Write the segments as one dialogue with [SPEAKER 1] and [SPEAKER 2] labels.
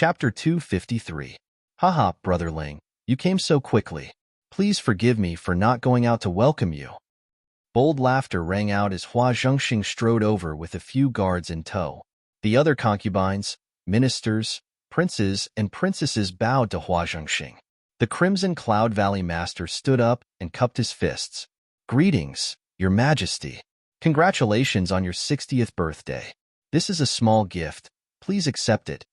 [SPEAKER 1] Chapter 253. Haha, Brother Ling, you came so quickly. Please forgive me for not going out to welcome you. Bold laughter rang out as Hua Zhengxing strode over with a few guards in tow. The other concubines, ministers, princes, and princesses bowed to Hua Zhengxing. The Crimson Cloud Valley Master stood up and cupped his fists. Greetings, Your Majesty. Congratulations on your 60th birthday. This is a small gift. Please accept it.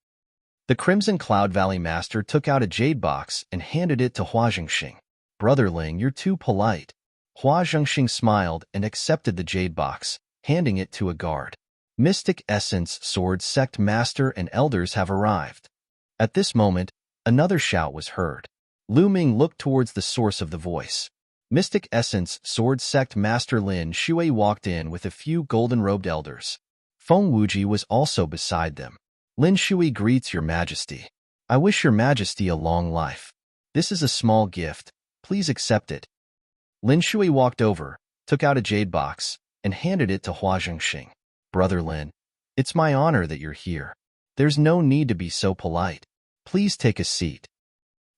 [SPEAKER 1] The Crimson Cloud Valley Master took out a jade box and handed it to Hua Zhengxing. Brother Ling, you're too polite. Hua Zhengxing smiled and accepted the jade box, handing it to a guard. Mystic Essence Sword Sect Master and Elders have arrived. At this moment, another shout was heard. Lu Ming looked towards the source of the voice. Mystic Essence Sword Sect Master Lin Shui walked in with a few golden-robed elders. Feng Wuji was also beside them. Lin Shui greets Your Majesty. I wish Your Majesty a long life. This is a small gift. Please accept it. Lin Shui walked over, took out a jade box, and handed it to Hua Zhengxing. Brother Lin, it's my honor that you're here. There's no need to be so polite. Please take a seat.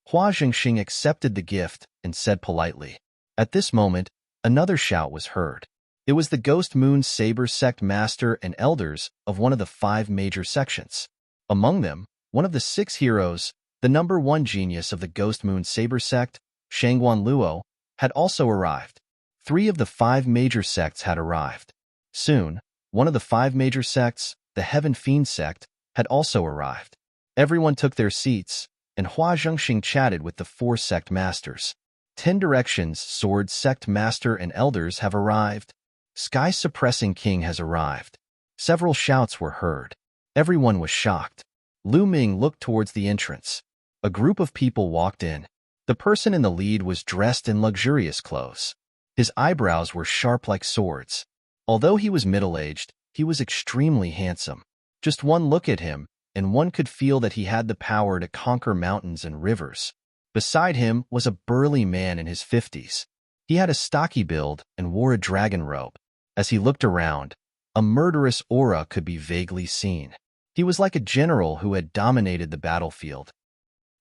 [SPEAKER 1] Hua Zhengxing accepted the gift and said politely. At this moment, another shout was heard. It was the Ghost Moon Saber Sect Master and Elders of one of the 5 major sections. Among them, one of the 6 heroes, the #1 genius of the Ghost Moon Saber Sect, Shangguan Luo, had also arrived. 3 of the 5 major sects had arrived. Soon, one of the 5 major sects, the Heaven Fiend Sect, had also arrived. Everyone took their seats, and Hua Zhengxing chatted with the 4 sect masters. 10 Directions Sword Sect Master and Elders have arrived. Sky Suppressing King has arrived. Several shouts were heard. Everyone was shocked. Lu Ming looked towards the entrance. A group of people walked in. The person in the lead was dressed in luxurious clothes. His eyebrows were sharp like swords. Although he was middle-aged, he was extremely handsome. Just one look at him, and one could feel that he had the power to conquer mountains and rivers. Beside him was a burly man in his 50s. He had a stocky build and wore a dragon robe. As he looked around, a murderous aura could be vaguely seen. He was like a general who had dominated the battlefield.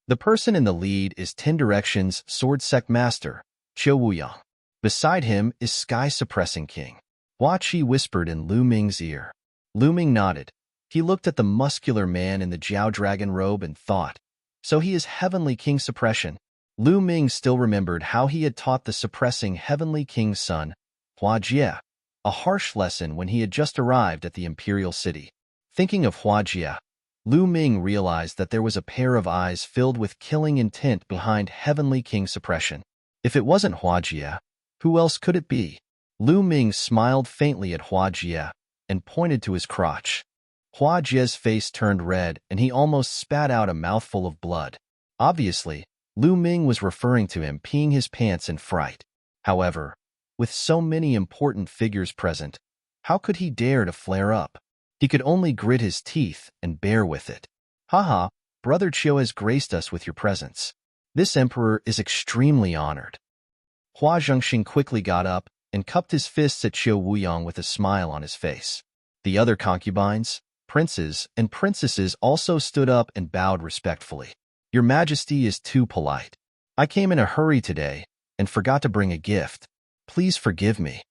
[SPEAKER 1] The person in the lead is 10 Directions Sword Sect Master, Qiu Wuyang. Beside him is Sky Suppressing King. Hua Qi whispered in Lu Ming's ear. Lu Ming nodded. He looked at the muscular man in the Jiao Dragon robe and thought, so he is Heavenly King Suppression. Lu Ming still remembered how he had taught the suppressing Heavenly King's son, Hua Jie, a harsh lesson when he had just arrived at the Imperial City. Thinking of Hua Jie, Lu Ming realized that there was a pair of eyes filled with killing intent behind Heavenly King Suppression. If it wasn't Hua Jie, who else could it be? Lu Ming smiled faintly at Hua Jie and pointed to his crotch. Hua Jie's face turned red and he almost spat out a mouthful of blood. Obviously, Lu Ming was referring to him peeing his pants in fright. However, with so many important figures present, how could he dare to flare up? He could only grit his teeth and bear with it. Haha, Brother Qiu has graced us with your presence. This emperor is extremely honored. Hua Zhengxing quickly got up and cupped his fists at Qiu Wuyang with a smile on his face. The other concubines, princes, and princesses also stood up and bowed respectfully. Your Majesty is too polite. I came in a hurry today and forgot to bring a gift. Please forgive me.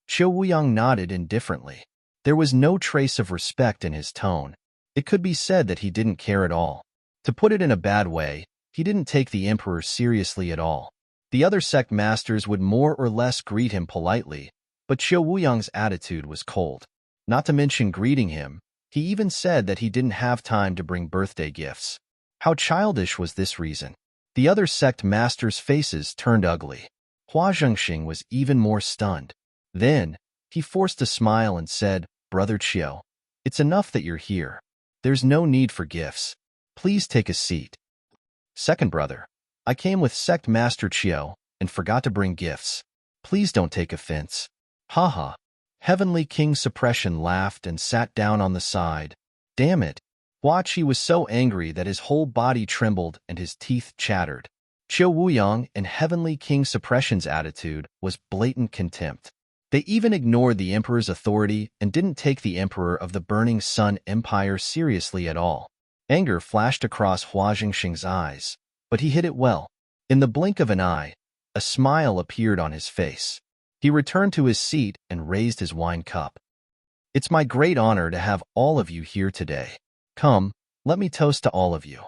[SPEAKER 1] Qiu Wuyang nodded indifferently. There was no trace of respect in his tone. It could be said that he didn't care at all. To put it in a bad way, he didn't take the emperor seriously at all. The other sect masters would more or less greet him politely, but Qiu Wuyang's attitude was cold. Not to mention greeting him, he even said that he didn't have time to bring birthday gifts. How childish was this reason? The other sect masters' faces turned ugly. Hua Zhengxing was even more stunned. Then, he forced a smile and said, Brother Qiu, it's enough that you're here. There's no need for gifts. Please take a seat. Second brother, I came with Sect Master Qiu and forgot to bring gifts. Please don't take offense. Haha. Heavenly King Suppression laughed and sat down on the side. Damn it. Hua Qi was so angry that his whole body trembled and his teeth chattered. Qiu Wuyang and Heavenly King Suppression's attitude was blatant contempt. They even ignored the emperor's authority and didn't take the emperor of the Burning Sun Empire seriously at all. Anger flashed across Hua Jingxing's eyes, but he hid it well. In the blink of an eye, a smile appeared on his face. He returned to his seat and raised his wine cup. It's my great honor to have all of you here today. Come, let me toast to all of you.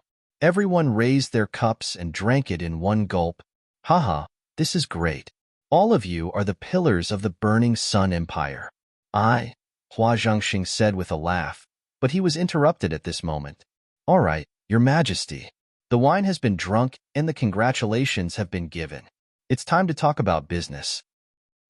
[SPEAKER 1] Everyone raised their cups and drank it in one gulp. Haha, this is great. All of you are the pillars of the Burning Sun Empire. Hua Zhangxing said with a laugh, but he was interrupted at this moment. All right, Your Majesty. The wine has been drunk and the congratulations have been given. It's time to talk about business.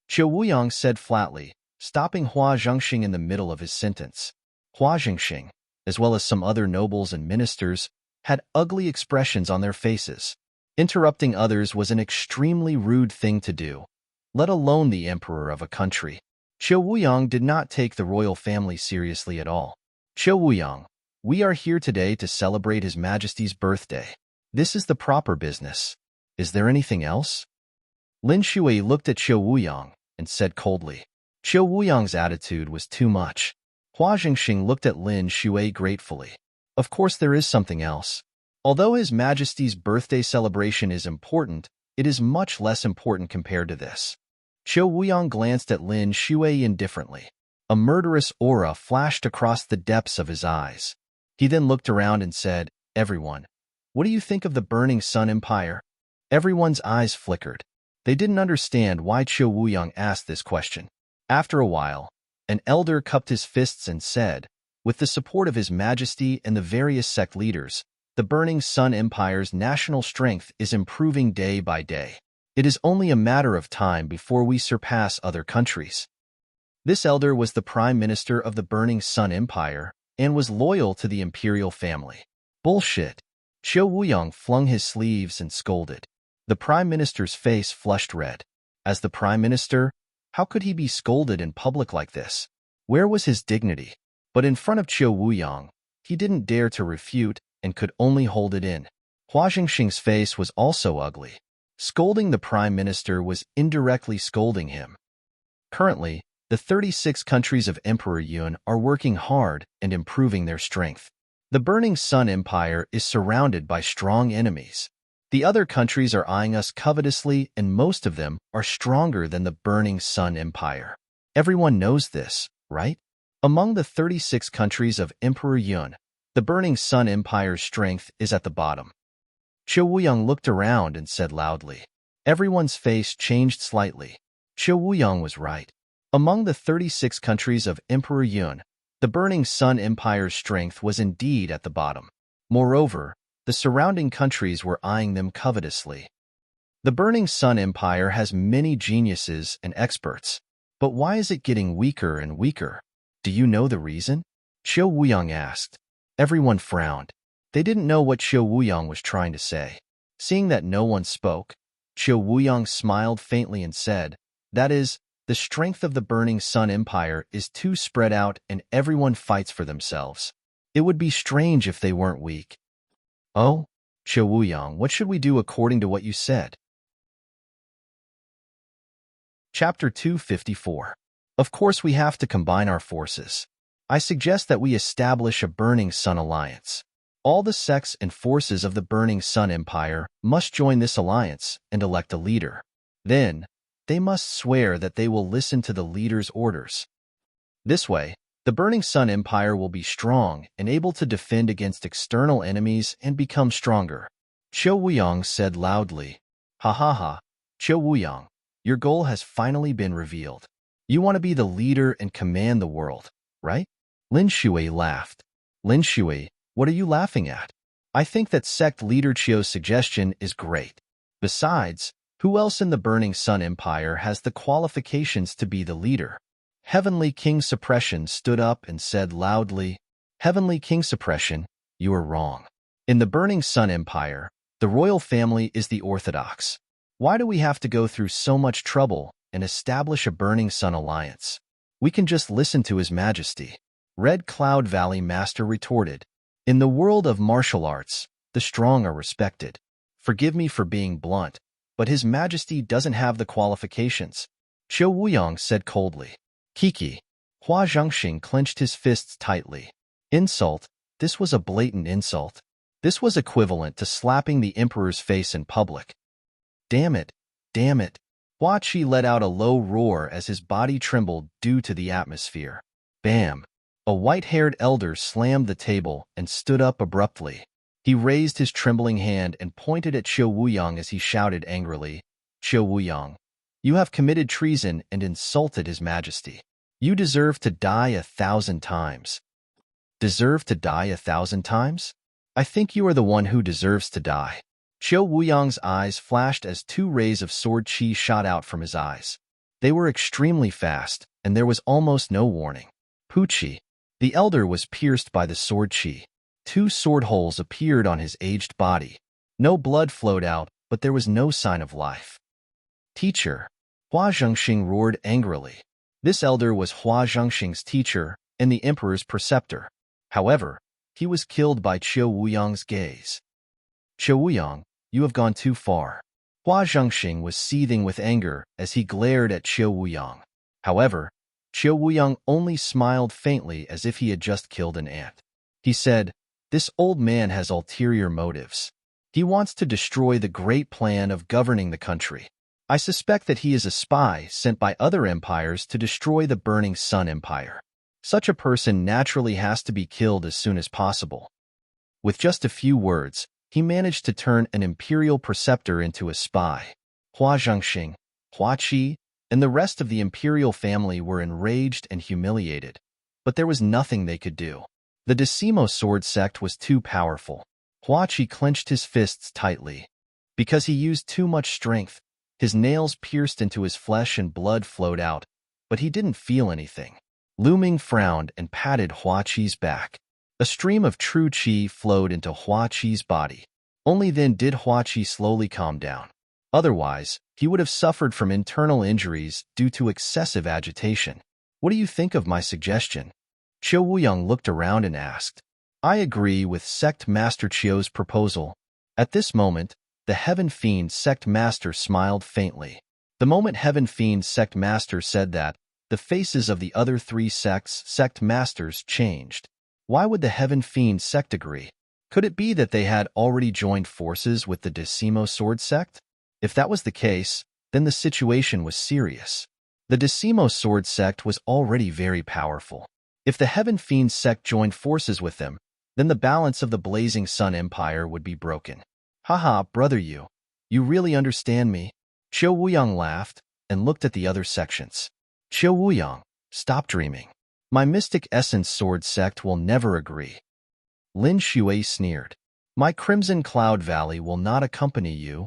[SPEAKER 1] Qiu Wuyang said flatly, stopping Hua Zhangxing in the middle of his sentence. Hua Zhangxing, as well as some other nobles and ministers, had ugly expressions on their faces. Interrupting others was an extremely rude thing to do, let alone the emperor of a country. Qiu Wuyang did not take the royal family seriously at all. Qiu Wuyang, we are here today to celebrate His Majesty's birthday. This is the proper business. Is there anything else? Lin Shui looked at Qiu Wuyang and said coldly. Qiu Wuyang's attitude was too much. Hua Jingxing looked at Lin Shui gratefully. Of course there is something else. Although His Majesty's birthday celebration is important, it is much less important compared to this. Qiu Wuyang glanced at Lin Shui indifferently. A murderous aura flashed across the depths of his eyes. He then looked around and said, Everyone, what do you think of the Burning Sun Empire? Everyone's eyes flickered. They didn't understand why Qiu Wuyang asked this question. After a while, an elder cupped his fists and said, with the support of His Majesty and the various sect leaders, the Burning Sun Empire's national strength is improving day by day. It is only a matter of time before we surpass other countries. This elder was the Prime Minister of the Burning Sun Empire and was loyal to the imperial family. Bullshit. Qiu Wuyang flung his sleeves and scolded. The Prime Minister's face flushed red. As the Prime Minister, how could he be scolded in public like this? Where was his dignity? But in front of Qiu Wuyang, he didn't dare to refute and could only hold it in. Hua Jingxing's face was also ugly. Scolding the Prime Minister was indirectly scolding him. Currently, the 36 countries of Emperor Yun are working hard and improving their strength. The Burning Sun Empire is surrounded by strong enemies. The other countries are eyeing us covetously, and most of them are stronger than the Burning Sun Empire. Everyone knows this, right? Among the 36 countries of Emperor Yun, the Burning Sun Empire's strength is at the bottom. Qiu Wuyang looked around and said loudly. Everyone's face changed slightly. Qiu Wuyang was right. Among the 36 countries of Emperor Yun, the Burning Sun Empire's strength was indeed at the bottom. Moreover, the surrounding countries were eyeing them covetously. The Burning Sun Empire has many geniuses and experts, but why is it getting weaker and weaker? Do you know the reason? Qiu Wuyang asked. Everyone frowned. They didn't know what Qiu Wuyang was trying to say. Seeing that no one spoke, Qiu Wuyang smiled faintly and said, That is, the strength of the Burning Sun Empire is too spread out and everyone fights for themselves. It would be strange if they weren't weak. Oh, Qiu Wuyang, what should we do according to what you said? Chapter 254. Of course we have to combine our forces. I suggest that we establish a Burning Sun Alliance. All the sects and forces of the Burning Sun Empire must join this alliance and elect a leader. Then, they must swear that they will listen to the leader's orders. This way, the Burning Sun Empire will be strong and able to defend against external enemies and become stronger. Qiu Wuyang said loudly. Ha ha ha, Qiu Wuyang, your goal has finally been revealed. You want to be the leader and command the world, right? Lin Shui laughed. Lin Shui, what are you laughing at? I think that sect leader Qiu's suggestion is great. Besides, who else in the Burning Sun Empire has the qualifications to be the leader? Heavenly King Suppression stood up and said loudly, Heavenly King Suppression, you are wrong. In the Burning Sun Empire, the royal family is the orthodox. Why do we have to go through so much trouble and establish a Burning Sun Alliance? We can just listen to His Majesty. Red Cloud Valley Master retorted. In the world of martial arts, the strong are respected. Forgive me for being blunt, but His Majesty doesn't have the qualifications. Qiu Wuyang said coldly. Kiki. Hua Zhangxing clenched his fists tightly. Insult, this was a blatant insult. This was equivalent to slapping the emperor's face in public. Damn it! Damn it! Hua Qi let out a low roar as his body trembled due to the atmosphere. Bam! A white-haired elder slammed the table and stood up abruptly. He raised his trembling hand and pointed at Qiu Wuyang as he shouted angrily, "Qiu Wuyang, you have committed treason and insulted His Majesty. You deserve to die 1,000 times." Deserve to die 1,000 times? I think you are the one who deserves to die. Qiu Wuyang's eyes flashed as 2 rays of sword qi shot out from his eyes. They were extremely fast, and there was almost no warning. Puqi. The elder was pierced by the sword qi. 2 sword holes appeared on his aged body. No blood flowed out, but there was no sign of life. Teacher. Hua Zhengxing roared angrily. This elder was Hua Zhengxing's teacher and the emperor's preceptor. However, he was killed by Qiu Wuyang's gaze. Qiu Wuyang, you have gone too far. Hua Zhengxing was seething with anger as he glared at Qiu Wuyang. However, Qiu Wuyang only smiled faintly as if he had just killed an ant. He said, "This old man has ulterior motives. He wants to destroy the great plan of governing the country. I suspect that he is a spy sent by other empires to destroy the Burning Sun Empire. Such a person naturally has to be killed as soon as possible." With just a few words, he managed to turn an imperial preceptor into a spy. Hua Zhengxing, Hua Qi, and the rest of the imperial family were enraged and humiliated, but there was nothing they could do. The Decimo sword sect was too powerful. Hua Qi clenched his fists tightly. Because he used too much strength, his nails pierced into his flesh and blood flowed out, but he didn't feel anything. Lu Ming frowned and patted Hua Qi's back. A stream of true qi flowed into Hua Qi's body. Only then did Hua Qi slowly calm down. Otherwise, he would have suffered from internal injuries due to excessive agitation. What do you think of my suggestion? Qiu Wuyang looked around and asked. I agree with Sect Master Qiu's proposal. At this moment, the Heaven Fiend Sect Master smiled faintly. The moment Heaven Fiend Sect Master said that, the faces of the other 3 sects' Sect Masters changed. Why would the Heaven Fiend Sect agree? Could it be that they had already joined forces with the Decimo Sword Sect? If that was the case, then the situation was serious. The Decimo Sword Sect was already very powerful. If the Heaven Fiend Sect joined forces with them, then the balance of the Blazing Sun Empire would be broken. Haha, brother you really understand me? Qiu Wuyang laughed and looked at the other sections. Qiu Wuyang, stop dreaming. My Mystic Essence Sword Sect will never agree. Lin Shui sneered. My Crimson Cloud Valley will not accompany you.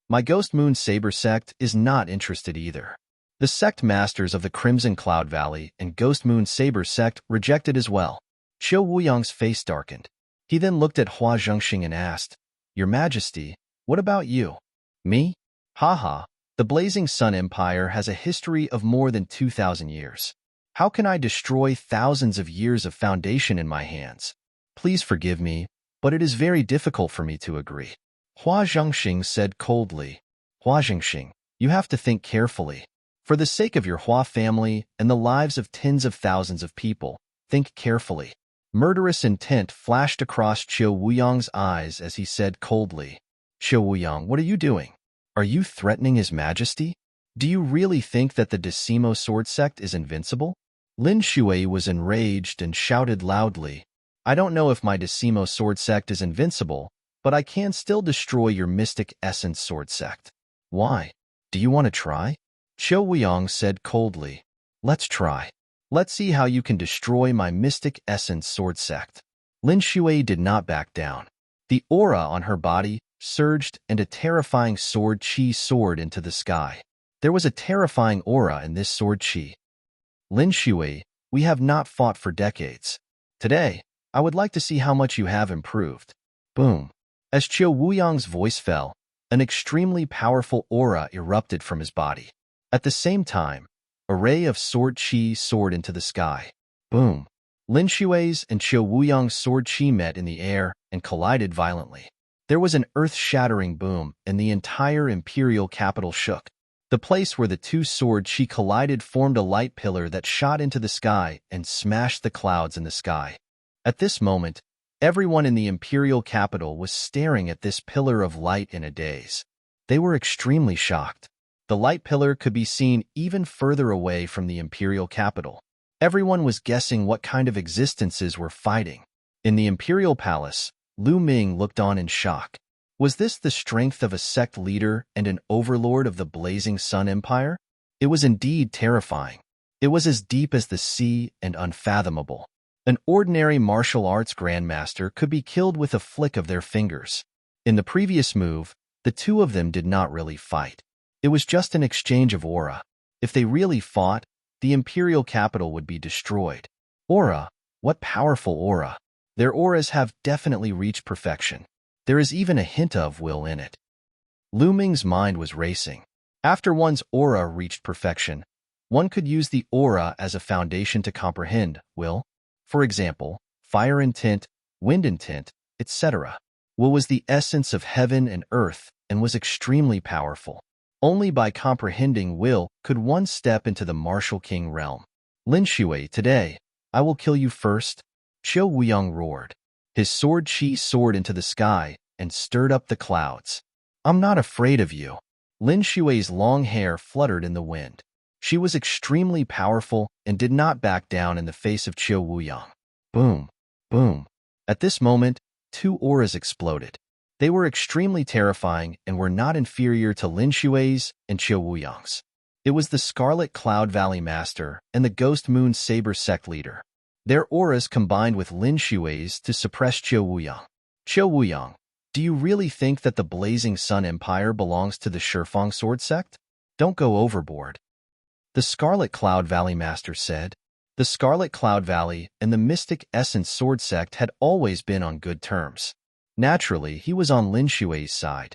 [SPEAKER 1] My Ghost Moon Saber Sect is not interested either. The sect masters of the Crimson Cloud Valley and Ghost Moon Saber Sect rejected as well. Qiu Wuyang's face darkened. He then looked at Hua Zhengxing and asked, Your Majesty, what about you? Me? Haha, the Blazing Sun Empire has a history of more than 2,000 years. How can I destroy thousands of years of foundation in my hands? Please forgive me, but it is very difficult for me to agree. Hua Zhengxing said coldly. Hua Zhengxing, you have to think carefully. For the sake of your Hua family and the lives of tens of thousands of people, think carefully. Murderous intent flashed across Qiu Wuyang's eyes as he said coldly, Qiu Wuyang, what are you doing? Are you threatening His Majesty? Do you really think that the Decimo Sword Sect is invincible? Lin Shui was enraged and shouted loudly, I don't know if my Decimo Sword Sect is invincible, but I can still destroy your Mystic Essence Sword Sect. Why? Do you want to try? Qiu Wuyang said coldly, Let's try. Let's see how you can destroy my Mystic Essence Sword Sect. Lin Shui did not back down. The aura on her body surged and a terrifying sword qi soared into the sky. There was a terrifying aura in this sword qi. Lin Shui, we have not fought for decades. Today, I would like to see how much you have improved. Boom. As Qiu Wuyang's voice fell, an extremely powerful aura erupted from his body. At the same time, a ray of sword qi soared into the sky. Boom. Lin Shui's and Qiu Wuyang's sword qi met in the air and collided violently. There was an earth-shattering boom, and the entire imperial capital shook. The place where the 2 sword qi collided formed a light pillar that shot into the sky and smashed the clouds in the sky. At this moment, Everyone in the imperial capital was staring at this pillar of light in a daze. They were extremely shocked. The light pillar could be seen even further away from the imperial capital. Everyone was guessing what kind of existences were fighting. In the imperial palace, Lu Ming looked on in shock. Was this the strength of a sect leader and an overlord of the Blazing Sun Empire? It was indeed terrifying. It was as deep as the sea and unfathomable. An ordinary martial arts grandmaster could be killed with a flick of their fingers. In the previous move, the two of them did not really fight. It was just an exchange of aura. If they really fought, the imperial capital would be destroyed. Aura? What powerful aura! Their auras have definitely reached perfection. There is even a hint of will in it. Lu Ming's mind was racing. After one's aura reached perfection, one could use the aura as a foundation to comprehend will. For example, fire intent, wind intent, etc. Will was the essence of heaven and earth and was extremely powerful. Only by comprehending will could one step into the martial king realm. Lin Shui, today, I will kill you first. Qiu Wuyang roared. His sword chi soared into the sky and stirred up the clouds. I'm not afraid of you. Lin Shui's long hair fluttered in the wind. She was extremely powerful and did not back down in the face of Qiu Wuyang. Boom, boom. At this moment, two auras exploded. They were extremely terrifying and were not inferior to Lin Shui's and Qiu Wuyang's. It was the Scarlet Cloud Valley Master and the Ghost Moon Saber Sect Leader. Their auras combined with Lin Shui's to suppress Qiu Wuyang. Qiu Wuyang, do you really think that the Blazing Sun Empire belongs to the Shifang Sword Sect? Don't go overboard. The Scarlet Cloud Valley Master said. The Scarlet Cloud Valley and the Mystic Essence Sword Sect had always been on good terms. Naturally, he was on Lin Shui's side.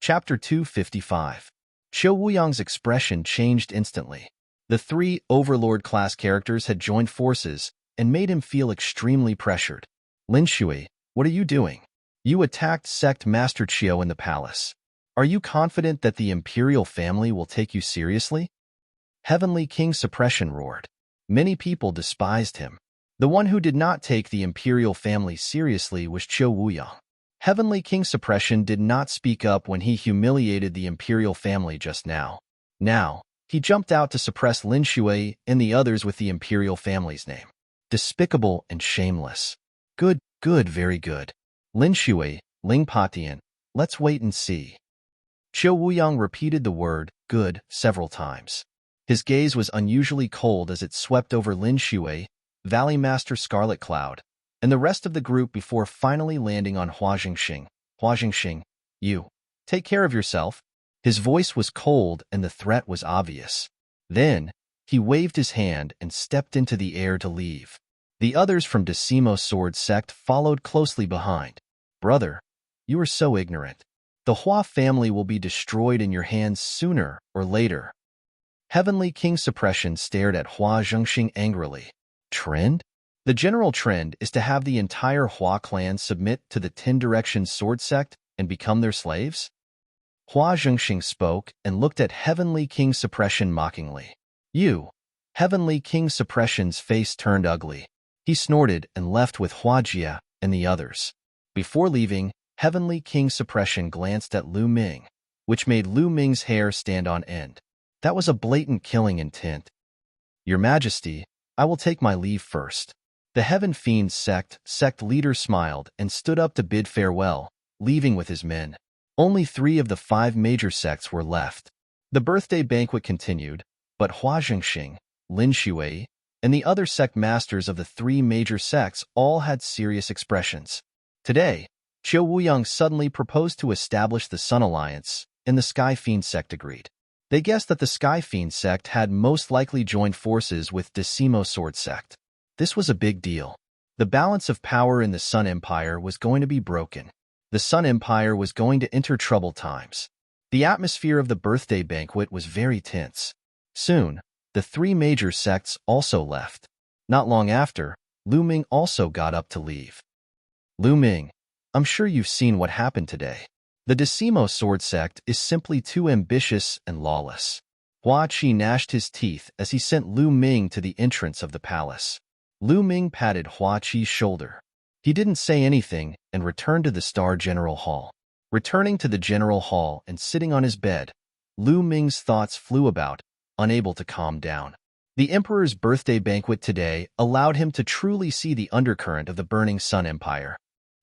[SPEAKER 1] Chapter 255. Qiu Wuyang's expression changed instantly. The three Overlord-class characters had joined forces and made him feel extremely pressured. Lin Shui, what are you doing? You attacked Sect Master Qiu in the palace. Are you confident that the Imperial family will take you seriously? Heavenly King Suppression roared. Many people despised him. The one who did not take the Imperial family seriously was Qiu Wuyang. Heavenly King Suppression did not speak up when he humiliated the Imperial family just now. Now, he jumped out to suppress Lin Shui and the others with the Imperial family's name. Despicable and shameless. Good, very good. Lin Shui, Ling Patian, let's wait and see. Qiu Wuyang repeated the word, good, several times. His gaze was unusually cold as it swept over Lin Shui, Valley Master Scarlet Cloud, and the rest of the group before finally landing on Hua Jingxing. Hua Jingxing, you. Take care of yourself. His voice was cold and the threat was obvious. Then, he waved his hand and stepped into the air to leave. The others from Decimo Sword Sect followed closely behind. Brother, you are so ignorant. The Hua family will be destroyed in your hands sooner or later. Heavenly King Suppression stared at Hua Jingxing angrily. Trend? The general trend is to have the entire Hua clan submit to the 10 Directions Sword Sect and become their slaves? Hua Jingxing spoke and looked at Heavenly King Suppression mockingly. You. Heavenly King Suppression's face turned ugly. He snorted and left with Hua Jia and the others. Before leaving, Heavenly King Suppression glanced at Lu Ming, which made Lu Ming's hair stand on end. That was a blatant killing intent. Your Majesty, I will take my leave first. The Heaven Fiend sect leader smiled and stood up to bid farewell, leaving with his men. Only 3 of the 5 major sects were left. The birthday banquet continued, but Hua Jingxing, Lin Shui, and the other sect masters of the 3 major sects all had serious expressions. Today, Qiu Wuyang suddenly proposed to establish the Sun Alliance, and the Sky Fiend sect agreed. They guessed that the Sky Fiend sect had most likely joined forces with Decimo Sword Sect. This was a big deal. The balance of power in the Sun Empire was going to be broken. The Sun Empire was going to enter troubled times. The atmosphere of the birthday banquet was very tense. Soon, the 3 major sects also left. Not long after, Lu Ming also got up to leave. Lu Ming, I'm sure you've seen what happened today. The Decimo Sword Sect is simply too ambitious and lawless. Hua Qi gnashed his teeth as he sent Lu Ming to the entrance of the palace. Lu Ming patted Hua Qi's shoulder. He didn't say anything and returned to the Star General Hall. Returning to the General Hall and sitting on his bed, Lu Ming's thoughts flew about, unable to calm down. The Emperor's birthday banquet today allowed him to truly see the undercurrent of the Burning Sun Empire.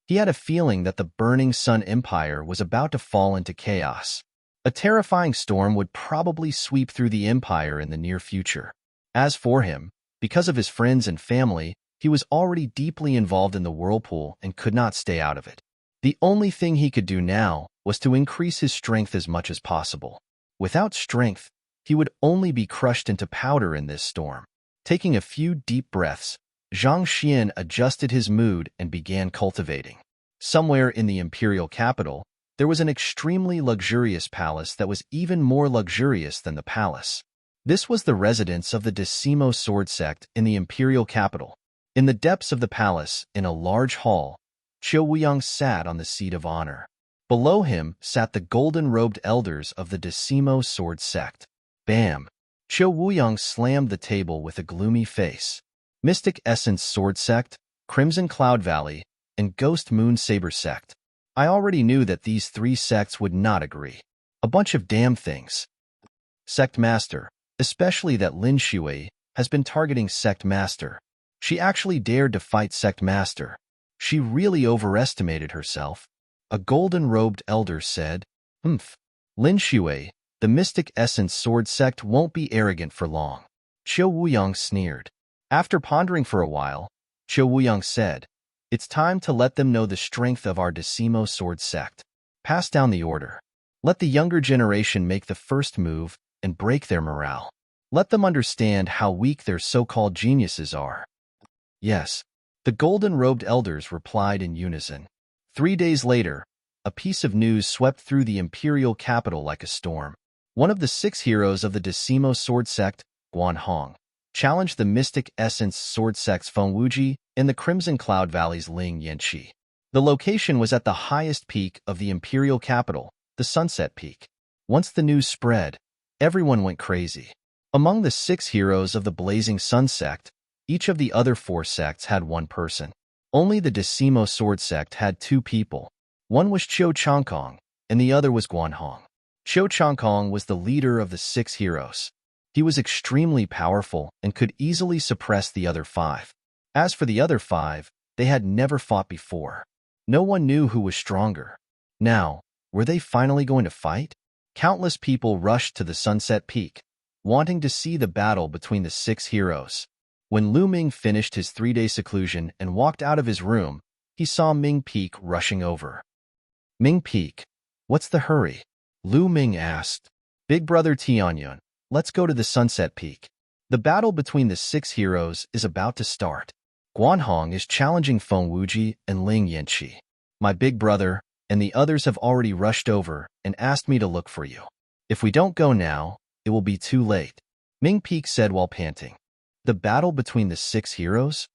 [SPEAKER 1] He had a feeling that the Burning Sun Empire was about to fall into chaos. A terrifying storm would probably sweep through the empire in the near future. As for him, because of his friends and family, he was already deeply involved in the whirlpool and could not stay out of it. The only thing he could do now was to increase his strength as much as possible. Without strength, he would only be crushed into powder in this storm. Taking a few deep breaths, Zhang Xian adjusted his mood and began cultivating. Somewhere in the imperial capital, there was an extremely luxurious palace that was even more luxurious than the palace. This was the residence of the Decimo Sword Sect in the imperial capital. In the depths of the palace, in a large hall, Qiu Wuyang sat on the seat of honor. Below him sat the golden-robed elders of the Decimo Sword Sect. Bam! Qiu Wuyang slammed the table with a gloomy face. Mystic Essence Sword Sect, Crimson Cloud Valley, and Ghost Moon Saber Sect. I already knew that these three sects would not agree. A bunch of damn things. Sect Master, especially that Lin Shui, has been targeting Sect Master. She actually dared to fight Sect Master. She really overestimated herself. A golden-robed elder said, "Humph. Lin Shui, the Mystic Essence Sword Sect won't be arrogant for long." Qiu Wuyang sneered. After pondering for a while, Qiu Wuyang said, "It's time to let them know the strength of our Decimo Sword Sect. Pass down the order. Let the younger generation make the first move and break their morale. Let them understand how weak their so-called geniuses are." Yes, the golden-robed elders replied in unison. 3 days later, a piece of news swept through the imperial capital like a storm. One of the 6 heroes of the Decimo Sword Sect, Guan Hong, challenged the Mystic Essence Sword Sect's Feng Wuji in the Crimson Cloud Valley's Ling Yanqi. The location was at the highest peak of the imperial capital, the Sunset Peak. Once the news spread, everyone went crazy. Among the 6 heroes of the Blazing Sun Sect, each of the other 4 sects had 1 person. Only the Decimo Sword Sect had 2 people. One was Qiu Changkong, and the other was Guan Hong. Qiu Changkong was the leader of the 6 heroes. He was extremely powerful and could easily suppress the other 5. As for the other 5, they had never fought before. No one knew who was stronger. Now, were they finally going to fight? Countless people rushed to the Sunset Peak, wanting to see the battle between the 6 heroes. When Lu Ming finished his 3-day seclusion and walked out of his room, he saw Ming Peak rushing over. "Ming Peak, what's the hurry?" Lu Ming asked. "Big brother Tianyun, let's go to the Sunset Peak. The battle between the 6 heroes is about to start. Guan Hong is challenging Feng Wuji and Ling Yanqi. My big brother and the others have already rushed over and asked me to look for you. If we don't go now, it will be too late," Ming Peak said while panting. The battle between the 6 heroes?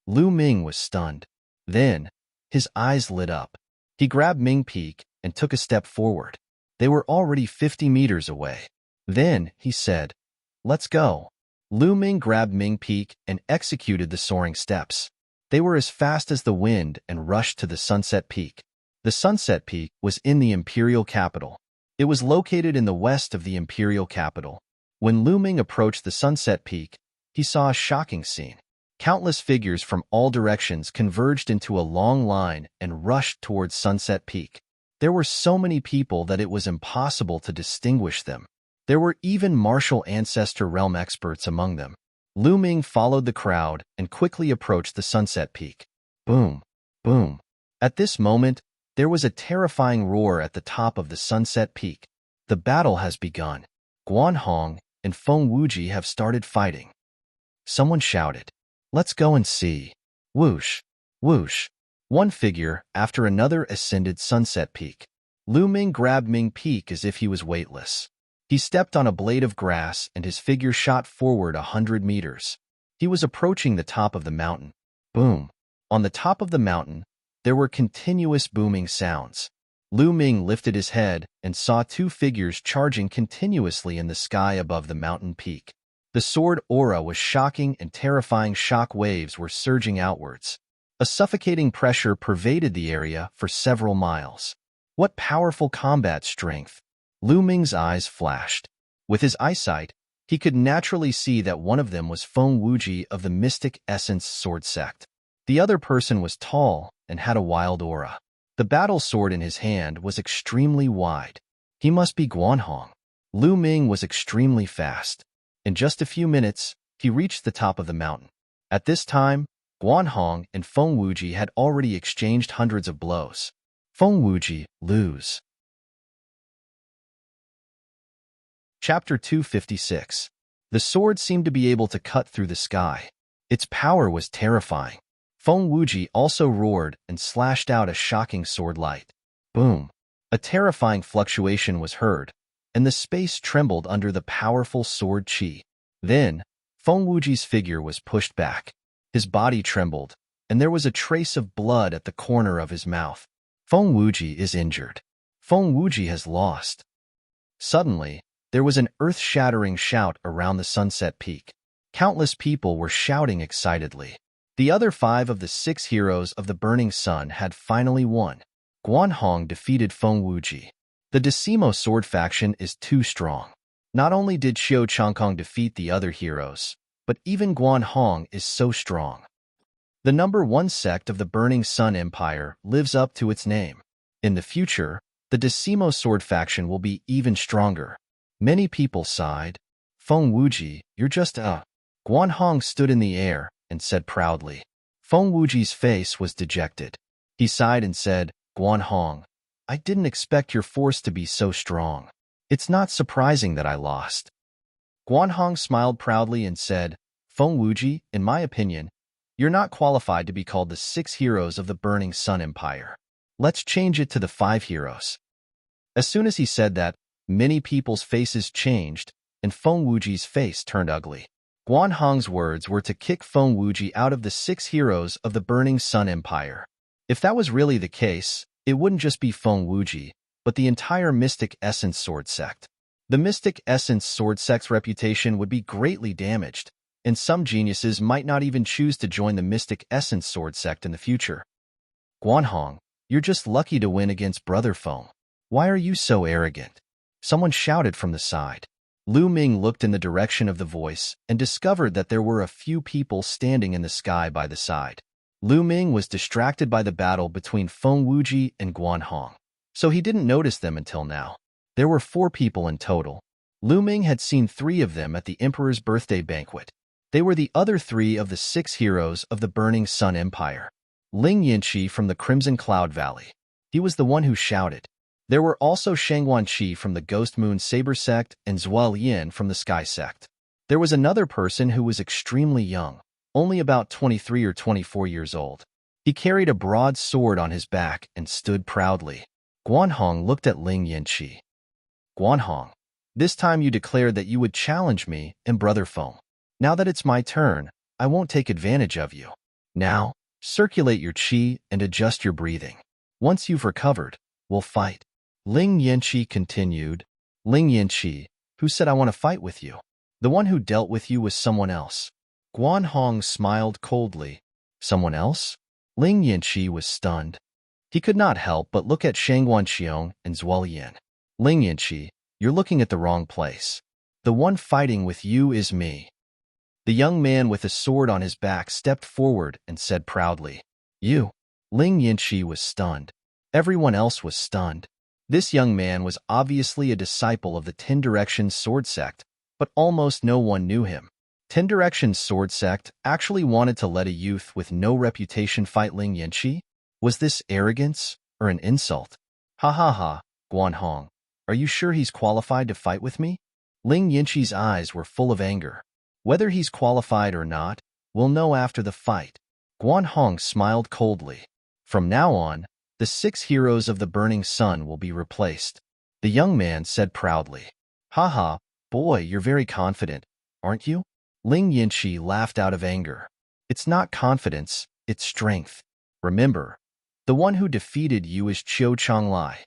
[SPEAKER 1] Lu Ming was stunned. Then, his eyes lit up. He grabbed Ming Peak and took a step forward. They were already 50 meters away. Then, he said, "Let's go." Lu Ming grabbed Ming Peak and executed the soaring steps. They were as fast as the wind and rushed to the Sunset Peak. The Sunset Peak was in the imperial capital. It was located in the west of the imperial capital. When Lu Ming approached the Sunset Peak, he saw a shocking scene. Countless figures from all directions converged into a long line and rushed towards Sunset Peak. There were so many people that it was impossible to distinguish them. There were even martial ancestor realm experts among them. Lu Ming followed the crowd and quickly approached the Sunset Peak. Boom, boom. At this moment, there was a terrifying roar at the top of the Sunset Peak. The battle has begun. Guan Hong and Feng Wuji have started fighting. Someone shouted, "Let's go and see." Whoosh, whoosh. One figure after another ascended Sunset Peak. Lu Ming grabbed Ming Peak as if he was weightless. He stepped on a blade of grass and his figure shot forward 100 meters. He was approaching the top of the mountain. Boom. On the top of the mountain, there were continuous booming sounds. Lu Ming lifted his head and saw 2 figures charging continuously in the sky above the mountain peak. The sword aura was shocking and terrifying. Shock waves were surging outwards. A suffocating pressure pervaded the area for several miles. What powerful combat strength! Lu Ming's eyes flashed. With his eyesight, he could naturally see that one of them was Feng Wuji of the Mystic Essence Sword Sect. The other person was tall and had a wild aura. The battle sword in his hand was extremely wide. He must be Guanhong. Lu Ming was extremely fast. In just a few minutes, he reached the top of the mountain. At this time, Guanhong and Feng Wuji had already exchanged hundreds of blows. Feng Wuji, lose. Chapter 256. The sword seemed to be able to cut through the sky. Its power was terrifying. Feng Wuji also roared and slashed out a shocking sword light. Boom! A terrifying fluctuation was heard, and the space trembled under the powerful sword chi. Then, Feng Wuji's figure was pushed back. His body trembled, and there was a trace of blood at the corner of his mouth. Feng Wuji is injured. Feng Wuji has lost. Suddenly, there was an earth-shattering shout around the Sunset Peak. Countless people were shouting excitedly. The other 5 of the 6 heroes of the Burning Sun had finally won. Guanhong defeated Feng Wuji. The Decimo Sword faction is too strong. Not only did Xiao Changkong defeat the other heroes, but even Guanhong is so strong. The number 1 sect of the Burning Sun Empire lives up to its name. In the future, the Decimo Sword faction will be even stronger. Many people sighed. Feng Wuji, you're just Guanhong stood in the air and said proudly. Feng Wuji's face was dejected. He sighed and said, Guanhong, I didn't expect your force to be so strong. It's not surprising that I lost. Guanhong smiled proudly and said, Feng Wuji, in my opinion, you're not qualified to be called the 6 heroes of the Burning Sun Empire. Let's change it to the 5 heroes. As soon as he said that, many people's faces changed, and Feng Wuji's face turned ugly. Guanhong's words were to kick Feng Wuji out of the 6 heroes of the Burning Sun Empire. If that was really the case, it wouldn't just be Feng Wuji, but the entire Mystic Essence Sword Sect. The Mystic Essence Sword Sect's reputation would be greatly damaged, and some geniuses might not even choose to join the Mystic Essence Sword Sect in the future. Guanhong, you're just lucky to win against Brother Feng. Why are you so arrogant? Someone shouted from the side. Lu Ming looked in the direction of the voice and discovered that there were a few people standing in the sky by the side. Lu Ming was distracted by the battle between Feng Wuji and Guanhong, so he didn't notice them until now. There were 4 people in total. Lu Ming had seen 3 of them at the Emperor's birthday banquet. They were the other 3 of the 6 heroes of the Burning Sun Empire. Ling Yinqi from the Crimson Cloud Valley. He was the one who shouted. There were also Shangguan Qi from the Ghost Moon Saber Sect and Zhuo Yin from the Sky Sect. There was another person who was extremely young, only about 23 or 24 years old. He carried a broad sword on his back and stood proudly. Guanhong looked at Ling Yinqi. Guanhong, this time you declared that you would challenge me and Brother Feng. Now that it's my turn, I won't take advantage of you. Now, circulate your qi and adjust your breathing. Once you've recovered, we'll fight. Ling Yinqi continued. Ling Yinqi, who said I want to fight with you? The one who dealt with you was someone else. Guanhong smiled coldly. Someone else? Ling Yinqi was stunned. He could not help but look at Shangguan Qiong and Zhuo Yin. Ling Yinqi, you're looking at the wrong place. The one fighting with you is me. The young man with a sword on his back stepped forward and said proudly. You? Ling Yinqi was stunned. Everyone else was stunned. This young man was obviously a disciple of the Ten Directions Sword Sect, but almost no one knew him. Ten Directions Sword Sect actually wanted to let a youth with no reputation fight Ling Yinqi? Was this arrogance or an insult? Ha ha ha, Guanhong, are you sure he's qualified to fight with me? Ling Yinqi's eyes were full of anger. Whether he's qualified or not, we'll know after the fight. Guanhong smiled coldly. From now on, the 6 heroes of the Burning Sun will be replaced. The young man said proudly. Haha, boy, you're very confident, aren't you? Ling Yinqi laughed out of anger. It's not confidence, it's strength. Remember, the one who defeated you is Qiu Changlai.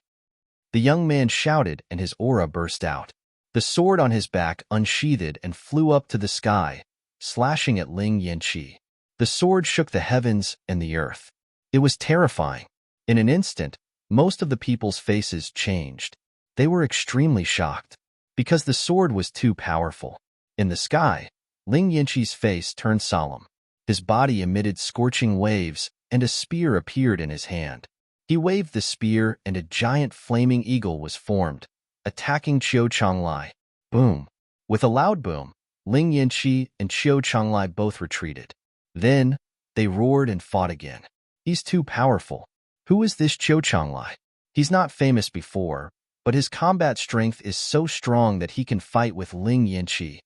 [SPEAKER 1] The young man shouted and his aura burst out. The sword on his back unsheathed and flew up to the sky, slashing at Ling Yanqi. The sword shook the heavens and the earth. It was terrifying. In an instant, most of the people's faces changed. They were extremely shocked, because the sword was too powerful. In the sky, Ling Yanqi's face turned solemn. His body emitted scorching waves, and a spear appeared in his hand. He waved the spear, and a giant flaming eagle was formed, attacking Qiu Changlai. Boom! With a loud boom, Ling Yanqi and Qiu Changlai both retreated. Then, they roared and fought again. He's too powerful. Who is this Qiu Changlai? He's not famous before, but his combat strength is so strong that he can fight with Ling Yanqi.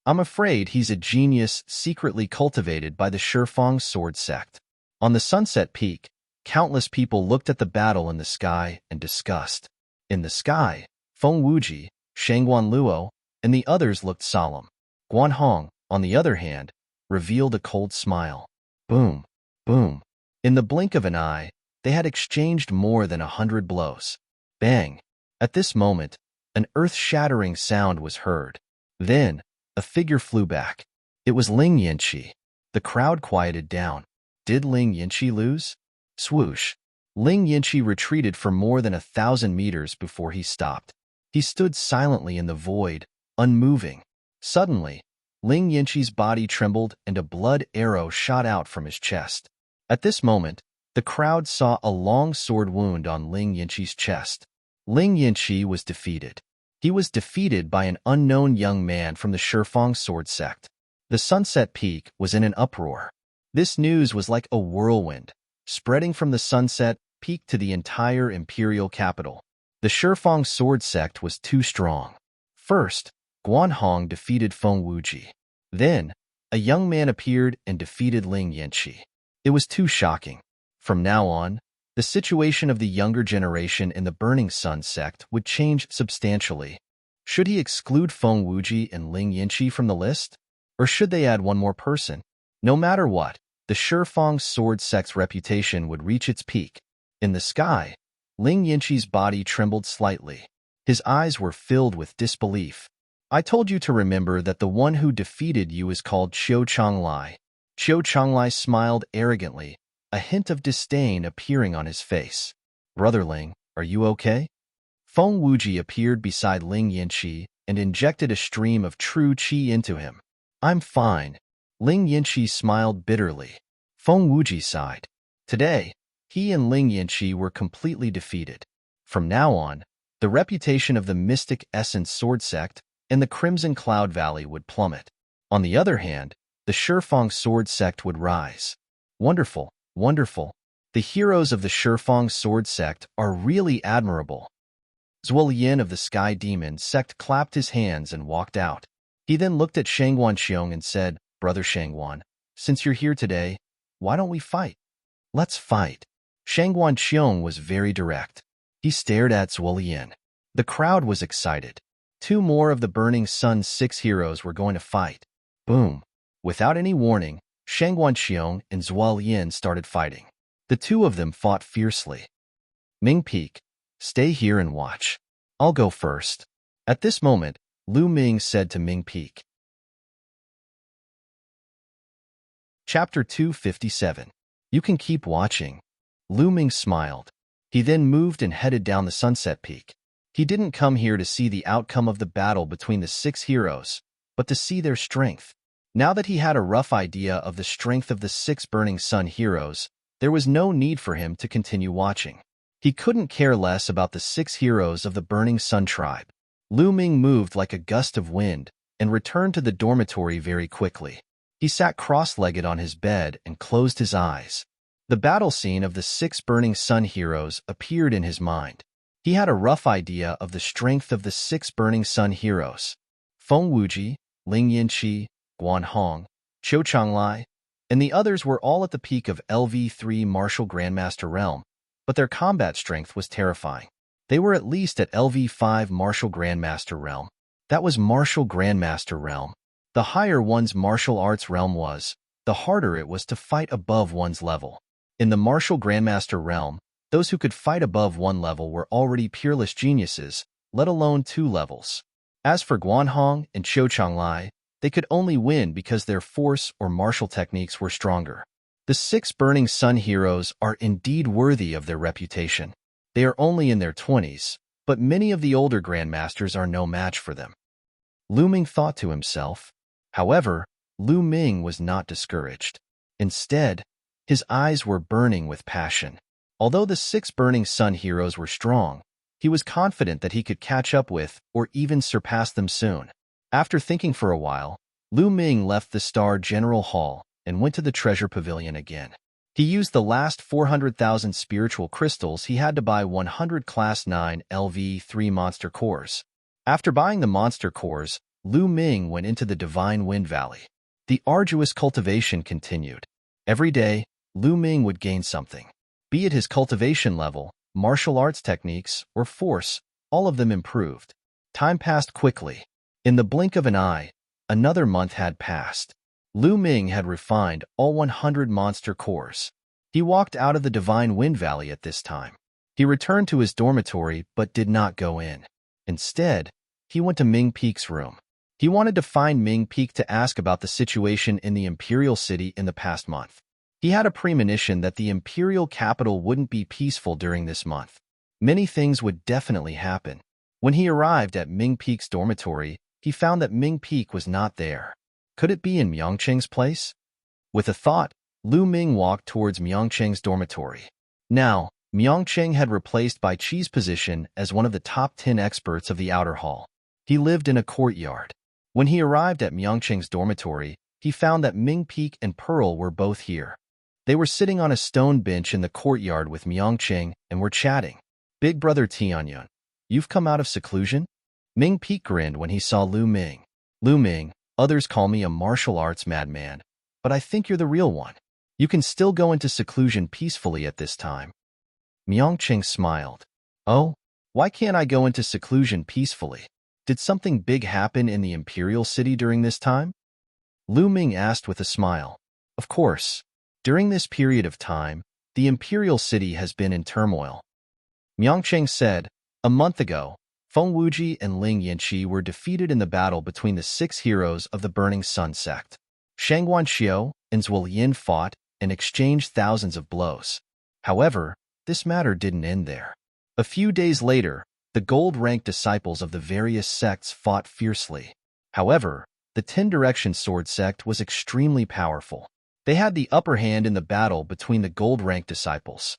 [SPEAKER 1] I'm afraid he's a genius secretly cultivated by the Shifang sword sect. On the sunset peak, countless people looked at the battle in the sky and discussed. In the sky, Feng Wuji, Shangguan Luo, and the others looked solemn. Guan Hong, on the other hand, revealed a cold smile. Boom, boom. In the blink of an eye, they had exchanged more than 100 blows. Bang! At this moment, an earth-shattering sound was heard. Then, a figure flew back. It was Ling Yanqi. The crowd quieted down. Did Ling Yanqi lose? Swoosh! Ling Yanqi retreated for more than 1,000 meters before he stopped. He stood silently in the void, unmoving. Suddenly, Ling Yanqi's body trembled and a blood arrow shot out from his chest. At this moment, the crowd saw a long sword wound on Ling Yanqi's chest. Ling Yanqi was defeated. He was defeated by an unknown young man from the Shifang sword sect. The Sunset Peak was in an uproar. This news was like a whirlwind, spreading from the Sunset Peak to the entire imperial capital. The Shifang sword sect was too strong. First, Guan Hong defeated Feng Wuji. Then, a young man appeared and defeated Ling Yanqi. It was too shocking. From now on, the situation of the younger generation in the Burning Sun sect would change substantially. Should he exclude Feng Wuji and Ling Yanqi from the list? Or should they add one more person? No matter what, the Shifang sword sect's reputation would reach its peak. In the sky, Ling Yanqi's body trembled slightly. His eyes were filled with disbelief. I told you to remember that the one who defeated you is called Qiu Changlai. Qiu Changlai smiled arrogantly, a hint of disdain appearing on his face. Brother Ling, are you okay? Feng Wuji appeared beside Ling Yanqi and injected a stream of true qi into him. I'm fine. Ling Yanqi smiled bitterly. Feng Wuji sighed. Today, he and Ling Yanqi were completely defeated. From now on, the reputation of the Mystic Essence Sword Sect and the Crimson Cloud Valley would plummet. On the other hand, the Shifang Sword Sect would rise. Wonderful, wonderful. The heroes of the Shifang Sword Sect are really admirable. Zuolian of the Sky Demon Sect clapped his hands and walked out. He then looked at Shangguan Xiong and said, Brother Shangguan, since you're here today, why don't we fight? Let's fight. Shangguan Xiong was very direct. He stared at Zuolian. The crowd was excited. 2 more of the Burning Sun's 6 heroes were going to fight. Boom. Without any warning, Shangguan Xiong and Zuolian started fighting. The 2 of them fought fiercely. Ming Peak, stay here and watch. I'll go first. At this moment, Lu Ming said to Ming Peak. Chapter 257. You can keep watching. Lu Ming smiled. He then moved and headed down the Sunset Peak. He didn't come here to see the outcome of the battle between the 6 heroes, but to see their strength. Now that he had a rough idea of the strength of the 6 Burning Sun heroes, there was no need for him to continue watching. He couldn't care less about the 6 heroes of the Burning Sun tribe. Lu Ming moved like a gust of wind and returned to the dormitory very quickly. He sat cross-legged on his bed and closed his eyes. The battle scene of the 6 Burning Sun heroes appeared in his mind. He had a rough idea of the strength of the 6 Burning Sun heroes. Feng Wuji, Ling Yanqi, Guan Hong, Qiu Changlai, and the others were all at the peak of LV3 Martial Grandmaster Realm, but their combat strength was terrifying. They were at least at LV5 Martial Grandmaster Realm. That was Martial Grandmaster Realm. The higher one's martial arts realm was, the harder it was to fight above one's level. In the Martial Grandmaster Realm, those who could fight above 1 level were already peerless geniuses, let alone 2 levels. As for Guanhong and Qiu Changlai, they could only win because their force or martial techniques were stronger. The 6 Burning Sun heroes are indeed worthy of their reputation. They are only in their 20s, but many of the older grandmasters are no match for them. Lu Ming thought to himself. However, Lu Ming was not discouraged. Instead, his eyes were burning with passion. Although the 6 Burning Sun heroes were strong, he was confident that he could catch up with or even surpass them soon. After thinking for a while, Lu Ming left the Star General Hall and went to the Treasure Pavilion again. He used the last 400,000 spiritual crystals he had to buy 100 Class 9 LV3 monster cores. After buying the monster cores, Lu Ming went into the Divine Wind Valley. The arduous cultivation continued. Every day, Lu Ming would gain something. Be it his cultivation level, martial arts techniques, or force, all of them improved. Time passed quickly. In the blink of an eye, another month had passed. Lu Ming had refined all 100 monster cores. He walked out of the Divine Wind Valley at this time. He returned to his dormitory but did not go in. Instead, he went to Ming Peak's room. He wanted to find Ming Peak to ask about the situation in the Imperial City in the past month. He had a premonition that the Imperial capital wouldn't be peaceful during this month. Many things would definitely happen. When he arrived at Ming Peak's dormitory, he found that Ming Peak was not there. Could it be in Myongcheng's place? With a thought, Lu Ming walked towards Myongcheng's dormitory. Now, Myongcheng had replaced Bai Qi's position as one of the top 10 experts of the outer hall. He lived in a courtyard. When he arrived at Myongcheng's dormitory, he found that Ming Peak and Pearl were both here. They were sitting on a stone bench in the courtyard with Myongcheng and were chatting. "Big brother Tianyun, you've come out of seclusion?" Ming Peak grinned when he saw Lu Ming. "Lu Ming, others call me a martial arts madman, but I think you're the real one. You can still go into seclusion peacefully at this time." Myongcheng smiled. "Oh, why can't I go into seclusion peacefully? Did something big happen in the Imperial City during this time?" Lu Ming asked with a smile. "Of course. During this period of time, the Imperial City has been in turmoil." Myongcheng said, "A month ago, Feng Wuji and Ling Yanqi were defeated in the battle between the 6 heroes of the Burning Sun sect. Shang Guanxiu and Zhuo Yin fought and exchanged thousands of blows. However, this matter didn't end there. A few days later, the gold-ranked disciples of the various sects fought fiercely. However, the 10 Direction Sword sect was extremely powerful. They had the upper hand in the battle between the gold-ranked disciples.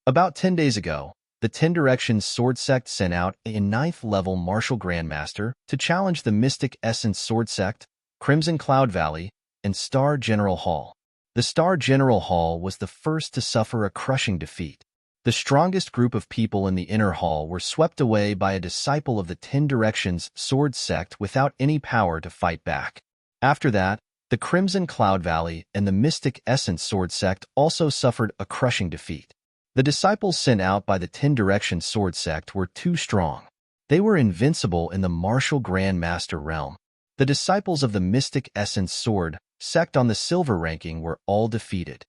[SPEAKER 1] About 10 days ago, the 10 Directions Sword sect sent out a 9th-level martial grandmaster to challenge the Mystic Essence Sword sect, Crimson Cloud Valley, and Star General Hall. The Star General Hall was the first to suffer a crushing defeat. The strongest group of people in the inner hall were swept away by a disciple of the 10 Directions Sword sect without any power to fight back. After that, the Crimson Cloud Valley and the Mystic Essence Sword sect also suffered a crushing defeat. The disciples sent out by the 10 Directions Sword sect were too strong. They were invincible in the martial grandmaster realm. The disciples of the Mystic Essence Sword sect on the silver ranking were all defeated.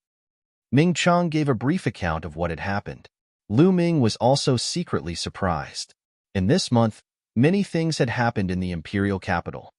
[SPEAKER 1] Ming Chang gave a brief account of what had happened. Lu Ming was also secretly surprised. In this month, many things had happened in the imperial capital.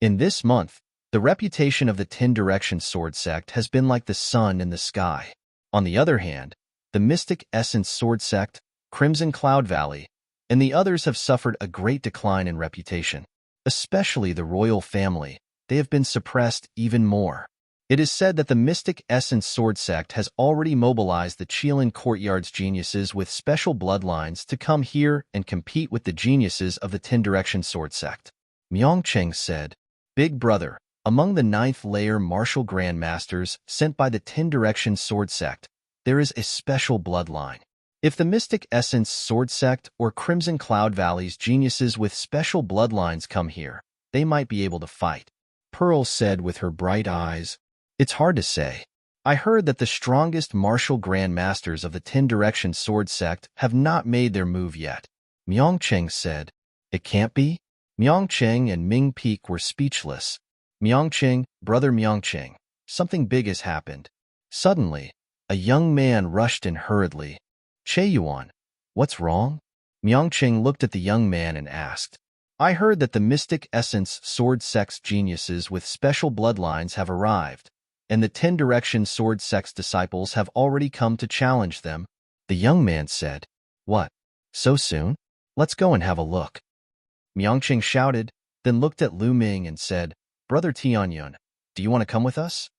[SPEAKER 1] In this month, the reputation of the 10 Directions Sword sect has been like the sun in the sky. On the other hand, the Mystic Essence Sword sect, Crimson Cloud Valley, and the others have suffered a great decline in reputation. Especially the royal family, they have been suppressed even more. It is said that the Mystic Essence Sword sect has already mobilized the Qilin Courtyard's geniuses with special bloodlines to come here and compete with the geniuses of the 10 Directions Sword sect. Myongcheng said, "Big brother, among the 9th layer martial grandmasters sent by the 10 Directions Sword sect, there is a special bloodline. If the Mystic Essence Sword sect or Crimson Cloud Valley's geniuses with special bloodlines come here, they might be able to fight." Pearl said with her bright eyes, "It's hard to say. I heard that the strongest martial grandmasters of the 10 Directions Sword sect have not made their move yet." Myongcheng said, "It can't be?" Myongcheng and Ming Peak were speechless. "Myongcheng, brother Myongcheng, something big has happened." Suddenly, a young man rushed in hurriedly. "Che Yuan, what's wrong?" Myongcheng looked at the young man and asked. I heard that the mystic essence sword sex geniuses with special bloodlines have arrived, and the 10 direction sword sex disciples have already come to challenge them. The young man said, "What? So soon? Let's go and have a look." Miangqing shouted, then looked at Lu Ming and said, "Brother Tianyun, do you want to come with us?"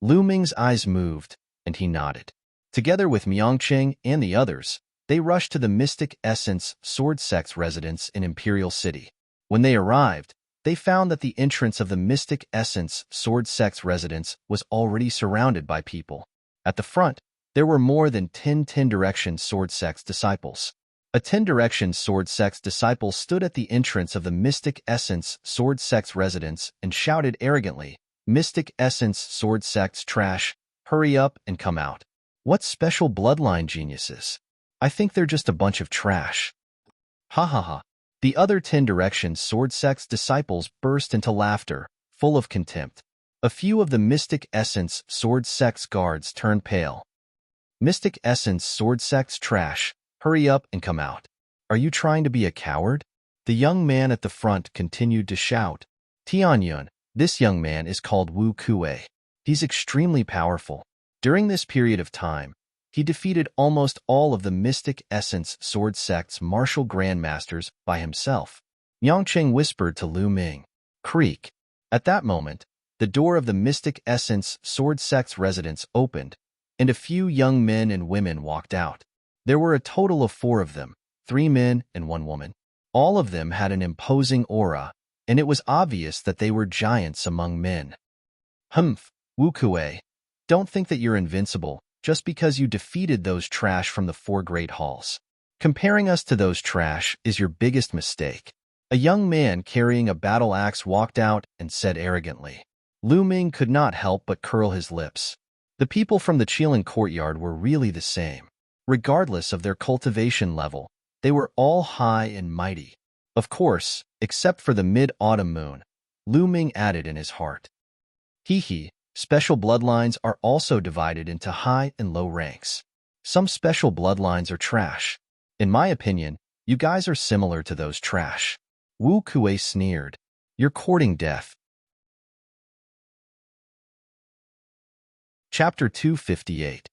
[SPEAKER 1] Lu Ming's eyes moved, and he nodded. Together with Miangqing and the others, they rushed to the Mystic Essence Sword Sex residence in Imperial City. When they arrived, they found that the entrance of the Mystic Essence Sword Sex residence was already surrounded by people. At the front, there were more than 10 Direction Sword Sex disciples. A 10 Direction Sword Sex disciple stood at the entrance of the Mystic Essence Sword Sex residence and shouted arrogantly, "Mystic Essence Sword Sex trash, hurry up and come out." What special bloodline geniuses? I think they're just a bunch of trash. Ha ha ha. The other 10 Direction Sword Sex disciples burst into laughter, full of contempt. A few of the Mystic Essence Sword Sex guards turned pale. "Mystic Essence Sword Sex trash, hurry up and come out. Are you trying to be a coward?" The young man at the front continued to shout. "Tianyun, this young man is called Wu Kuei. He's extremely powerful. During this period of time, he defeated almost all of the Mystic Essence Sword Sect's martial grandmasters by himself." Yangqing whispered to Lu Ming. Creak. At that moment, the door of the Mystic Essence Sword Sect's residence opened, and a few young men and women walked out. There were a total of 4 of them, 3 men and 1 woman. All of them had an imposing aura, and it was obvious that they were giants among men. "Humph, Wu Kuei, don't think that you're invincible just because you defeated those trash from the 4 great halls. Comparing us to those trash is your biggest mistake." A young man carrying a battle axe walked out and said arrogantly. Lu Ming could not help but curl his lips. The people from the Qilin courtyard were really the same. Regardless of their cultivation level, they were all high and mighty. Of course, except for the mid-autumn moon, Lu Ming added in his heart. Hee, special bloodlines are also divided into high and low ranks. Some special bloodlines are trash. In my opinion, you guys are similar to those trash. Wu Kuei sneered. "You're courting death." Chapter 258.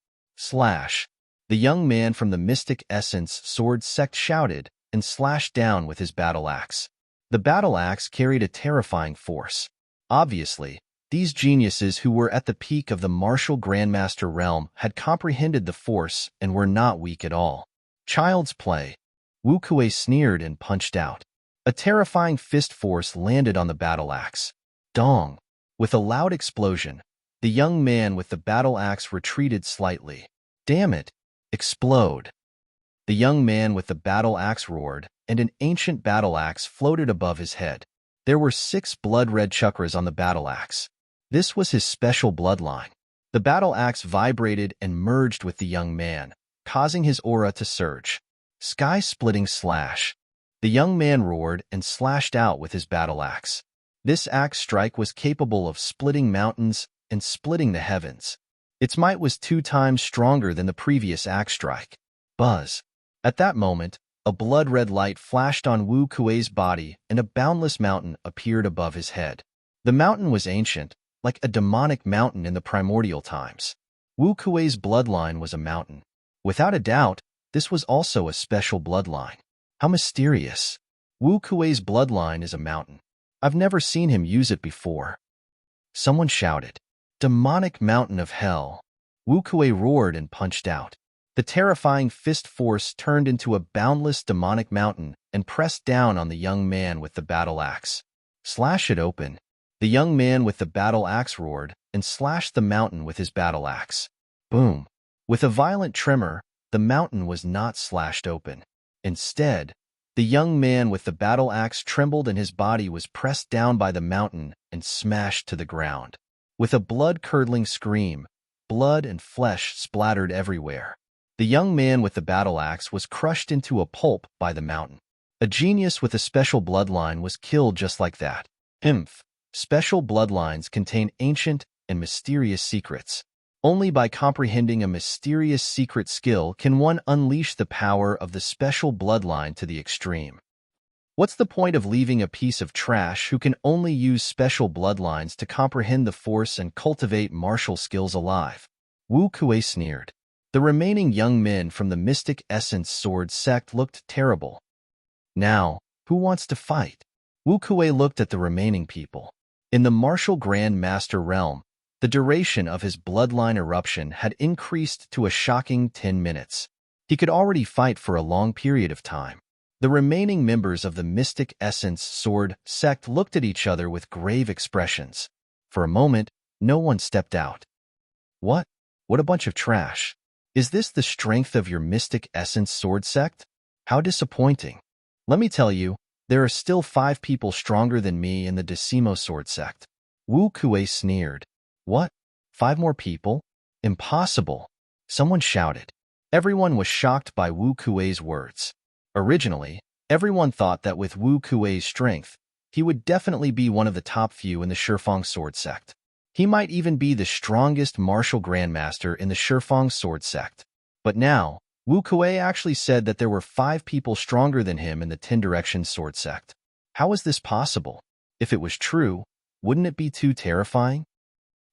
[SPEAKER 1] The young man from the Mystic Essence Sword Sect shouted and slashed down with his battle axe. The battle axe carried a terrifying force. Obviously, these geniuses who were at the peak of the martial grandmaster realm had comprehended the force and were not weak at all. Child's play. Wu Kuei sneered and punched out. A terrifying fist force landed on the battle axe. Dong! With a loud explosion, the young man with the battle axe retreated slightly. "Damn it! Explode!" The young man with the battle axe roared, and an ancient battle axe floated above his head. There were 6 blood-red chakras on the battle axe. This was his special bloodline. The battle axe vibrated and merged with the young man, causing his aura to surge. Sky-splitting slash. The young man roared and slashed out with his battle axe. This axe strike was capable of splitting mountains and splitting the heavens. Its might was 2 times stronger than the previous axe strike. Buzz. At that moment, a blood-red light flashed on Wu Kuei's body and a boundless mountain appeared above his head. The mountain was ancient, like a demonic mountain in the primordial times. Wu Kuei's bloodline was a mountain. Without a doubt, this was also a special bloodline. How mysterious. Wu Kuei's bloodline is a mountain. I've never seen him use it before. Someone shouted. "Demonic mountain of hell." Wu Kuei roared and punched out. The terrifying fist force turned into a boundless demonic mountain and pressed down on the young man with the battle axe. "Slash it open." The young man with the battle axe roared and slashed the mountain with his battle axe. Boom. With a violent tremor, the mountain was not slashed open. Instead, the young man with the battle axe trembled and his body was pressed down by the mountain and smashed to the ground. With a blood-curdling scream, blood and flesh splattered everywhere. The young man with the battle axe was crushed into a pulp by the mountain. A genius with a special bloodline was killed just like that. Special bloodlines contain ancient and mysterious secrets. Only by comprehending a mysterious secret skill can one unleash the power of the special bloodline to the extreme. What's the point of leaving a piece of trash who can only use special bloodlines to comprehend the force and cultivate martial skills alive? Wu Kuei sneered. The remaining young men from the Mystic Essence Sword sect looked terrible. Now, who wants to fight? Wu Kuei looked at the remaining people. In the martial Grand Master realm, the duration of his bloodline eruption had increased to a shocking 10 minutes. He could already fight for a long period of time. The remaining members of the Mystic Essence Sword sect looked at each other with grave expressions. For a moment, no one stepped out. What? What a bunch of trash. Is this the strength of your Mystic Essence Sword sect? How disappointing. Let me tell you, there are still 5 people stronger than me in the Decimo Sword sect. Wu Kuei sneered. What? 5 more people? Impossible. Someone shouted. Everyone was shocked by Wu Kuei's words. Originally, everyone thought that with Wu Kuei's strength, he would definitely be one of the top few in the Shifeng Sword sect. He might even be the strongest martial grandmaster in the Shifeng Sword sect. But now, Wu Kuei actually said that there were 5 people stronger than him in the Ten Directions Sword sect. How is this possible? If it was true, wouldn't it be too terrifying?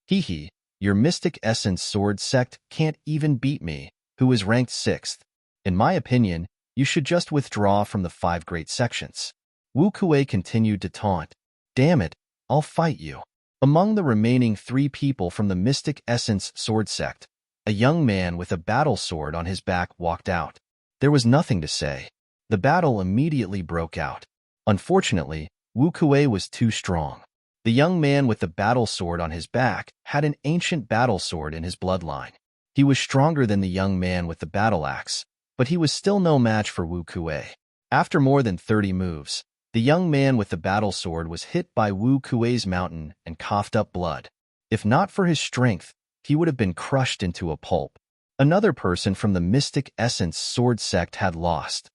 [SPEAKER 1] Hee, your Mystic Essence Sword sect can't even beat me, who is ranked 6th. In my opinion, you should just withdraw from the 5 great sections. Wu Kuei continued to taunt. Damn it, I'll fight you. Among the remaining 3 people from the Mystic Essence Sword sect, a young man with a battle sword on his back walked out. There was nothing to say. The battle immediately broke out. Unfortunately, Wu Kuei was too strong. The young man with the battle sword on his back had an ancient battle sword in his bloodline. He was stronger than the young man with the battle axe, but he was still no match for Wu Kuei. After more than 30 moves, the young man with the battle sword was hit by Wu Kuei's mountain and coughed up blood. If not for his strength, he would have been crushed into a pulp. Another person from the Mystic Essence Sword sect had lost.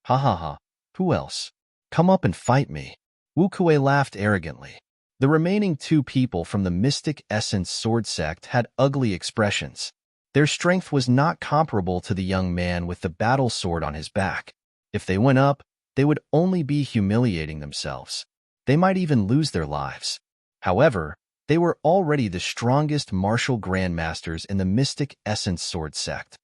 [SPEAKER 1] Ha ha ha, who else? Come up and fight me. Wu Kuei laughed arrogantly. The remaining 2 people from the Mystic Essence Sword sect had ugly expressions. Their strength was not comparable to the young man with the battle sword on his back. If they went up, they would only be humiliating themselves. They might even lose their lives. However, they were already the strongest martial grandmasters in the Mystic Essence Sword sect.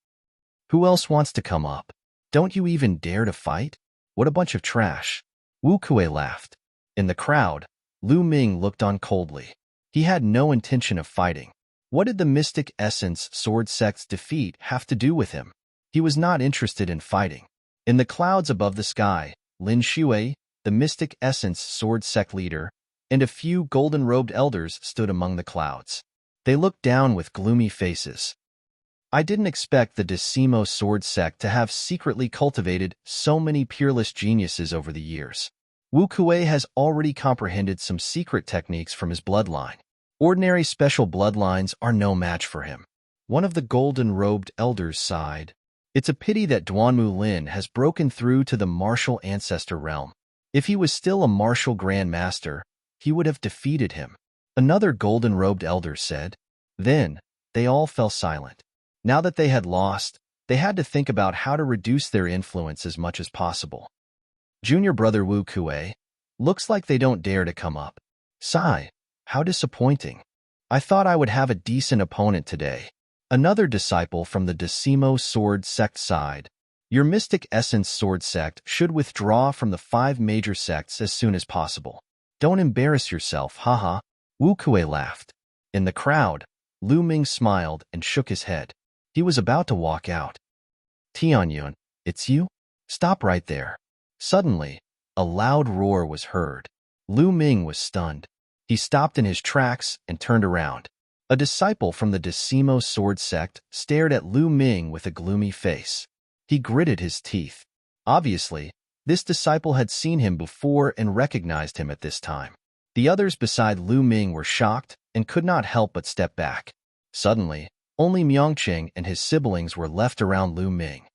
[SPEAKER 1] Who else wants to come up? Don't you even dare to fight? What a bunch of trash. Wu Kuei laughed. In the crowd, Lu Ming looked on coldly. He had no intention of fighting. What did the Mystic Essence Sword sect's defeat have to do with him? He was not interested in fighting. In the clouds above the sky, Lin Shui, the Mystic Essence Sword sect leader, and a few golden-robed elders stood among the clouds. They looked down with gloomy faces. I didn't expect the Decimo Sword sect to have secretly cultivated so many peerless geniuses over the years. Wu Kuei has already comprehended some secret techniques from his bloodline. Ordinary special bloodlines are no match for him. One of the golden-robed elders sighed. It's a pity that Duanmu Lin has broken through to the martial ancestor realm. If he was still a martial grand master, he would have defeated him. Another golden-robed elder said. Then, they all fell silent. Now that they had lost, they had to think about how to reduce their influence as much as possible. Junior brother Wu Kuei, looks like they don't dare to come up. Sigh. How disappointing. I thought I would have a decent opponent today. Another disciple from the Decimo Sword sect sighed. Your Mystic Essence Sword sect should withdraw from the 5 major sects as soon as possible. Don't embarrass yourself, haha. Wu Kuei laughed. In the crowd, Lu Ming smiled and shook his head. He was about to walk out. Tianyun, it's you? Stop right there. Suddenly, a loud roar was heard. Lu Ming was stunned. He stopped in his tracks and turned around. A disciple from the Decimo Sword sect stared at Lu Ming with a gloomy face. He gritted his teeth. Obviously, this disciple had seen him before and recognized him at this time. The others beside Lu Ming were shocked and could not help but step back. Suddenly, only Myeongcheng and his siblings were left around Lu Ming.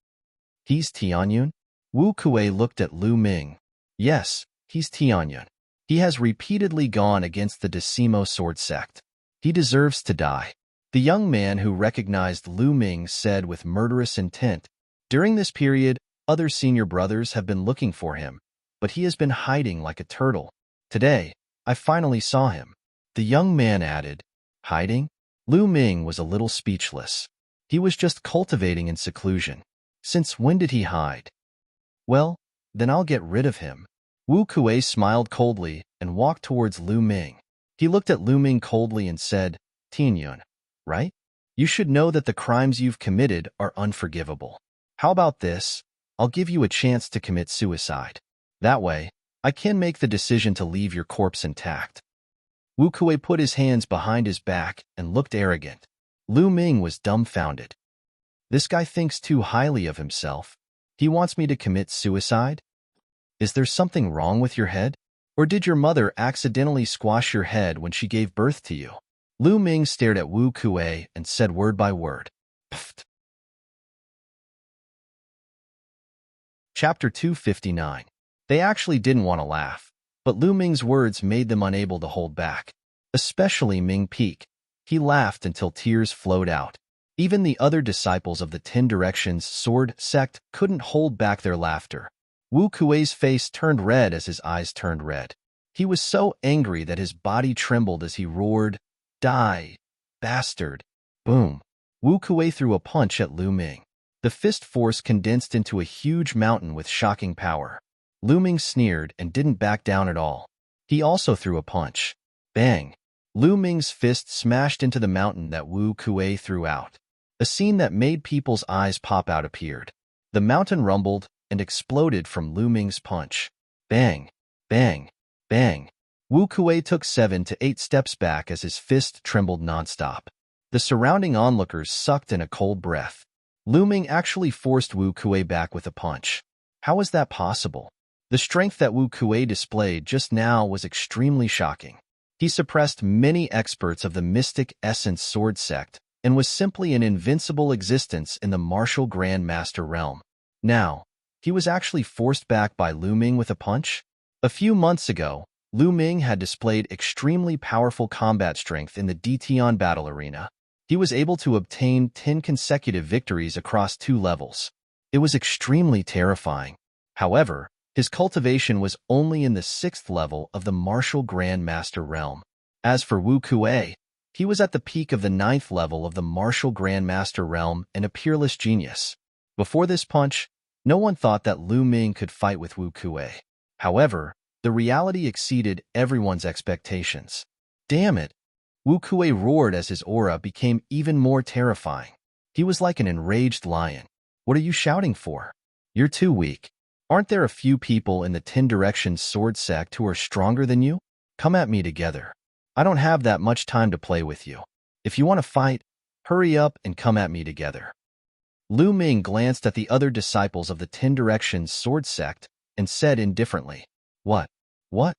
[SPEAKER 1] He's Tianyun? Wu Kuei looked at Lu Ming. Yes, he's Tianyun. He has repeatedly gone against the Decimo Sword sect. He deserves to die. The young man who recognized Lu Ming said with murderous intent. During this period, other senior brothers have been looking for him, but he has been hiding like a turtle. Today, I finally saw him. The young man added, hiding? Lu Ming was a little speechless. He was just cultivating in seclusion. Since when did he hide? Well, then I'll get rid of him. Wu Kuei smiled coldly and walked towards Lu Ming. He looked at Lu Ming coldly and said, Tianyun, right? You should know that the crimes you've committed are unforgivable. How about this? I'll give you a chance to commit suicide. That way, I can make the decision to leave your corpse intact. Wu Kuei put his hands behind his back and looked arrogant. Lu Ming was dumbfounded. This guy thinks too highly of himself. He wants me to commit suicide? Is there something wrong with your head? Or did your mother accidentally squash your head when she gave birth to you? Lu Ming stared at Wu Kuei and said word by word. Pfft. Chapter 259. They actually didn't want to laugh, but Lu Ming's words made them unable to hold back. Especially Ming Peak. He laughed until tears flowed out. Even the other disciples of the 10 Directions Sword sect couldn't hold back their laughter. Wu Kuei's face turned red as his eyes turned red. He was so angry that his body trembled as he roared, Die, bastard. Boom. Wu Kuei threw a punch at Lu Ming. The fist force condensed into a huge mountain with shocking power. Lu Ming sneered and didn't back down at all. He also threw a punch. Bang. Lu Ming's fist smashed into the mountain that Wu Kuei threw out. A scene that made people's eyes pop out appeared. The mountain rumbled and exploded from Lu Ming's punch. Bang, bang, bang. Wu Kuei took 7 to 8 steps back as his fist trembled nonstop. The surrounding onlookers sucked in a cold breath. Lu Ming actually forced Wu Kuei back with a punch. How was that possible? The strength that Wu Kuei displayed just now was extremely shocking. He suppressed many experts of the Mystic Essence Sword sect and was simply an invincible existence in the martial Grand Master realm. Now, he was actually forced back by Lu Ming with a punch? A few months ago, Lu Ming had displayed extremely powerful combat strength in the Dtion battle arena. He was able to obtain 10 consecutive victories across 2 levels. It was extremely terrifying. However, his cultivation was only in the 6th level of the martial Grand Master realm. As for Wu Kuei, he was at the peak of the 9th level of the martial Grand Master realm and a peerless genius. Before this punch, no one thought that Lu Ming could fight with Wu Kuei. However, the reality exceeded everyone's expectations. Damn it! Wu Kuei roared as his aura became even more terrifying. He was like an enraged lion. What are you shouting for? You're too weak. Aren't there a few people in the 10 Directions Sword sect who are stronger than you? Come at me together. I don't have that much time to play with you. If you want to fight, hurry up and come at me together. Lu Ming glanced at the other disciples of the 10 Directions Sword sect and said indifferently, What? What?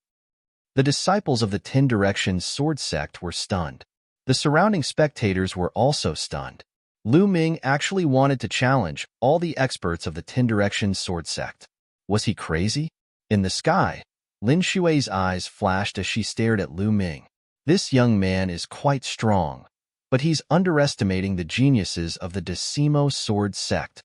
[SPEAKER 1] The disciples of the 10 Directions Sword sect were stunned. The surrounding spectators were also stunned. Lu Ming actually wanted to challenge all the experts of the 10 Directions Sword sect. Was he crazy? In the sky, Lin Xue's eyes flashed as she stared at Lu Ming. This young man is quite strong, but he's underestimating the geniuses of the Decimo Sword sect.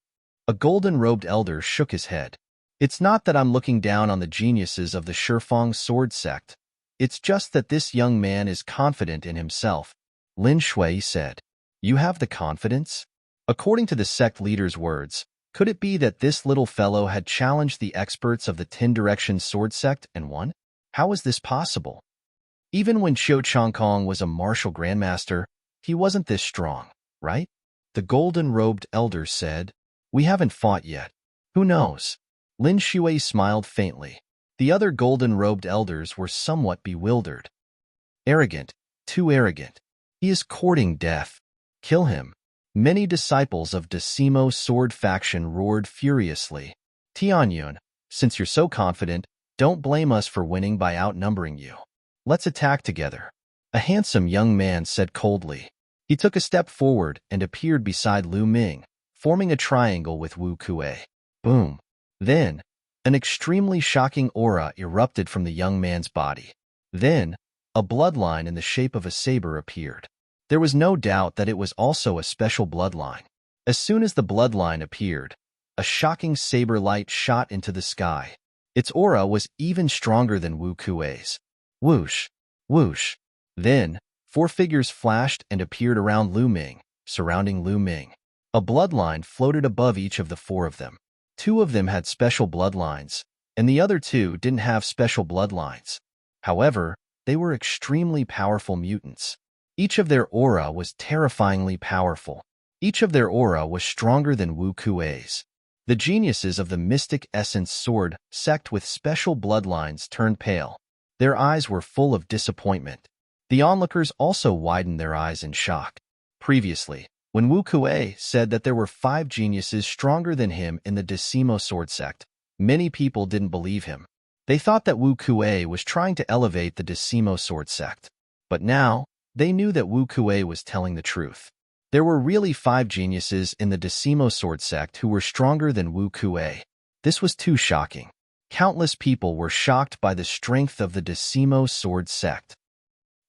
[SPEAKER 1] A golden-robed elder shook his head. It's not that I'm looking down on the geniuses of the Shifeng Sword sect. It's just that this young man is confident in himself, Lin Xue said. You have the confidence? According to the sect leader's words, could it be that this little fellow had challenged the experts of the 10 Directions Sword sect and won? How is this possible? Even when Qiu Changkong was a martial grandmaster, he wasn't this strong, right? The golden-robed elder said, We haven't fought yet. Who knows? Lin Xue smiled faintly. The other golden-robed elders were somewhat bewildered. Arrogant, too arrogant. He is courting death. Kill him. Many disciples of Decimo Sword faction roared furiously. Tianyun, since you're so confident, don't blame us for winning by outnumbering you. Let's attack together. A handsome young man said coldly. He took a step forward and appeared beside Lu Ming, forming a triangle with Wu Kuei. Boom. Then, an extremely shocking aura erupted from the young man's body. Then, a bloodline in the shape of a saber appeared. There was no doubt that it was also a special bloodline. As soon as the bloodline appeared, a shocking saber light shot into the sky. Its aura was even stronger than Wu Kuei's. Whoosh, whoosh. Then, 4 figures flashed and appeared around Lu Ming, surrounding Lu Ming. A bloodline floated above each of the 4 of them. 2 of them had special bloodlines, and the other 2 didn't have special bloodlines. However, they were extremely powerful mutants. Each of their aura was terrifyingly powerful. Each of their aura was stronger than Wu Kuei's. The geniuses of the Mystic Essence Sword sect with special bloodlines turned pale. Their eyes were full of disappointment. The onlookers also widened their eyes in shock. Previously, when Wu Kuei said that there were 5 geniuses stronger than him in the Decimo Sword sect, many people didn't believe him. They thought that Wu Kuei was trying to elevate the Decimo Sword sect. But now, they knew that Wu Kuei was telling the truth. There were really 5 geniuses in the Decimo Sword sect who were stronger than Wu Kuei. This was too shocking. Countless people were shocked by the strength of the Decimo Sword sect.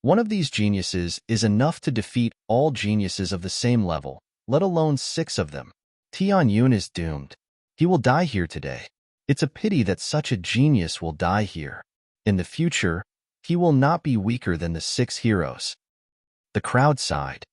[SPEAKER 1] One of these geniuses is enough to defeat all geniuses of the same level, let alone 6 of them. Tian Yun is doomed. He will die here today. It's a pity that such a genius will die here. In the future, he will not be weaker than the 6 heroes. The crowd sighed.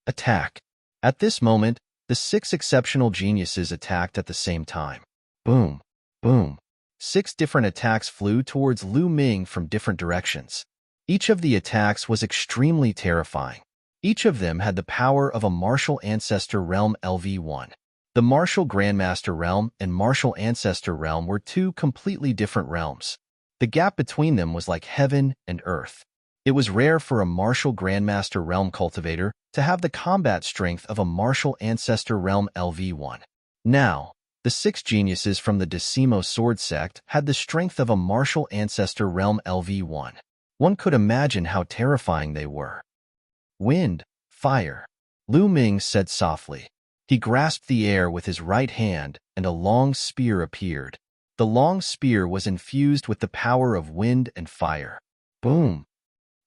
[SPEAKER 1] Attack. At this moment, the 6 exceptional geniuses attacked at the same time. Boom, boom. 6 different attacks flew towards Lu Ming from different directions. Each of the attacks was extremely terrifying. Each of them had the power of a Martial Ancestor Realm LV1. The Martial Grandmaster Realm and Martial Ancestor Realm were 2 completely different realms. The gap between them was like heaven and earth. It was rare for a Martial Grandmaster Realm cultivator to have the combat strength of a Martial Ancestor Realm LV1. Now, the 6 geniuses from the Decimo Sword sect had the strength of a Martial Ancestor Realm LV1. One could imagine how terrifying they were. Wind, fire. Lu Ming said softly. He grasped the air with his right hand, and a long spear appeared. The long spear was infused with the power of wind and fire. Boom!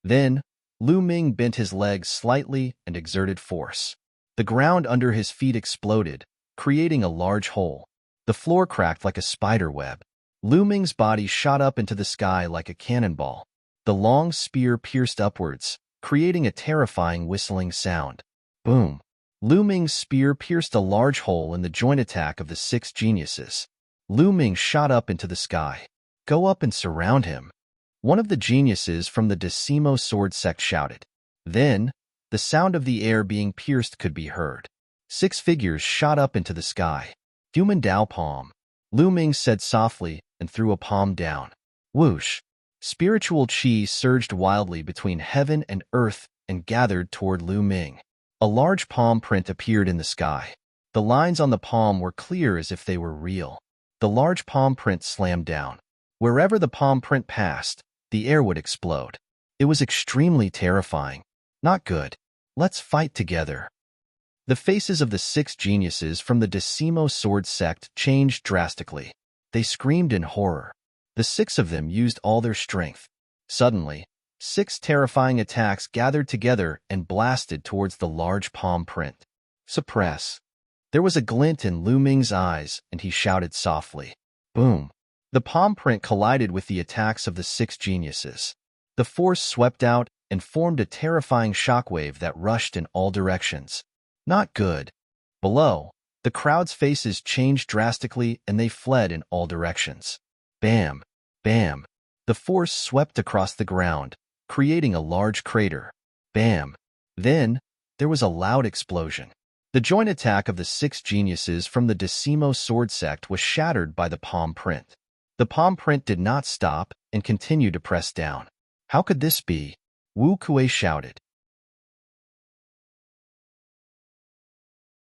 [SPEAKER 1] Then, Lu Ming bent his legs slightly and exerted force. The ground under his feet exploded, creating a large hole. The floor cracked like a spider web. Lu Ming's body shot up into the sky like a cannonball. The long spear pierced upwards, creating a terrifying whistling sound. Boom! Lu Ming's spear pierced a large hole in the joint attack of the 6 geniuses. Lu Ming shot up into the sky. Go up and surround him. One of the geniuses from the Decimo Sword sect shouted. Then, the sound of the air being pierced could be heard. 6 figures shot up into the sky. Human Dao Palm. Lu Ming said softly and threw a palm down. Whoosh! Spiritual chi surged wildly between heaven and earth and gathered toward Lu Ming. A large palm print appeared in the sky. The lines on the palm were clear as if they were real. The large palm print slammed down. Wherever the palm print passed, the air would explode. It was extremely terrifying. Not good. Let's fight together. The faces of the 6 geniuses from the Decimo Sword sect changed drastically. They screamed in horror. The 6 of them used all their strength. Suddenly, 6 terrifying attacks gathered together and blasted towards the large palm print. Suppress. There was a glint in Lu Ming's eyes, and he shouted softly. Boom. The palm print collided with the attacks of the 6 geniuses. The force swept out and formed a terrifying shockwave that rushed in all directions. Not good. Below, the crowd's faces changed drastically and they fled in all directions. Bam! Bam! The force swept across the ground, creating a large crater. Bam! Then, there was a loud explosion. The joint attack of the 6 geniuses from the Decimo Sword sect was shattered by the palm print. The palm print did not stop and continued to press down. How could this be? Wu Kuei shouted.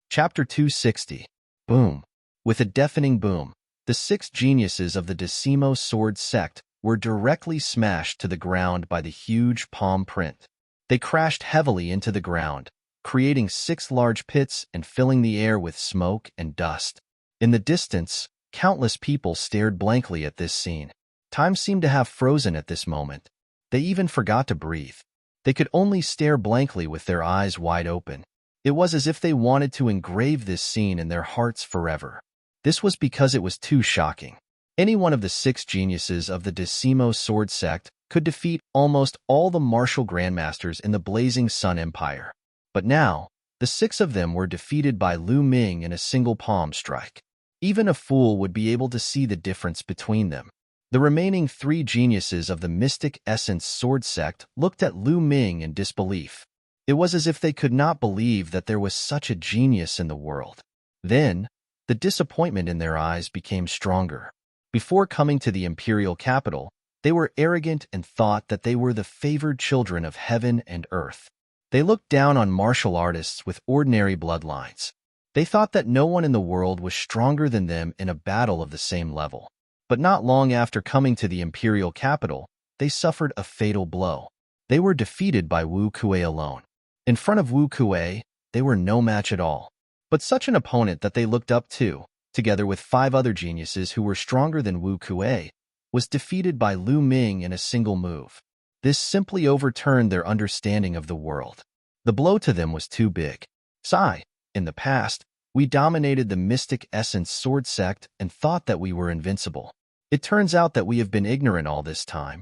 [SPEAKER 1] Chapter 260. Boom. With a deafening boom, the 6 geniuses of the Decimo Sword sect were directly smashed to the ground by the huge palm print. They crashed heavily into the ground, creating 6 large pits and filling the air with smoke and dust. In the distance, countless people stared blankly at this scene. Time seemed to have frozen at this moment. They even forgot to breathe. They could only stare blankly with their eyes wide open. It was as if they wanted to engrave this scene in their hearts forever. This was because it was too shocking. Any one of the 6 geniuses of the Decimo Sword Sect could defeat almost all the martial grandmasters in the Blazing Sun Empire. But now, the 6 of them were defeated by Lu Ming in a single palm strike. Even a fool would be able to see the difference between them. The remaining 3 geniuses of the Mystic Essence Sword Sect looked at Lu Ming in disbelief. It was as if they could not believe that there was such a genius in the world. Then, the disappointment in their eyes became stronger. Before coming to the imperial capital, they were arrogant and thought that they were the favored children of heaven and earth. They looked down on martial artists with ordinary bloodlines. They thought that no one in the world was stronger than them in a battle of the same level. But not long after coming to the imperial capital, they suffered a fatal blow. They were defeated by Wu Kuei alone. In front of Wu Kuei, they were no match at all. But such an opponent that they looked up to, together with 5 other geniuses who were stronger than Wu Kuei, was defeated by Lu Ming in a single move. This simply overturned their understanding of the world. The blow to them was too big. Sigh, in the past, we dominated the Mystic Essence Sword Sect and thought that we were invincible. It turns out that we have been ignorant all this time.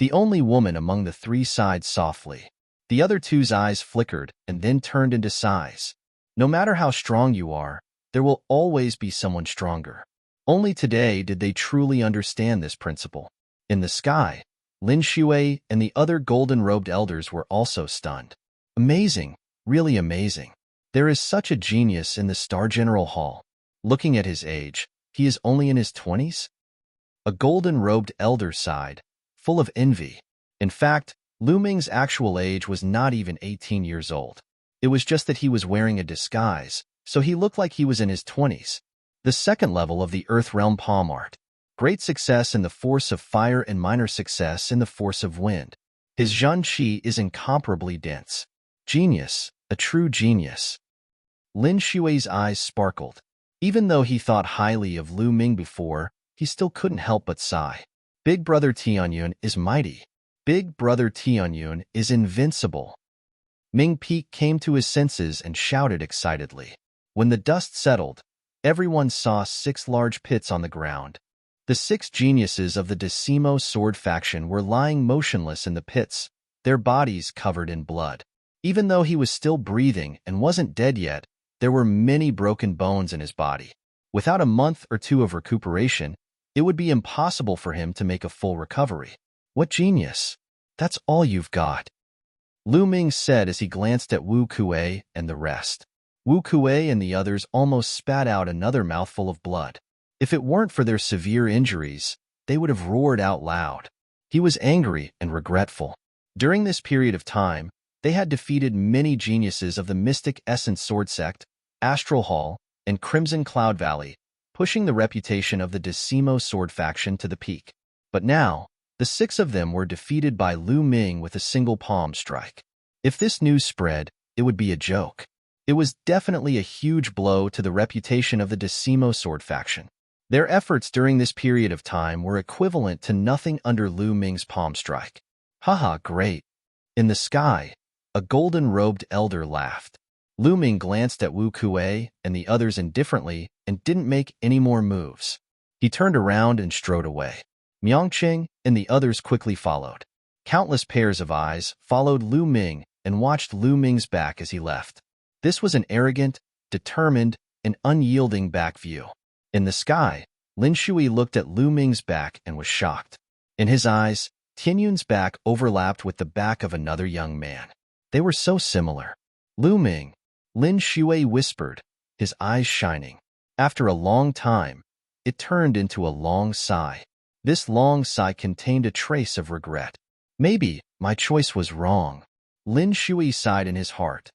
[SPEAKER 1] The only woman among the 3 sighed softly. The other 2's eyes flickered and then turned into sighs. No matter how strong you are, there will always be someone stronger. Only today did they truly understand this principle. In the sky, Lin Shui and the other golden-robed elders were also stunned. Amazing, really amazing. There is such a genius in the Star General Hall. Looking at his age, he is only in his 20s? A golden-robed elder sighed, full of envy. In fact, Lu Ming's actual age was not even 18 years old. It was just that he was wearing a disguise, so he looked like he was in his 20s. The second level of the Earth Realm Palm Art. Great success in the force of fire and minor success in the force of wind. His Zhan Qi is incomparably dense. Genius, a true genius. Lin Shui's eyes sparkled. Even though he thought highly of Lu Ming before, he still couldn't help but sigh. Big Brother Tianyun is mighty. Big Brother Tianyun is invincible. Ming Peak came to his senses and shouted excitedly. When the dust settled, everyone saw 6 large pits on the ground. The 6 geniuses of the Decimo Sword faction were lying motionless in the pits, their bodies covered in blood. Even though he was still breathing and wasn't dead yet, there were many broken bones in his body. Without a month or 2 of recuperation, it would be impossible for him to make a full recovery. What genius! That's all you've got, Lu Ming said as he glanced at Wu Kuei and the rest. Wu Kuei and the others almost spat out another mouthful of blood. If it weren't for their severe injuries, they would have roared out loud. He was angry and regretful. During this period of time, they had defeated many geniuses of the Mystic Essence Sword Sect, Astral Hall, and Crimson Cloud Valley, pushing the reputation of the Decimo Sword faction to the peak. But now, the 6 of them were defeated by Lu Ming with a single palm strike. If this news spread, it would be a joke. It was definitely a huge blow to the reputation of the Decimo Sword faction. Their efforts during this period of time were equivalent to nothing under Lu Ming's palm strike. Haha, great. In the sky, a golden-robed elder laughed. Lu Ming glanced at Wu Kuei and the others indifferently and didn't make any more moves. He turned around and strode away. Miangqing and the others quickly followed. Countless pairs of eyes followed Lu Ming and watched Lu Ming's back as he left. This was an arrogant, determined, and unyielding back view. In the sky, Lin Shui looked at Lu Ming's back and was shocked. In his eyes, Tianyun's back overlapped with the back of another young man. They were so similar. Lu Ming, Lin Shui whispered, his eyes shining. After a long time, it turned into a long sigh. This long sigh contained a trace of regret. Maybe my choice was wrong. Lin Shui sighed in his heart.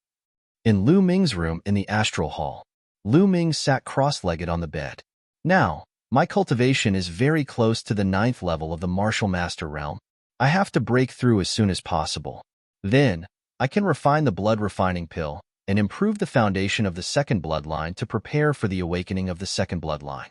[SPEAKER 1] In Lu Ming's room in the Astral Hall, Lu Ming sat cross-legged on the bed. Now, my cultivation is very close to the 9th level of the Martial Master realm. I have to break through as soon as possible. Then, I can refine the blood refining pill and improve the foundation of the second bloodline to prepare for the awakening of the second bloodline.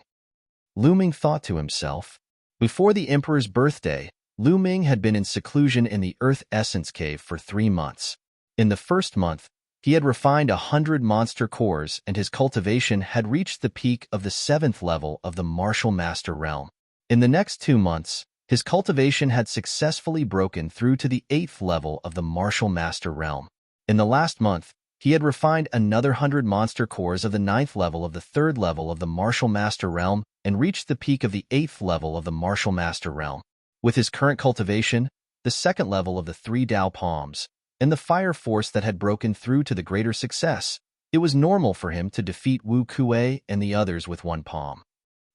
[SPEAKER 1] Lu Ming thought to himself. Before the Emperor's birthday, Lu Ming had been in seclusion in the Earth Essence Cave for 3 months. In the first month, he had refined 100 monster cores and his cultivation had reached the peak of the 7th level of the Martial Master realm. In the next 2 months, his cultivation had successfully broken through to the 8th level of the martial master realm. In the last month, he had refined another 100 monster cores of the 9th level of the 3rd level of the martial master realm and reached the peak of the 8th level of the martial master realm. With his current cultivation, the 2nd level of the 3 Dao palms, and the fire force that had broken through to the greater success, it was normal for him to defeat Wu Kuei and the others with 1 palm.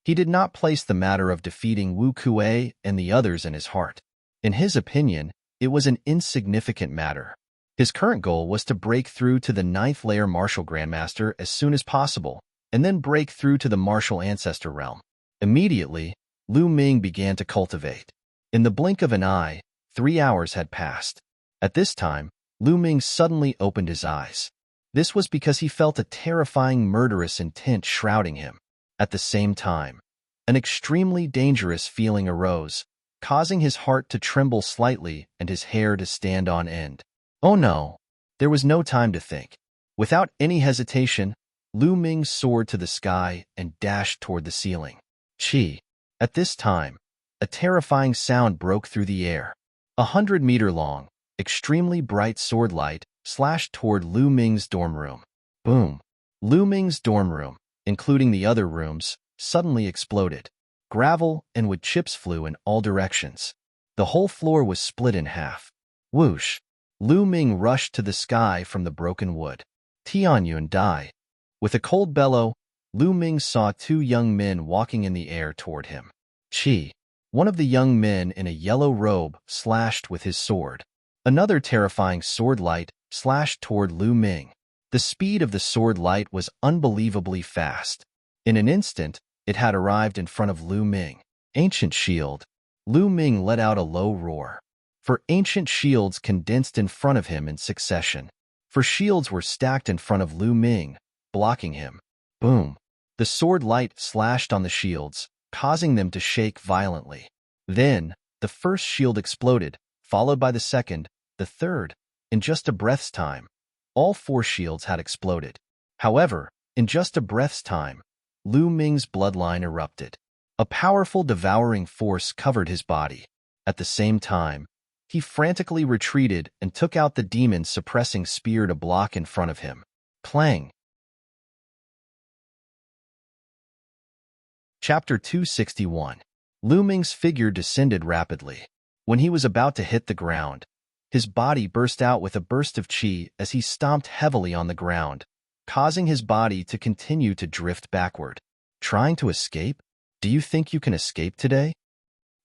[SPEAKER 1] He did not place the matter of defeating Wu Kuei and the others in his heart. In his opinion, it was an insignificant matter. His current goal was to break through to the 9th layer martial grandmaster as soon as possible, and then break through to the martial ancestor realm. Immediately, Lu Ming began to cultivate. In the blink of an eye, 3 hours had passed. At this time, Lu Ming suddenly opened his eyes. This was because he felt a terrifying murderous intent shrouding him. At the same time, an extremely dangerous feeling arose, causing his heart to tremble slightly and his hair to stand on end. Oh no! There was no time to think. Without any hesitation, Lu Ming soared to the sky and dashed toward the ceiling. Chi! At this time, a terrifying sound broke through the air. 100-meter-long, extremely bright sword light slashed toward Lu Ming's dorm room. Boom! Lu Ming's dorm room, including the other rooms, suddenly exploded. Gravel and wood chips flew in all directions. The whole floor was split in half. Whoosh! Lu Ming rushed to the sky from the broken wood. Tianyun died. With a cold bellow, Lu Ming saw 2 young men walking in the air toward him. Chi! One of the young men in a yellow robe slashed with his sword. Another terrifying sword light slashed toward Lu Ming. The speed of the sword light was unbelievably fast. In an instant, it had arrived in front of Lu Ming. Ancient shield. Lu Ming let out a low roar. For ancient shields condensed in front of him in succession. For shields were stacked in front of Lu Ming, blocking him. Boom! The sword light slashed on the shields, causing them to shake violently. Then, the first shield exploded, followed by the second, the third. In just a breath's time, all 4 shields had exploded. However, in just a breath's time, Lu Ming's bloodline erupted. A powerful devouring force covered his body. At the same time, he frantically retreated and took out the demon-suppressing spear to block in front of him. Clang! Chapter 261. Lu Ming's figure descended rapidly. When he was about to hit the ground, his body burst out with a burst of chi as he stomped heavily on the ground, causing his body to continue to drift backward. Trying to escape? Do you think you can escape today?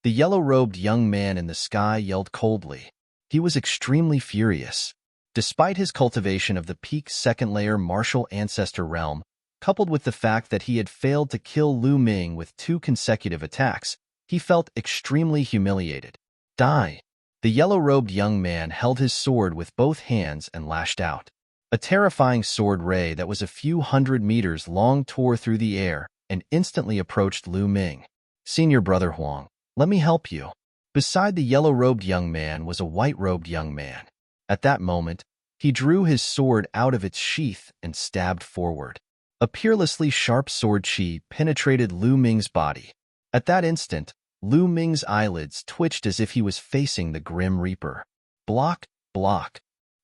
[SPEAKER 1] The yellow-robed young man in the sky yelled coldly. He was extremely furious. Despite his cultivation of the peak 2nd layer martial ancestor realm, coupled with the fact that he had failed to kill Lu Ming with 2 consecutive attacks, he felt extremely humiliated. Die! The yellow-robed young man held his sword with both hands and lashed out. A terrifying sword ray that was a few 100 meters long tore through the air and instantly approached Lu Ming. Senior Brother Huang, let me help you. Beside the yellow-robed young man was a white-robed young man. At that moment, he drew his sword out of its sheath and stabbed forward. A peerlessly sharp sword chi penetrated Lu Ming's body. At that instant, Lu Ming's eyelids twitched as if he was facing the Grim Reaper. Block, block.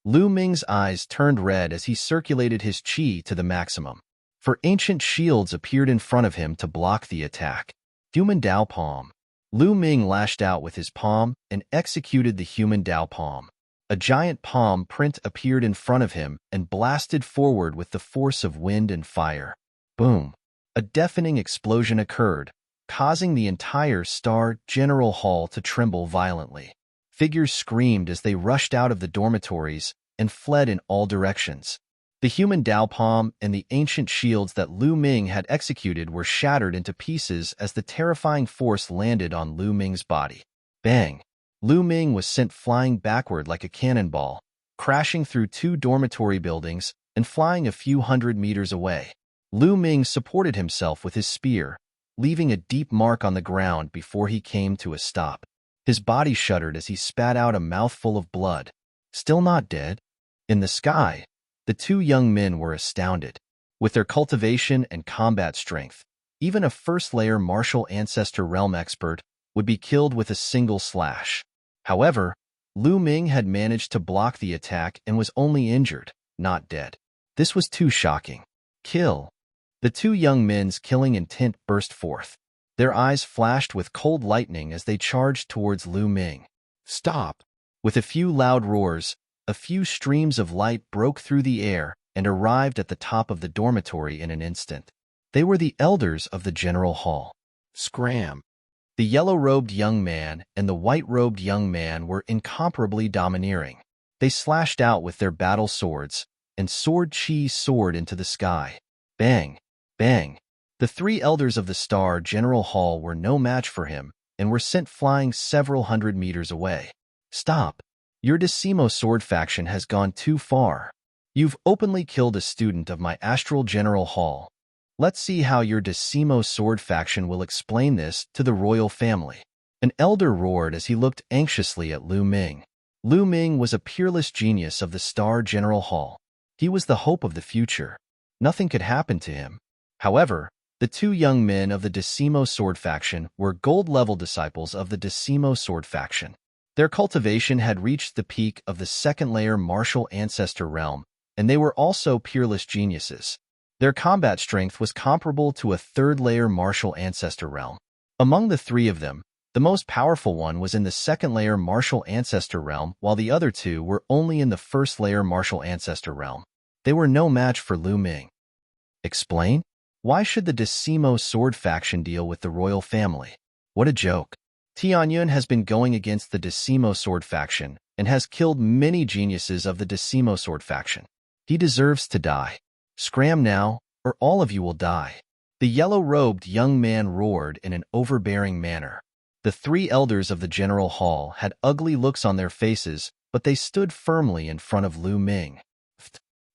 [SPEAKER 1] Lu Ming's eyes turned red as he circulated his chi to the maximum. For ancient shields appeared in front of him to block the attack. Human Dao Palm. Lu Ming lashed out with his palm and executed the human Dao Palm. A giant palm print appeared in front of him and blasted forward with the force of wind and fire. Boom! A deafening explosion occurred, causing the entire Star General Hall to tremble violently. Figures screamed as they rushed out of the dormitories and fled in all directions. The human Dao Palm and the ancient shields that Lu Ming had executed were shattered into pieces as the terrifying force landed on Lu Ming's body. Bang! Lu Ming was sent flying backward like a cannonball, crashing through 2 dormitory buildings and flying a few 100 meters away. Lu Ming supported himself with his spear, leaving a deep mark on the ground before he came to a stop. His body shuddered as he spat out a mouthful of blood. Still not dead? In the sky, the 2 young men were astounded. With their cultivation and combat strength, Even a first-layer martial ancestor realm expert would be killed with a single slash. However, Lu Ming had managed to block the attack and was only injured, not dead. This was too shocking. Kill. The two young men's killing intent burst forth. Their eyes flashed with cold lightning as they charged towards Lu Ming. Stop! With a few loud roars, a few streams of light broke through the air and arrived at the top of the dormitory in an instant. They were the elders of the general hall. Scram! The yellow-robed young man and the white-robed young man were incomparably domineering. They slashed out with their battle swords, and sword chi soared into the sky. Bang! Bang! The three elders of the Star General Hall were no match for him and were sent flying several hundred meters away. Stop! Your Decimo Sword faction has gone too far. You've openly killed a student of my Astral General Hall. Let's see how your Decimo Sword faction will explain this to the royal family. An elder roared as he looked anxiously at Lu Ming. Lu Ming was a peerless genius of the Star General Hall. He was the hope of the future. Nothing could happen to him. However, the two young men of the Decimo Sword faction were gold-level disciples of the Decimo Sword faction. Their cultivation had reached the peak of the second-layer martial ancestor realm, and they were also peerless geniuses. Their combat strength was comparable to a third-layer martial ancestor realm. Among the three of them, the most powerful one was in the second-layer martial ancestor realm, while the other two were only in the first-layer martial ancestor realm. They were no match for Lu Ming. Explain? Why should the Decimo Sword faction deal with the royal family? What a joke. Tianyun has been going against the Decimo Sword faction and has killed many geniuses of the Decimo Sword faction. He deserves to die. Scram now, or all of you will die. The yellow-robed young man roared in an overbearing manner. The three elders of the General Hall had ugly looks on their faces, but they stood firmly in front of Lu Ming.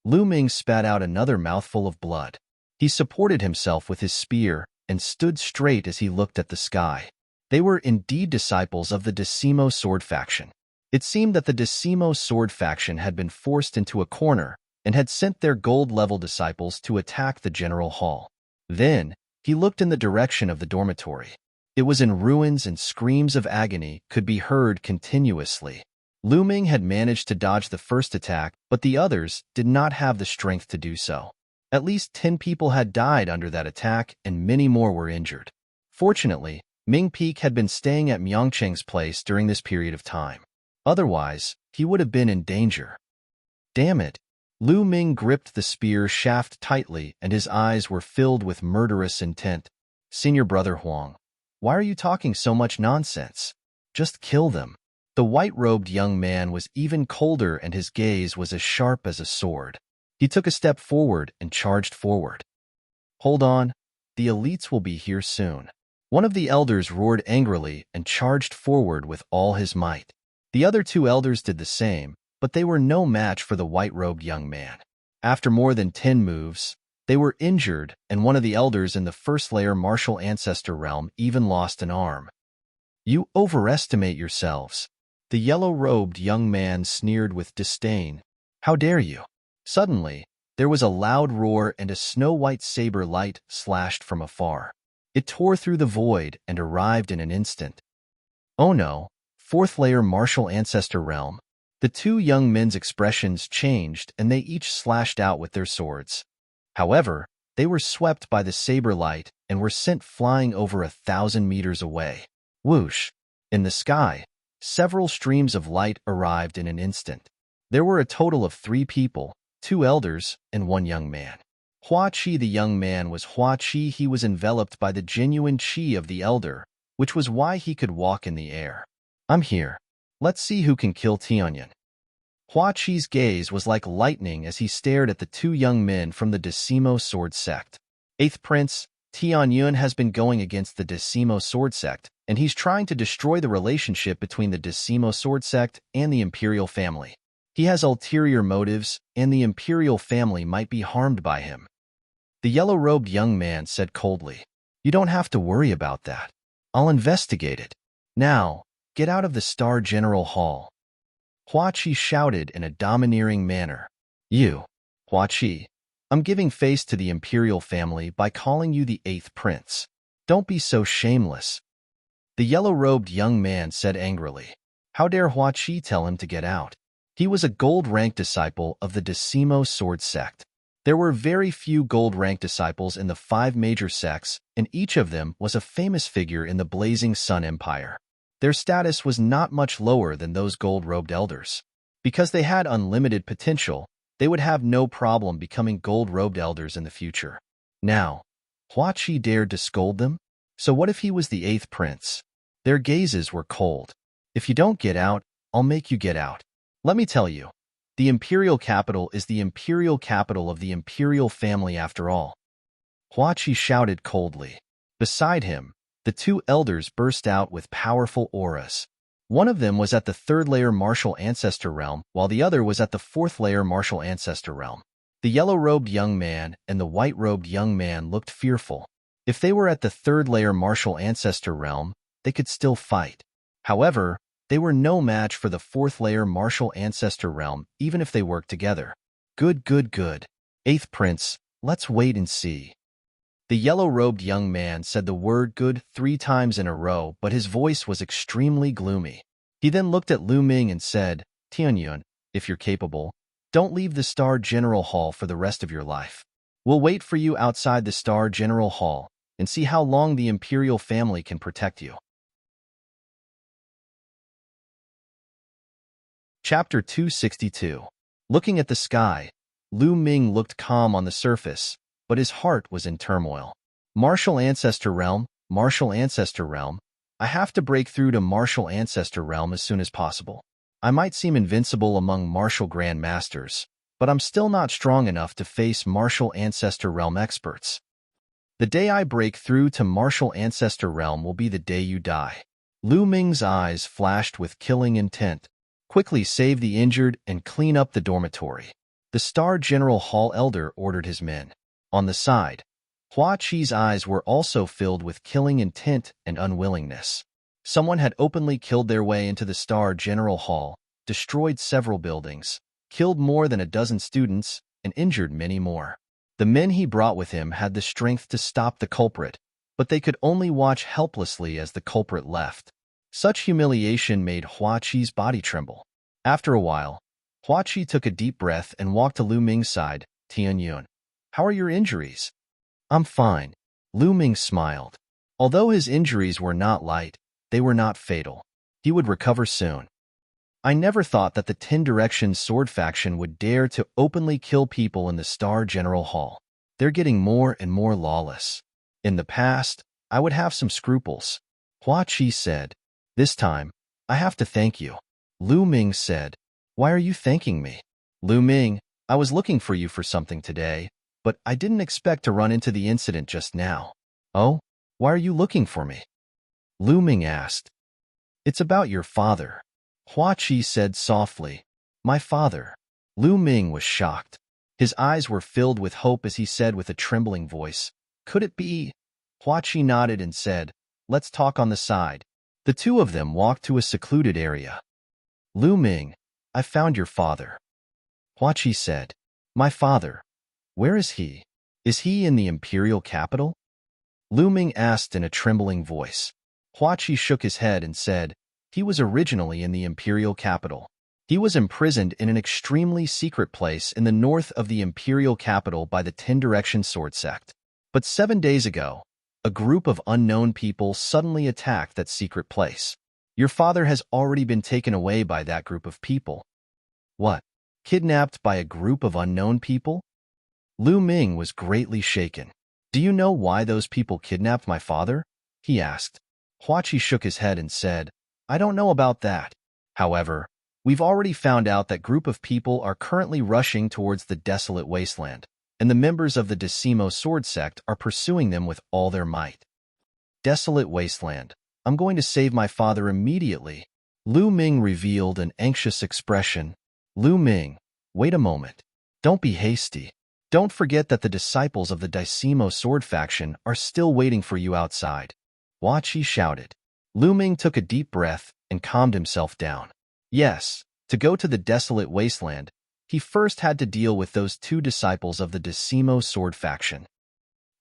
[SPEAKER 1] Lu Ming spat out another mouthful of blood. He supported himself with his spear and stood straight as he looked at the sky. They were indeed disciples of the Decimo Sword faction. It seemed that the Decimo Sword faction had been forced into a corner and had sent their gold-level disciples to attack the General Hall. Then, he looked in the direction of the dormitory. It was in ruins and screams of agony could be heard continuously. Lu Ming had managed to dodge the first attack, but the others did not have the strength to do so. At least 10 people had died under that attack, and many more were injured. Fortunately, Ming Peak had been staying at Myongcheng's place during this period of time. Otherwise, he would have been in danger. Damn it! Lu Ming gripped the spear shaft tightly, and his eyes were filled with murderous intent. Senior Brother Huang, why are you talking so much nonsense? Just kill them. The white-robed young man was even colder, and his gaze was as sharp as a sword. He took a step forward and charged forward. Hold on, the elites will be here soon. One of the elders roared angrily and charged forward with all his might. The other two elders did the same, but they were no match for the white-robed young man. After more than 10 moves, they were injured, and one of the elders in the first-layer martial ancestor realm even lost an arm. You overestimate yourselves. The yellow-robed young man sneered with disdain. How dare you? Suddenly, there was a loud roar and a snow-white saber light slashed from afar. It tore through the void and arrived in an instant. Oh no, fourth-layer martial ancestor realm. The two young men's expressions changed and they each slashed out with their swords. However, they were swept by the saber light and were sent flying over 1,000 meters away. Whoosh! In the sky, several streams of light arrived in an instant. There were a total of 3 people, 2 elders, and 1 young man. Hua Qi the young man was Hua Qi. He was enveloped by the genuine Qi of the elder, which was why he could walk in the air. I'm here. Let's see who can kill Tianyun. Hua Qi's gaze was like lightning as he stared at the 2 young men from the Decimo Sword sect. 8th Prince, Tianyun has been going against the Decimo Sword sect, and he's trying to destroy the relationship between the Decimo Sword sect and the Imperial family. He has ulterior motives, and the Imperial family might be harmed by him. The yellow-robed young man said coldly, You don't have to worry about that. I'll investigate it. Now, get out of the Star General Hall. Hua Qi shouted in a domineering manner. You, Hua Qi, I'm giving face to the imperial family by calling you the 8th prince. Don't be so shameless. The yellow-robed young man said angrily. How dare Hua Qi tell him to get out? He was a gold-ranked disciple of the Decimo Sword Sect. There were very few gold-ranked disciples in the 5 major sects, and each of them was a famous figure in the Blazing Sun Empire. Their status was not much lower than those gold-robed elders. Because they had unlimited potential, they would have no problem becoming gold-robed elders in the future. Now, Hua Qi dared to scold them? So what if he was the 8th prince? Their gazes were cold. If you don't get out, I'll make you get out. Let me tell you, the imperial capital is the imperial capital of the imperial family after all. Hua Qi shouted coldly. Beside him, the 2 elders burst out with powerful auras. One of them was at the 3rd layer martial ancestor realm, while the other was at the 4th layer martial ancestor realm. The yellow-robed young man and the white-robed young man looked fearful. If they were at the 3rd layer martial ancestor realm, they could still fight. However, they were no match for the 4th layer martial ancestor realm, even if they worked together. Good. 8th prince, let's wait and see. The yellow-robed young man said the word good 3 times in a row, but his voice was extremely gloomy. He then looked at Lu Ming and said, Tianyun, if you're capable, don't leave the Star General Hall for the rest of your life. We'll wait for you outside the Star General Hall and see how long the imperial family can protect you. Chapter 262. Looking at the sky, Lu Ming looked calm on the surface, but his heart was in turmoil. Martial Ancestor Realm, I have to break through to Martial Ancestor Realm as soon as possible. I might seem invincible among Martial Grand Masters, but I'm still not strong enough to face Martial Ancestor Realm experts. The day I break through to Martial Ancestor Realm will be the day you die. Lu Ming's eyes flashed with killing intent. Quickly save the injured and clean up the dormitory. The Star General Hall Elder ordered his men. On the side, Hua Qi's eyes were also filled with killing intent and unwillingness. Someone had openly killed their way into the Star General Hall, destroyed several buildings, killed more than a dozen students, and injured many more. The men he brought with him had the strength to stop the culprit, but they could only watch helplessly as the culprit left. Such humiliation made Hua Qi's body tremble. After a while, Hua Qi took a deep breath and walked to Lu Ming's side. Tianyun, how are your injuries? I'm fine. Lu Ming smiled. Although his injuries were not light, they were not fatal. He would recover soon. I never thought that the 10 Directions Sword faction would dare to openly kill people in the Star General Hall. They're getting more and more lawless. In the past, I would have some scruples. Hua Qi said. This time, I have to thank you. Lu Ming said. Why are you thanking me? Lu Ming, I was looking for you for something today, but I didn't expect to run into the incident just now. Oh? Why are you looking for me? Lu Ming asked. It's about your father. Hua Qi said softly. My father. Lu Ming was shocked. His eyes were filled with hope as he said with a trembling voice, Could it be? Hua Qi nodded and said, Let's talk on the side. The 2 of them walked to a secluded area. Lu Ming, I found your father. Hua Qi said. My father. Where is he? Is he in the imperial capital? Lu Ming asked in a trembling voice. Hua Qi shook his head and said, He was originally in the imperial capital. He was imprisoned in an extremely secret place in the north of the imperial capital by the 10 Directions Sword Sect. But 7 days ago, a group of unknown people suddenly attacked that secret place. Your father has already been taken away by that group of people. What? Kidnapped by a group of unknown people? Lu Ming was greatly shaken. Do you know why those people kidnapped my father? He asked. Hua Qi shook his head and said, I don't know about that. However, we've already found out that group of people are currently rushing towards the desolate wasteland, and the members of the Decimo Sword Sect are pursuing them with all their might. Desolate wasteland. I'm going to save my father immediately. Lu Ming revealed an anxious expression. Lu Ming, wait a moment. Don't be hasty. Don't forget that the disciples of the Decimo Sword faction are still waiting for you outside. Hua Qi shouted. Lu Ming took a deep breath and calmed himself down. Yes, to go to the desolate wasteland, he first had to deal with those two disciples of the Decimo sword faction.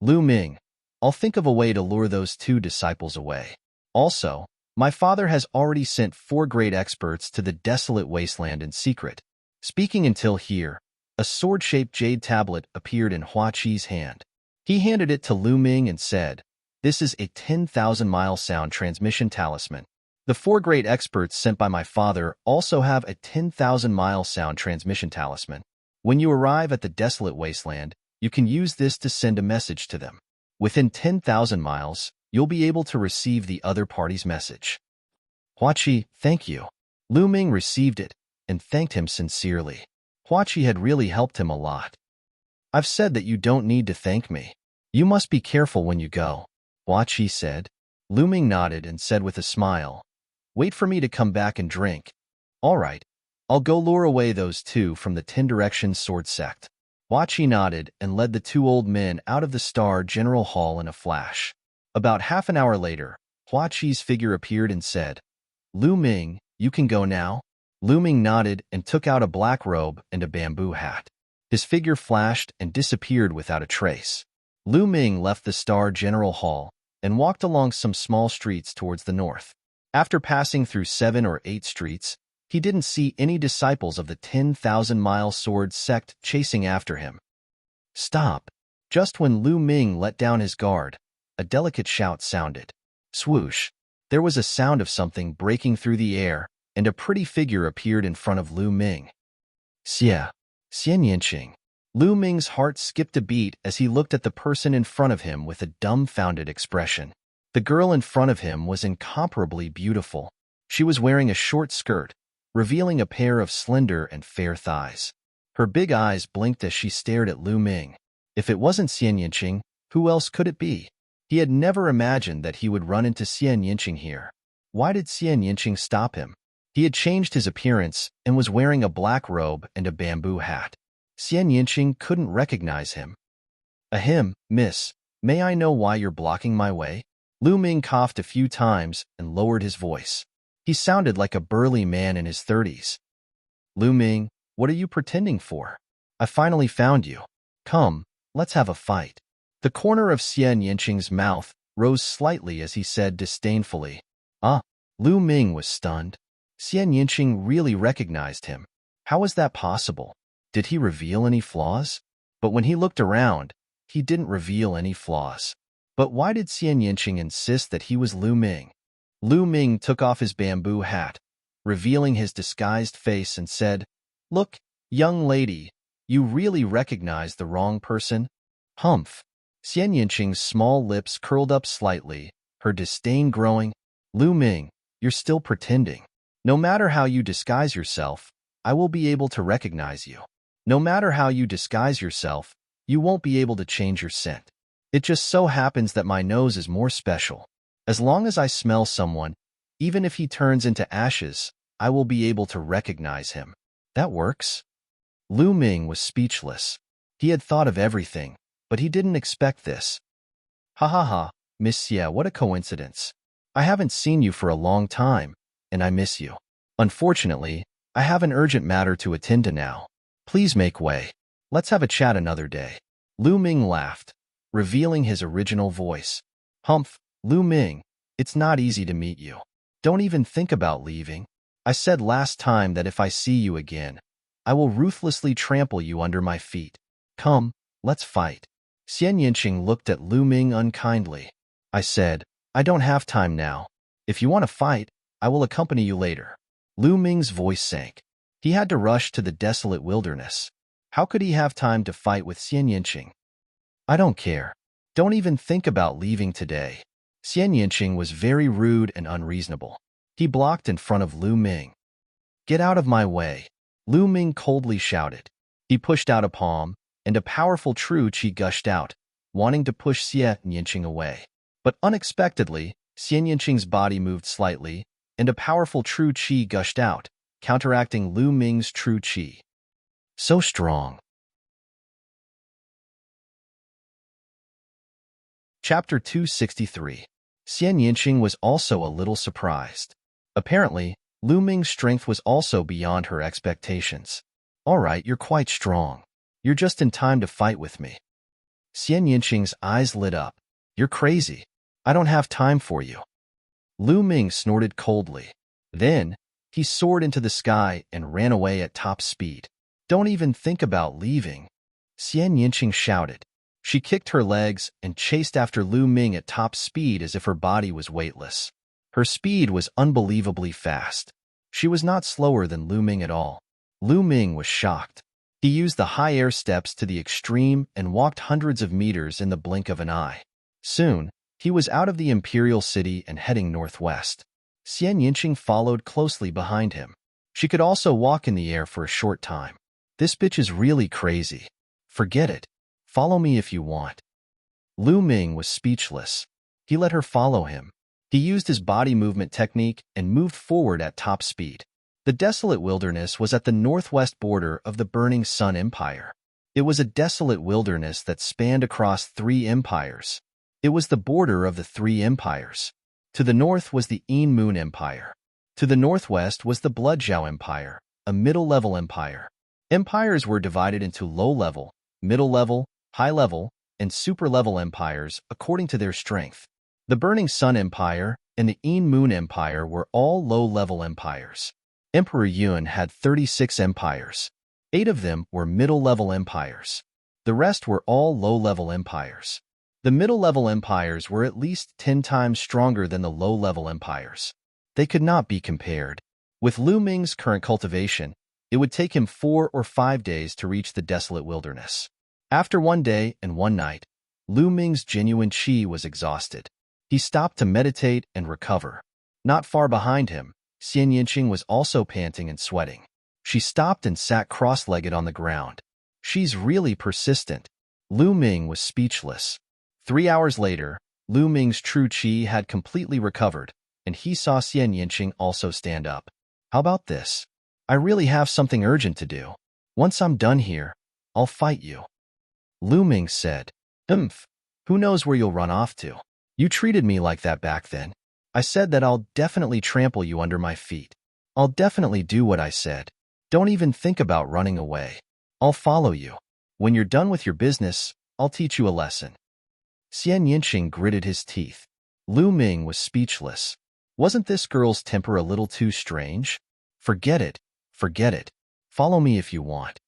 [SPEAKER 1] Lu Ming, I'll think of a way to lure those two disciples away. Also, my father has already sent 4 great experts to the desolate wasteland in secret. Speaking until here, a sword-shaped jade tablet appeared in Hua Qi's hand. He handed it to Lu Ming and said, "This is a 10,000-mile sound transmission talisman. The 4 great experts sent by my father also have a 10,000-mile sound transmission talisman. When you arrive at the desolate wasteland, you can use this to send a message to them. Within 10,000 miles, you'll be able to receive the other party's message." Hua Qi, thank you. Lu Ming received it and thanked him sincerely. Hua Qi had really helped him a lot. "I've said that you don't need to thank me. You must be careful when you go," Hua Qi said. Lu Ming nodded and said with a smile, "Wait for me to come back and drink." "All right, I'll go lure away those two from the 10 Directions sword sect." Hua Qi nodded and led the 2 old men out of the Star General Hall in a flash. About half an hour later, Hua Qi's figure appeared and said, "Lu Ming, you can go now?" Lu Ming nodded and took out a black robe and a bamboo hat. His figure flashed and disappeared without a trace. Lu Ming left the Star General Hall and walked along some small streets towards the north. After passing through 7 or 8 streets, he didn't see any disciples of the 10,000-mile sword sect chasing after him. "Stop!" Just when Lu Ming let down his guard, a delicate shout sounded. Swoosh! There was a sound of something breaking through the air, and a pretty figure appeared in front of Lu Ming. "Xie, Xian Yinqing." Lu Ming's heart skipped a beat as he looked at the person in front of him with a dumbfounded expression. The girl in front of him was incomparably beautiful. She was wearing a short skirt, revealing a pair of slender and fair thighs. Her big eyes blinked as she stared at Lu Ming. If it wasn't Xian Yinqing, who else could it be? He had never imagined that he would run into Xian Yinqing here. Why did Xian Yinqing stop him? He had changed his appearance and was wearing a black robe and a bamboo hat. Xian Yinqing couldn't recognize him. "Ahem, miss, may I know why you're blocking my way?" Lu Ming coughed a few times and lowered his voice. He sounded like a burly man in his 30s. "Lu Ming, what are you pretending for? I finally found you. Come, let's have a fight." The corner of Xian Yinqing's mouth rose slightly as he said disdainfully, "Ah." Lu Ming was stunned. Xian Yinqing really recognized him. How was that possible? Did he reveal any flaws? But when he looked around, he didn't reveal any flaws. But why did Xian Yinqing insist that he was Lu Ming? Lu Ming took off his bamboo hat, revealing his disguised face, and said, "Look, young lady, you really recognize the wrong person?" "Humph." Xian Yinqing's small lips curled up slightly, her disdain growing. "Lu Ming, you're still pretending. No matter how you disguise yourself, I will be able to recognize you. No matter how you disguise yourself, you won't be able to change your scent. It just so happens that my nose is more special. As long as I smell someone, even if he turns into ashes, I will be able to recognize him. That works?" Lu Ming was speechless. He had thought of everything, but he didn't expect this. "Ha ha ha, Miss Xie, what a coincidence. I haven't seen you for a long time, and I miss you. Unfortunately, I have an urgent matter to attend to now. Please make way. Let's have a chat another day." Lu Ming laughed, revealing his original voice. "Humph, Lu Ming, it's not easy to meet you. Don't even think about leaving. I said last time that if I see you again, I will ruthlessly trample you under my feet. Come, let's fight." Xian Yinqing looked at Lu Ming unkindly. "I said, I don't have time now. If you want to fight, I will accompany you later." Lu Ming's voice sank. He had to rush to the desolate wilderness. How could he have time to fight with Xian Yinqing? "I don't care. Don't even think about leaving today." Xian Yinqing was very rude and unreasonable. He blocked in front of Lu Ming. "Get out of my way," Lu Ming coldly shouted. He pushed out a palm, and a powerful true qi gushed out, wanting to push Xian Yinqing away. But unexpectedly, Xian Yinqing's body moved slightly, and a powerful true qi gushed out, counteracting Lu Ming's true qi. So strong. Chapter 263. Xian Yinqing was also a little surprised. Apparently, Lu Ming's strength was also beyond her expectations. All right, you're quite strong. You're just in time to fight with me. Xian Yinqing's eyes lit up. You're crazy. I don't have time for you. Lu Ming snorted coldly. Then, he soared into the sky and ran away at top speed. Don't even think about leaving, Xian Yinqing shouted. She kicked her legs and chased after Lu Ming at top speed as if her body was weightless. Her speed was unbelievably fast. She was not slower than Lu Ming at all. Lu Ming was shocked. He used the high air steps to the extreme and walked hundreds of meters in the blink of an eye. Soon, he was out of the imperial city and heading northwest. Xian Yinqing followed closely behind him. She could also walk in the air for a short time. This bitch is really crazy. Forget it. Follow me if you want. Lu Ming was speechless. He let her follow him. He used his body movement technique and moved forward at top speed. The desolate wilderness was at the northwest border of the Burning Sun Empire. It was a desolate wilderness that spanned across 3 empires. It was the border of the 3 empires. To the north was the Yin Moon Empire. To the northwest was the Bloodjiao Empire, a middle-level empire. Empires were divided into low-level, middle-level, high-level, and super-level empires according to their strength. The Burning Sun Empire and the Yin Moon Empire were all low-level empires. Emperor Yun had 36 empires. 8 of them were middle-level empires. The rest were all low-level empires. The middle-level empires were at least 10 times stronger than the low-level empires. They could not be compared. With Lu Ming's current cultivation, it would take him 4 or 5 days to reach the desolate wilderness. After 1 day and 1 night, Lu Ming's genuine qi was exhausted. He stopped to meditate and recover. Not far behind him, Xian Yinqing was also panting and sweating. She stopped and sat cross-legged on the ground. She's really persistent. Lu Ming was speechless. 3 hours later, Lu Ming's true qi had completely recovered, and he saw Xian Yinqing also stand up. How about this? I really have something urgent to do. Once I'm done here, I'll fight you. Lu Ming said, who knows where you'll run off to? You treated me like that back then. I said that I'll definitely trample you under my feet. I'll definitely do what I said. Don't even think about running away. I'll follow you. When you're done with your business, I'll teach you a lesson. Xian Yinqing gritted his teeth. Lu Ming was speechless. Wasn't this girl's temper a little too strange? Forget it. Forget it. Follow me if you want.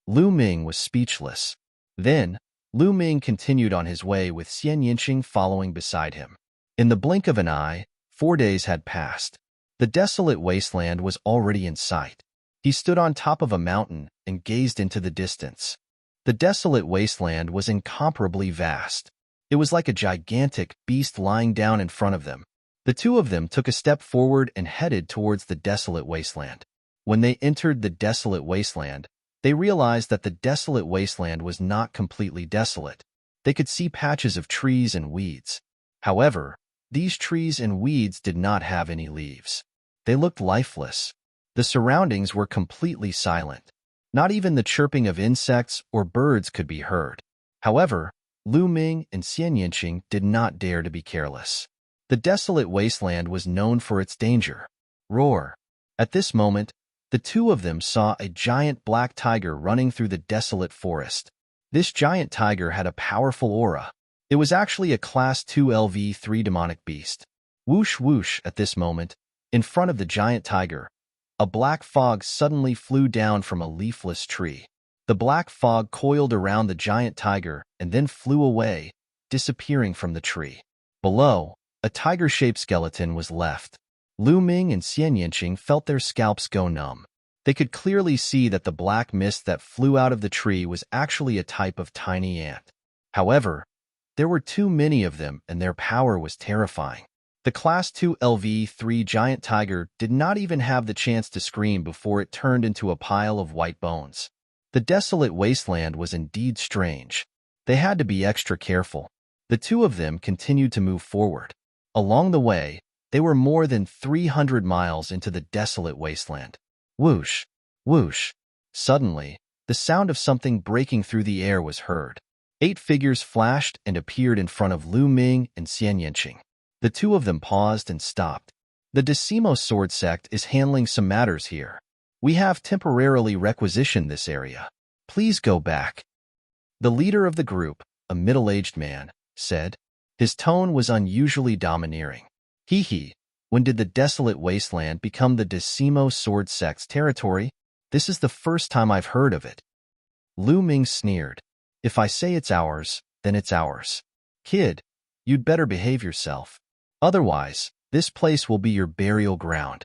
[SPEAKER 1] Lu Ming was speechless. Then, Lu Ming continued on his way with Xian Yinqing following beside him. In the blink of an eye, 4 days had passed. The desolate wasteland was already in sight. He stood on top of a mountain and gazed into the distance. The desolate wasteland was incomparably vast. It was like a gigantic beast lying down in front of them. The 2 of them took a step forward and headed towards the desolate wasteland. When they entered the desolate wasteland, they realized that the desolate wasteland was not completely desolate. They could see patches of trees and weeds. However, these trees and weeds did not have any leaves. They looked lifeless. The surroundings were completely silent. Not even the chirping of insects or birds could be heard. However, Lu Ming and Xian Yinqing did not dare to be careless. The desolate wasteland was known for its danger. Roar! At this moment, the 2 of them saw a giant black tiger running through the desolate forest. This giant tiger had a powerful aura. It was actually a Class 2 LV3 demonic beast. Whoosh whoosh at this moment, in front of the giant tiger, a black fog suddenly flew down from a leafless tree. The black fog coiled around the giant tiger and then flew away, disappearing from the tree. Below, a tiger-shaped skeleton was left. Lu Ming and Xian Yinqing felt their scalps go numb. They could clearly see that the black mist that flew out of the tree was actually a type of tiny ant. However, there were too many of them and their power was terrifying. The Class 2 LV3 giant tiger did not even have the chance to scream before it turned into a pile of white bones. The desolate wasteland was indeed strange. They had to be extra careful. The 2 of them continued to move forward. Along the way, they were more than 300 miles into the desolate wasteland. Whoosh! Whoosh! Suddenly, the sound of something breaking through the air was heard. 8 figures flashed and appeared in front of Lu Ming and Xian Yinqing. The 2 of them paused and stopped. The Decimo Sword Sect is handling some matters here. We have temporarily requisitioned this area. Please go back. The leader of the group, a middle-aged man, said. His tone was unusually domineering. Hee, when did the desolate wasteland become the Decimo Sword Sect's territory? This is the first time I've heard of it. Lu Ming sneered. If I say it's ours, then it's ours. Kid, you'd better behave yourself. Otherwise, this place will be your burial ground.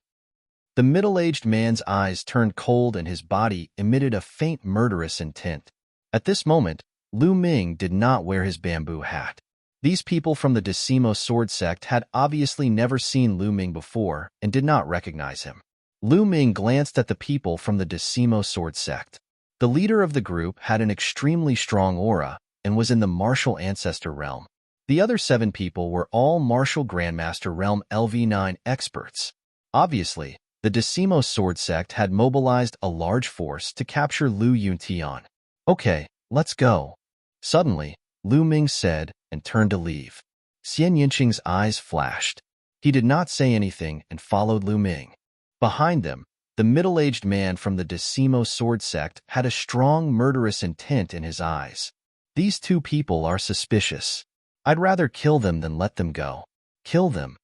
[SPEAKER 1] The middle-aged man's eyes turned cold and his body emitted a faint murderous intent. At this moment, Lu Ming did not wear his bamboo hat. These people from the Decimo Sword Sect had obviously never seen Lu Ming before and did not recognize him. Lu Ming glanced at the people from the Decimo Sword Sect. The leader of the group had an extremely strong aura and was in the martial ancestor realm. The other 7 people were all martial grandmaster realm LV9 experts. Obviously, the Decimo Sword Sect had mobilized a large force to capture Lu Yuntian. Okay, let's go. Suddenly, Lu Ming said and turned to leave. Xian Yinqing's eyes flashed. He did not say anything and followed Lu Ming. Behind them, the middle-aged man from the Decimo Sword Sect had a strong murderous intent in his eyes. These 2 people are suspicious. I'd rather kill them than let them go. Kill them.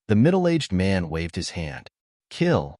[SPEAKER 1] The middle-aged man waved his hand. Kill.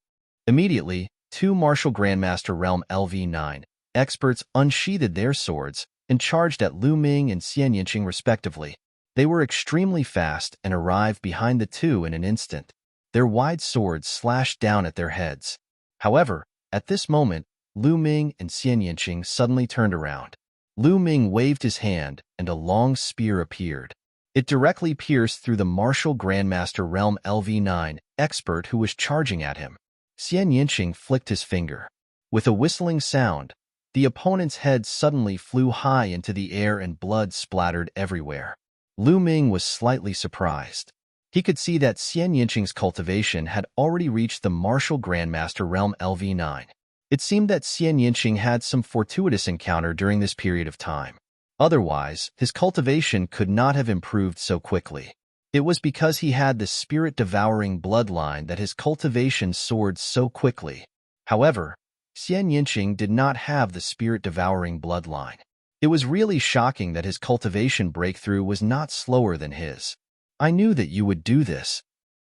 [SPEAKER 1] Immediately, 2 martial grandmaster realm LV9 experts unsheathed their swords and charged at Lu Ming and Xian Yinqing respectively. They were extremely fast and arrived behind the 2 in an instant. Their wide swords slashed down at their heads. However, at this moment, Lu Ming and Xian Yinqing suddenly turned around. Lu Ming waved his hand and a long spear appeared. It directly pierced through the martial grandmaster realm LV9 expert who was charging at him. Xian Yinqing flicked his finger. With a whistling sound, the opponent's head suddenly flew high into the air and blood splattered everywhere. Lu Ming was slightly surprised. He could see that Xian Yinqing's cultivation had already reached the martial grandmaster realm LV9. It seemed that Xian Yinqing had some fortuitous encounter during this period of time. Otherwise, his cultivation could not have improved so quickly. It was because he had the spirit-devouring bloodline that his cultivation soared so quickly. However, Xian Yinqing did not have the spirit-devouring bloodline. It was really shocking that his cultivation breakthrough was not slower than his. I knew that you would do this.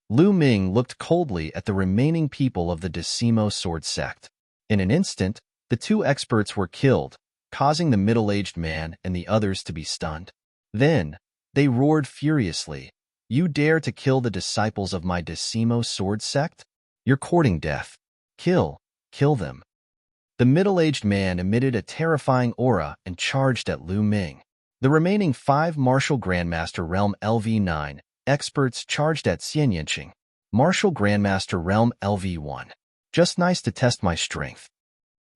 [SPEAKER 1] Lu Ming looked coldly at the remaining people of the Decimo Sword Sect. In an instant, the 2 experts were killed, causing the middle-aged man and the others to be stunned. Then, they roared furiously. You dare to kill the disciples of my Decimo Sword Sect? You're courting death. Kill them. The middle-aged man emitted a terrifying aura and charged at Lu Ming. The remaining 5 martial grandmaster realm LV9 experts charged at Xian Yinqing. Martial grandmaster realm LV1. Just nice to test my strength.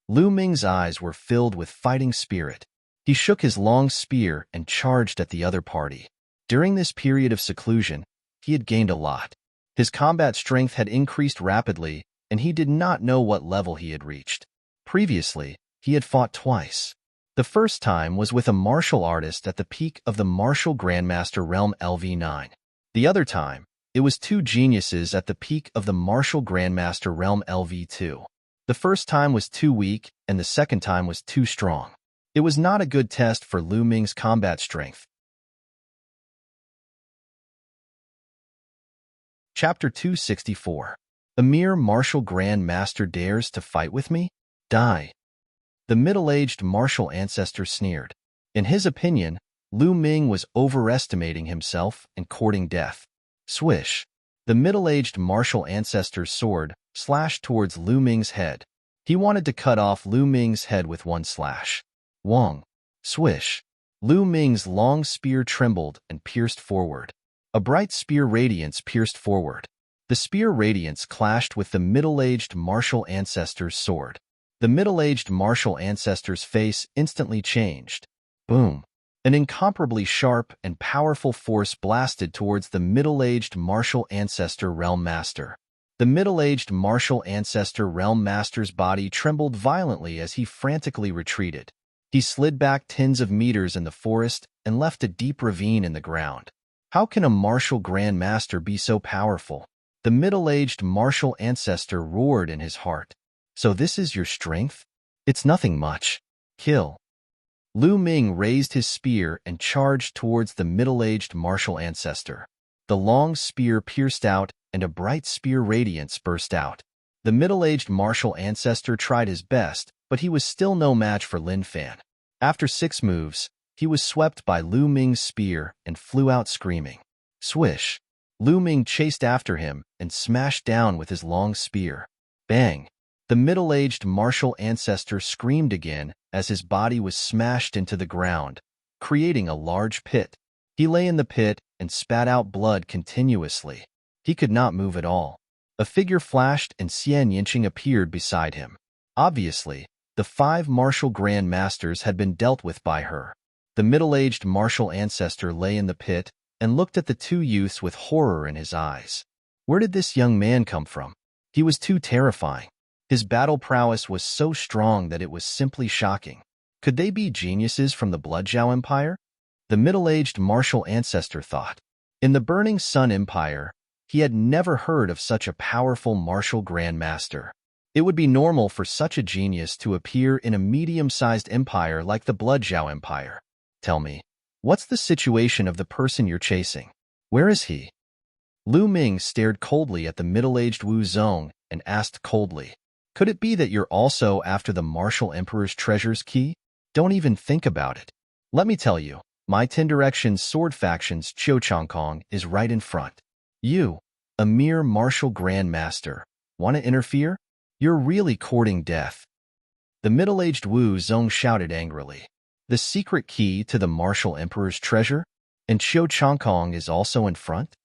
[SPEAKER 1] Lu Ming's eyes were filled with fighting spirit. He shook his long spear and charged at the other party. During this period of seclusion, he had gained a lot. His combat strength had increased rapidly, and he did not know what level he had reached. Previously, he had fought twice. The first time was with a martial artist at the peak of the martial grandmaster realm LV9. The other time, it was 2 geniuses at the peak of the martial grandmaster realm LV2. The first time was too weak, and the second time was too strong. It was not a good test for Lu Ming's combat strength. Chapter 264. A mere martial grand master dares to fight with me? Die. The middle-aged martial ancestor sneered. In his opinion, Lu Ming was overestimating himself and courting death. Swish. The middle-aged martial ancestor's sword slashed towards Lu Ming's head. He wanted to cut off Lu Ming's head with one slash. Wong. Swish. Lu Ming's long spear trembled and pierced forward. A bright spear radiance pierced forward. The spear radiance clashed with the middle-aged martial ancestor's sword. The middle-aged martial ancestor's face instantly changed. Boom. An incomparably sharp and powerful force blasted towards the middle-aged martial ancestor realm master. The middle-aged martial ancestor realm master's body trembled violently as he frantically retreated. He slid back tens of meters in the forest and left a deep ravine in the ground. How can a martial grand master be so powerful? The middle-aged martial ancestor roared in his heart. So this is your strength? It's nothing much. Kill. Lu Ming raised his spear and charged towards the middle-aged martial ancestor. The long spear pierced out, and a bright spear radiance burst out. The middle-aged martial ancestor tried his best, but he was still no match for Lin Fan. After 6 moves, he was swept by Lu Ming's spear and flew out screaming. Swish! Lu Ming chased after him and smashed down with his long spear. Bang! The middle-aged martial ancestor screamed again as his body was smashed into the ground, creating a large pit. He lay in the pit and spat out blood continuously. He could not move at all. A figure flashed and Xian Yinqing appeared beside him. Obviously, the 5 martial grand masters had been dealt with by her. The middle-aged martial ancestor lay in the pit and looked at the 2 youths with horror in his eyes. Where did this young man come from? He was too terrifying. His battle prowess was so strong that it was simply shocking. Could they be geniuses from the Bloodjiao Empire? The middle-aged martial ancestor thought. In the Burning Sun Empire, he had never heard of such a powerful martial grand master. It would be normal for such a genius to appear in a medium-sized empire like the Bloodjiao Empire. Tell me, what's the situation of the person you're chasing? Where is he? Lu Ming stared coldly at the middle-aged Wu Zong and asked coldly, could it be that you're also after the martial emperor's treasure's key? Don't even think about it. Let me tell you, my 10 Directions sword faction's Qiu Changkong is right in front. You, a mere martial grand master, want to interfere? You're really courting death. The middle-aged Wu Zong shouted angrily. The secret key to the martial emperor's treasure? And Qiu Changkong is also in front?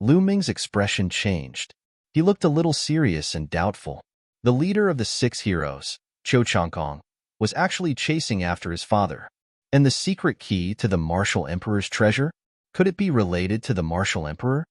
[SPEAKER 1] Lu Ming's expression changed. He looked a little serious and doubtful. The leader of the 6 heroes, Qiu Changkong, was actually chasing after his father. And the secret key to the martial emperor's treasure? Could it be related to the martial emperor?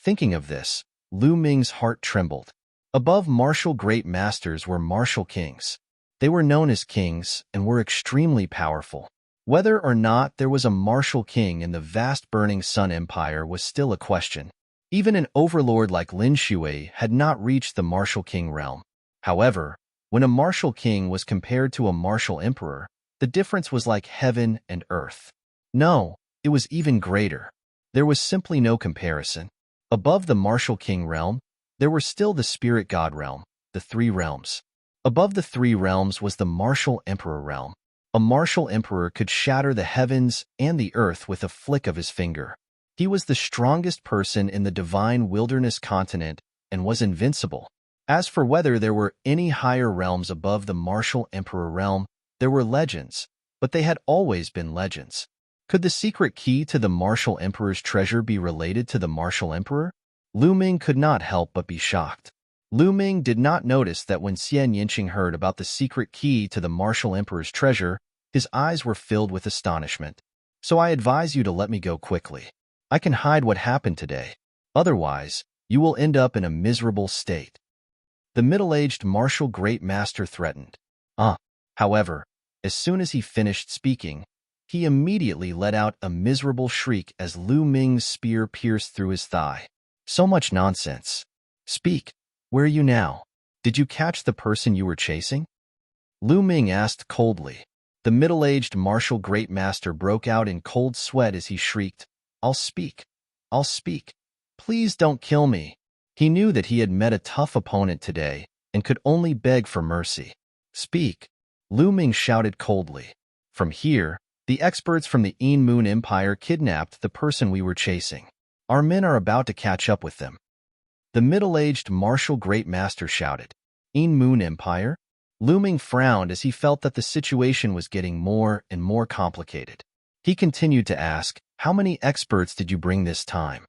[SPEAKER 1] Thinking of this, Lu Ming's heart trembled. Above martial great masters were martial kings. They were known as kings and were extremely powerful. Whether or not there was a martial king in the vast Burning Sun Empire was still a question. Even an overlord like Lin Shui had not reached the martial king realm. However, when a martial king was compared to a martial emperor, the difference was like heaven and earth. No, it was even greater. There was simply no comparison. Above the martial king realm, there were still the spirit god realm, the 3 realms. Above the 3 realms was the martial emperor realm. A martial emperor could shatter the heavens and the earth with a flick of his finger. He was the strongest person in the divine wilderness continent and was invincible. As for whether there were any higher realms above the martial emperor realm, there were legends, but they had always been legends. Could the secret key to the martial emperor's treasure be related to the martial emperor? Lu Ming could not help but be shocked. Lu Ming did not notice that when Xian Yinqing heard about the secret key to the martial emperor's treasure, his eyes were filled with astonishment. So I advise you to let me go quickly. I can hide what happened today. Otherwise, you will end up in a miserable state. The middle-aged martial great master threatened. However, as soon as he finished speaking, he immediately let out a miserable shriek as Lu Ming's spear pierced through his thigh. So much nonsense. Speak. Where are you now? Did you catch the person you were chasing? Lu Ming asked coldly. The middle-aged martial great master broke out in cold sweat as he shrieked, I'll speak. I'll speak. Please don't kill me. He knew that he had met a tough opponent today and could only beg for mercy. Speak. Lu Ming shouted coldly. From here, the experts from the Een Moon Empire kidnapped the person we were chasing. Our men are about to catch up with them. The middle-aged martial great master shouted. Een Moon Empire? Lu Ming frowned as he felt that the situation was getting more and more complicated. He continued to ask, how many experts did you bring this time?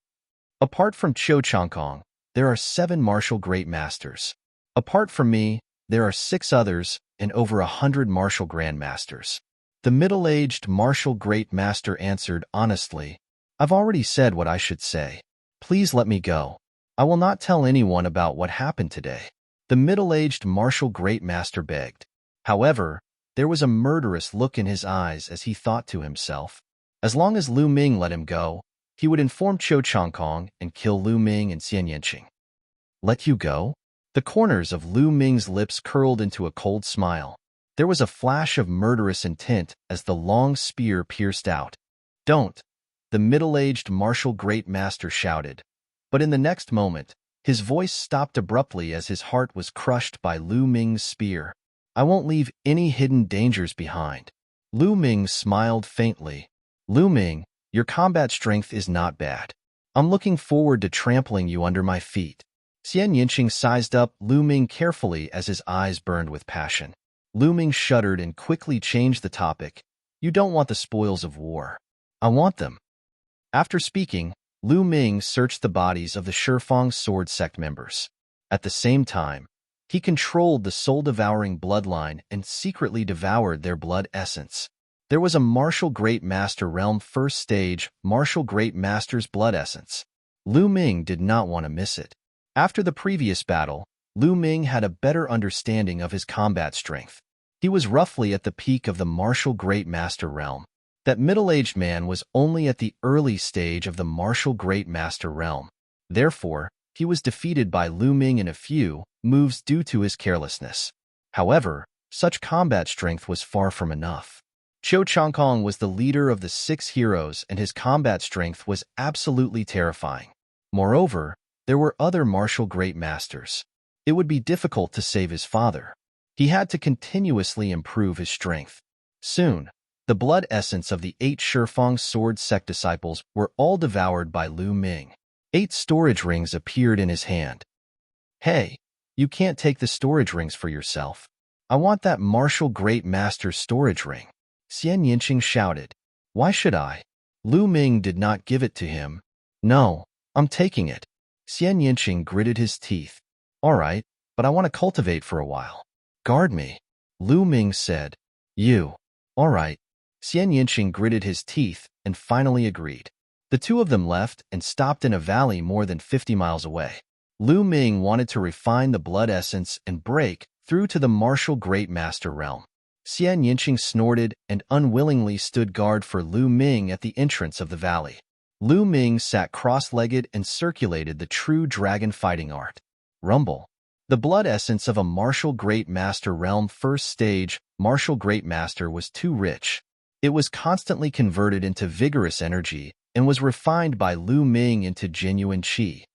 [SPEAKER 1] Apart from Qiu Changkong, there are 7 martial great masters. Apart from me, there are 6 others and over 100 martial grandmasters. The middle-aged martial great master answered honestly, I've already said what I should say. Please let me go. I will not tell anyone about what happened today. The middle-aged martial great master begged. However, there was a murderous look in his eyes as he thought to himself, as long as Lu Ming let him go, he would inform Qiu Changkong and kill Lu Ming and Xian Yinqing. Let you go? The corners of Lu Ming's lips curled into a cold smile. There was a flash of murderous intent as the long spear pierced out. "Don't!" the middle-aged martial great master shouted. But in the next moment, his voice stopped abruptly as his heart was crushed by Lu Ming's spear. "I won't leave any hidden dangers behind." Lu Ming smiled faintly. "Lu Ming, your combat strength is not bad. I'm looking forward to trampling you under my feet." Xian Yinqing sized up Lu Ming carefully as his eyes burned with passion. Lu Ming shuddered and quickly changed the topic. "You don't want the spoils of war. I want them." After speaking, Lu Ming searched the bodies of the Shifang sword sect members. At the same time, he controlled the soul-devouring bloodline and secretly devoured their blood essence. There was a Martial Great Master Realm First Stage Martial Great Master's blood essence. Lu Ming did not want to miss it. After the previous battle, Lu Ming had a better understanding of his combat strength. He was roughly at the peak of the Martial Great Master realm. That middle-aged man was only at the early stage of the Martial Great Master realm. Therefore, he was defeated by Lu Ming in a few moves due to his carelessness. However, such combat strength was far from enough. Qiu Changkong was the leader of the 6 heroes and his combat strength was absolutely terrifying. Moreover, there were other martial great masters. It would be difficult to save his father. He had to continuously improve his strength. Soon, the blood essence of the 8 Shifang sword sect disciples were all devoured by Lu Ming. 8 storage rings appeared in his hand. "Hey, you can't take the storage rings for yourself. I want that martial great master's storage ring," Xian Yinqing shouted. "Why should I?" Lu Ming did not give it to him. "No, I'm taking it." Xian Yinqing gritted his teeth. "All right, but I want to cultivate for a while." "Guard me," Lu Ming said. "You." "All right." Xian Yinqing gritted his teeth and finally agreed. The two of them left and stopped in a valley more than 50 miles away. Lu Ming wanted to refine the blood essence and break through to the martial great master realm. Xian Yinqing snorted and unwillingly stood guard for Lu Ming at the entrance of the valley. Lu Ming sat cross-legged and circulated the true dragon fighting art. Rumble. The blood essence of a martial great master realm first stage martial great master was too rich. It was constantly converted into vigorous energy and was refined by Lu Ming into genuine qi.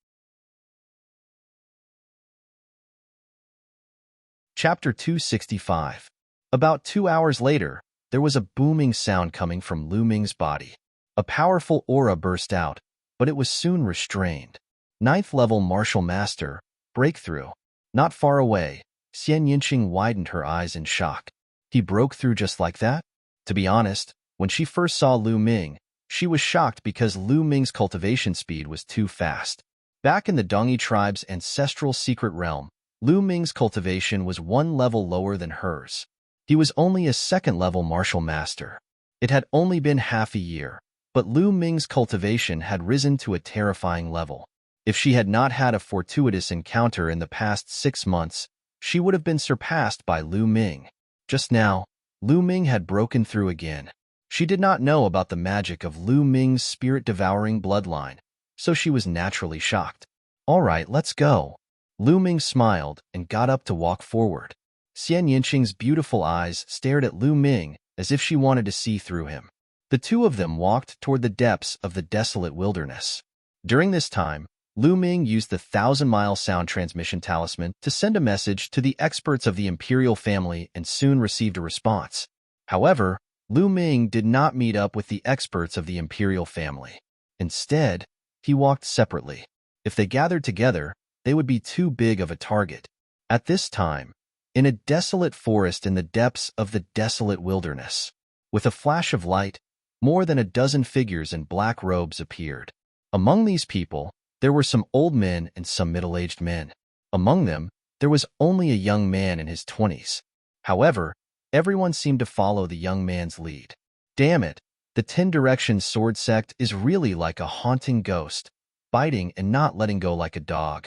[SPEAKER 1] Chapter 265. About 2 hours later, there was a booming sound coming from Lu Ming's body. A powerful aura burst out, but it was soon restrained. 9th level martial master, breakthrough. Not far away, Xian Yinqing widened her eyes in shock. He broke through just like that? To be honest, when she first saw Lu Ming, she was shocked because Lu Ming's cultivation speed was too fast. Back in the Dongi tribe's ancestral secret realm, Lu Ming's cultivation was 1 level lower than hers. He was only a 2nd level martial master. It had only been half a year, but Lu Ming's cultivation had risen to a terrifying level. If she had not had a fortuitous encounter in the past 6 months, she would have been surpassed by Lu Ming. Just now, Lu Ming had broken through again. She did not know about the magic of Lu Ming's spirit-devouring bloodline, so she was naturally shocked. "All right, let's go." Lu Ming smiled and got up to walk forward. Xian Yinqing's beautiful eyes stared at Lu Ming as if she wanted to see through him. The two of them walked toward the depths of the desolate wilderness. During this time, Lu Ming used the 1,000-mile sound transmission talisman to send a message to the experts of the imperial family and soon received a response. However, Lu Ming did not meet up with the experts of the imperial family. Instead, he walked separately. If they gathered together, they would be too big of a target. At this time, in a desolate forest in the depths of the desolate wilderness, with a flash of light, more than a dozen figures in black robes appeared. Among these people, there were some old men and some middle-aged men. Among them, there was only a young man in his 20s. However, everyone seemed to follow the young man's lead. Damn it, the 10 Directions sword sect is really like a haunting ghost, biting and not letting go like a dog.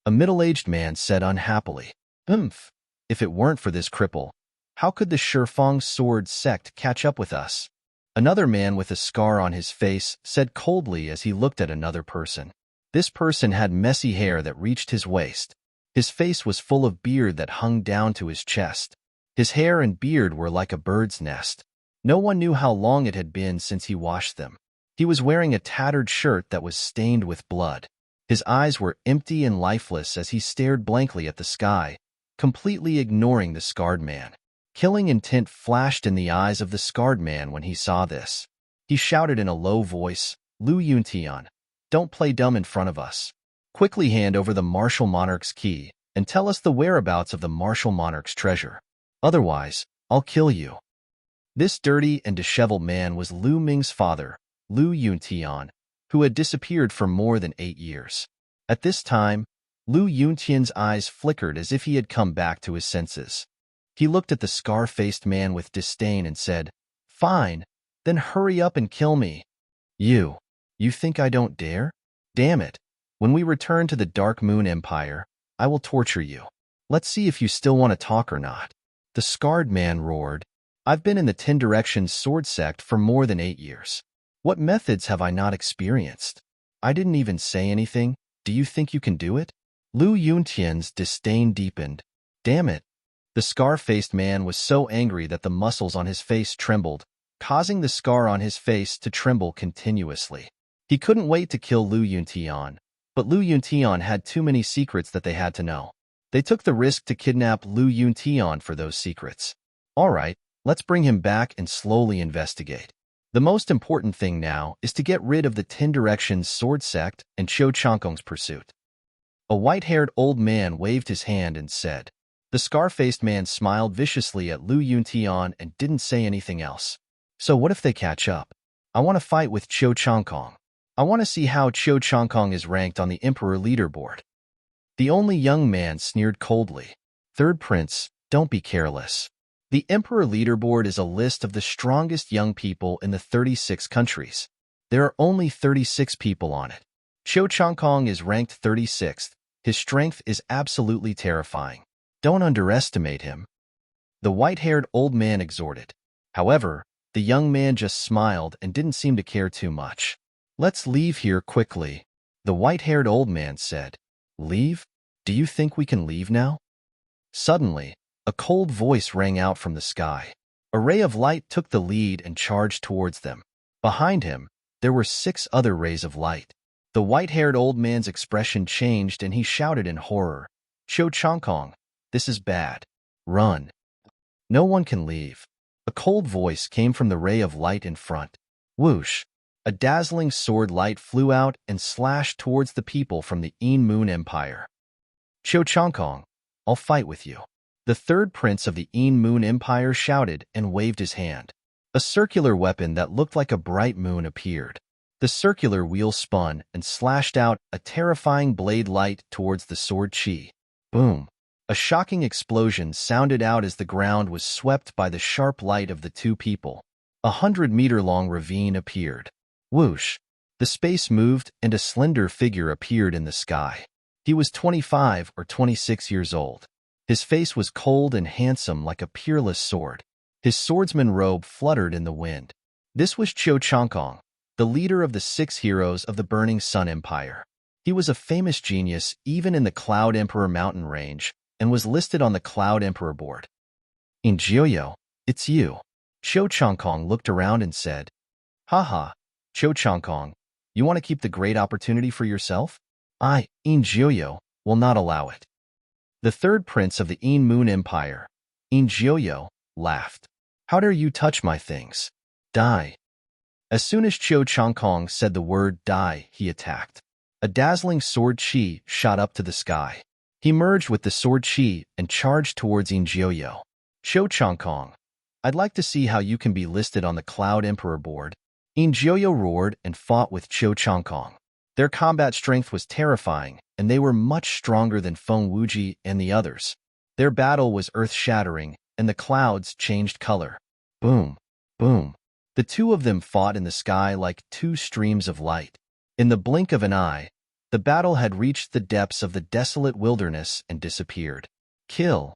[SPEAKER 1] A middle-aged man said unhappily. If it weren't for this cripple, how could the Shifang sword sect catch up with us? Another man with a scar on his face said coldly as he looked at another person. This person had messy hair that reached his waist. His face was full of beard that hung down to his chest. His hair and beard were like a bird's nest. No one knew how long it had been since he washed them. He was wearing a tattered shirt that was stained with blood. His eyes were empty and lifeless as he stared blankly at the sky, completely ignoring the scarred man. Killing intent flashed in the eyes of the scarred man when he saw this. He shouted in a low voice, "Lu Yuntian, don't play dumb in front of us. Quickly hand over the martial monarch's key and tell us the whereabouts of the martial monarch's treasure. Otherwise, I'll kill you." This dirty and disheveled man was Lu Ming's father, Lu Yuntian, who had disappeared for more than 8 years. At this time, Lu Yuntian's eyes flickered as if he had come back to his senses. He looked at the scar-faced man with disdain and said, "Fine, then hurry up and kill me." You think I don't dare? Damn it. When we return to the Dark Moon Empire, I will torture you. Let's see if you still want to talk or not." The scarred man roared, "I've been in the 10 Directions sword sect for more than 8 years. What methods have I not experienced? I didn't even say anything. Do you think you can do it?" Lu Yuntian's disdain deepened. Damn it. The scar-faced man was so angry that the muscles on his face trembled, causing the scar on his face to tremble continuously. He couldn't wait to kill Lu Yuntian, but Lu Yuntian had too many secrets that they had to know. They took the risk to kidnap Lu Yuntian for those secrets. All right, let's bring him back and slowly investigate. The most important thing now is to get rid of the 10 Directions sword sect and Qiu Changkong's pursuit. A white-haired old man waved his hand and said. The scar-faced man smiled viciously at Lu Yuntian and didn't say anything else. So what if they catch up? I want to fight with Qiu Changkong. I want to see how Qiu Changkong is ranked on the Emperor leaderboard. The only young man sneered coldly. Third Prince, don't be careless. The Emperor leaderboard is a list of the strongest young people in the 36 countries. There are only 36 people on it. Qiu Changkong is ranked 36th. His strength is absolutely terrifying. Don't underestimate him. The white-haired old man exhorted. However, the young man just smiled and didn't seem to care too much. Let's leave here quickly, the white-haired old man said. Leave? Do you think we can leave now? Suddenly, a cold voice rang out from the sky. A ray of light took the lead and charged towards them. Behind him, there were 6 other rays of light. The white-haired old man's expression changed and he shouted in horror. Qiu Changkong, this is bad. Run. No one can leave. A cold voice came from the ray of light in front. Whoosh. A dazzling sword light flew out and slashed towards the people from the Moon Empire. Qiu Changkong, I'll fight with you. The third prince of the Moon Empire shouted and waved his hand. A circular weapon that looked like a bright moon appeared. The circular wheel spun and slashed out a terrifying blade light towards the sword Qi. Boom. A shocking explosion sounded out as the ground was swept by the sharp light of the 2 people. A 100-meter-long ravine appeared. Whoosh. The space moved and a slender figure appeared in the sky. He was 25 or 26 years old. His face was cold and handsome like a peerless sword. His swordsman robe fluttered in the wind. This was Qiu Changkong, the leader of the 6 heroes of the Burning Sun Empire. He was a famous genius even in the Cloud Emperor mountain range and was listed on the Cloud Emperor board. Injioyo, it's you. Qiu Changkong looked around and said, Haha, Qiu Changkong, you want to keep the great opportunity for yourself? I, Injioyo, will not allow it. The third prince of the Moon Empire, Injioyo, laughed. How dare you touch my things? Die. As soon as Qiu Changkong said the word die, he attacked. A dazzling sword Qi shot up to the sky. He merged with the sword Qi and charged towards Injioyo. Qiu Changkong, I'd like to see how you can be listed on the Cloud Emperor board. Injioyo roared and fought with Qiu Changkong. Their combat strength was terrifying, and they were much stronger than Feng Wuji and the others. Their battle was earth-shattering, and the clouds changed color. Boom, boom. The 2 of them fought in the sky like 2 streams of light. In the blink of an eye, the battle had reached the depths of the desolate wilderness and disappeared. Kill.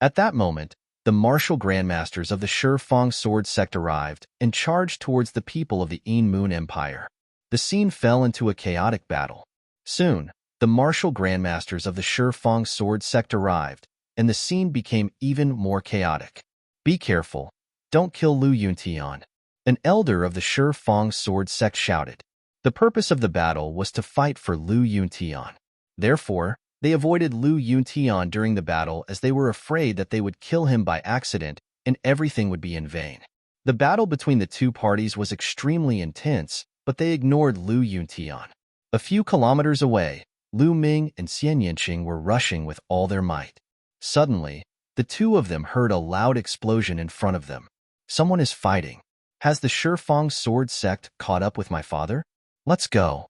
[SPEAKER 1] At that moment, the martial grandmasters of the Shifang sword sect arrived and charged towards the people of the Moon Empire. The scene fell into a chaotic battle. Soon, the the martial grandmasters of the Shifang sword sect arrived, and the scene became even more chaotic. Be careful. Don't kill Lu Yuntian, an elder of the Shifang sword sect shouted. The purpose of the battle was to fight for Lu Yuntian. Therefore, they avoided Lu Yuntian during the battle as they were afraid that they would kill him by accident and everything would be in vain. The battle between the two parties was extremely intense, but they ignored Lu Yuntian. A few kilometers away, Lu Ming and Xian Yinqing were rushing with all their might. Suddenly, the two of them heard a loud explosion in front of them. Someone is fighting. Has the Shifang sword sect caught up with my father? Let's go.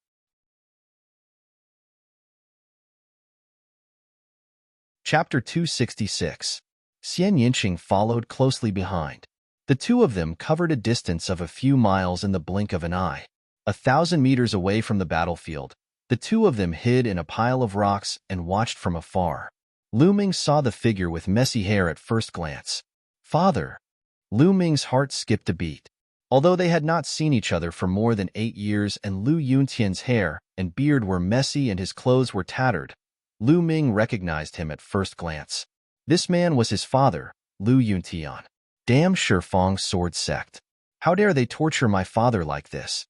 [SPEAKER 1] Chapter 266. Xian Yinqing followed closely behind. The two of them covered a distance of a few miles in the blink of an eye. 1,000 meters away from the battlefield, the two of them hid in a pile of rocks and watched from afar. Lu Ming saw the figure with messy hair at first glance. Father! Lu Ming's heart skipped a beat. Although they had not seen each other for more than 8 years and Lu Yuntian's hair and beard were messy and his clothes were tattered, Lu Ming recognized him at first glance. This man was his father, Lu Yuntian. Damn Shifang sword sect. How dare they torture my father like this?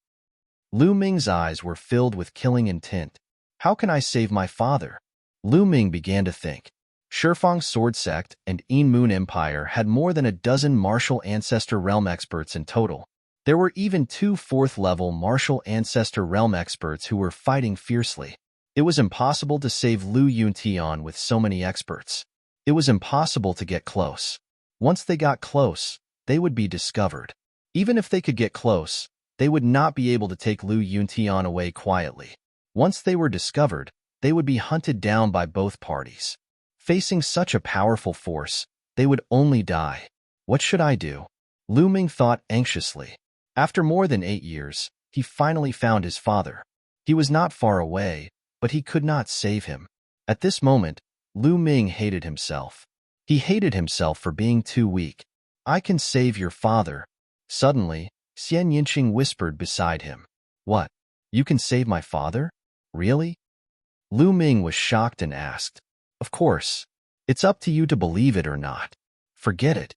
[SPEAKER 1] Lu Ming's eyes were filled with killing intent. How can I save my father? Lu Ming began to think. Shifang sword sect and Yin Moon Empire had more than a dozen martial ancestor realm experts in total. There were even 2 4th-level martial ancestor realm experts who were fighting fiercely. It was impossible to save Lu Yuntian with so many experts. It was impossible to get close. Once they got close, they would be discovered. Even if they could get close, they would not be able to take Lu Yuntian away quietly. Once they were discovered, they would be hunted down by both parties. Facing such a powerful force, they would only die. What should I do? Lu Ming thought anxiously. After more than 8 years, he finally found his father. He was not far away, but he could not save him. At this moment, Lu Ming hated himself. He hated himself for being too weak. I can save your father. Suddenly, Xian Yinqing whispered beside him. What? You can save my father? Really? Lu Ming was shocked and asked. Of course. It's up to you to believe it or not. Forget it.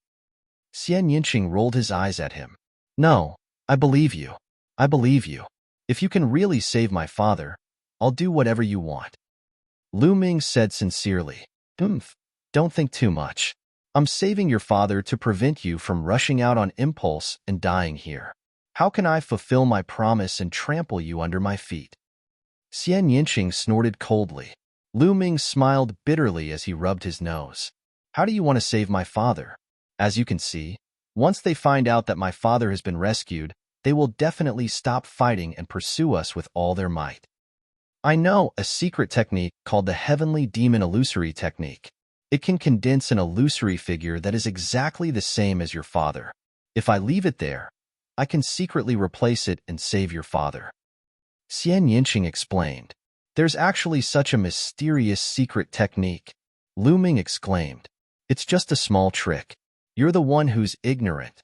[SPEAKER 1] Xian Yinqing rolled his eyes at him. No, I believe you. I believe you. If you can really save my father, I'll do whatever you want. Lu Ming said sincerely. Don't think too much. I'm saving your father to prevent you from rushing out on impulse and dying here. How can I fulfill my promise and trample you under my feet? Xian Yinqing snorted coldly. Lu Ming smiled bitterly as he rubbed his nose. How do you want to save my father? As you can see, once they find out that my father has been rescued, they will definitely stop fighting and pursue us with all their might. I know a secret technique called the Heavenly Demon Illusory Technique. It can condense an illusory figure that is exactly the same as your father. If I leave it there, I can secretly replace it and save your father. Xian Yinqing explained. There's actually such a mysterious secret technique. Lu Ming exclaimed. It's just a small trick. You're the one who's ignorant.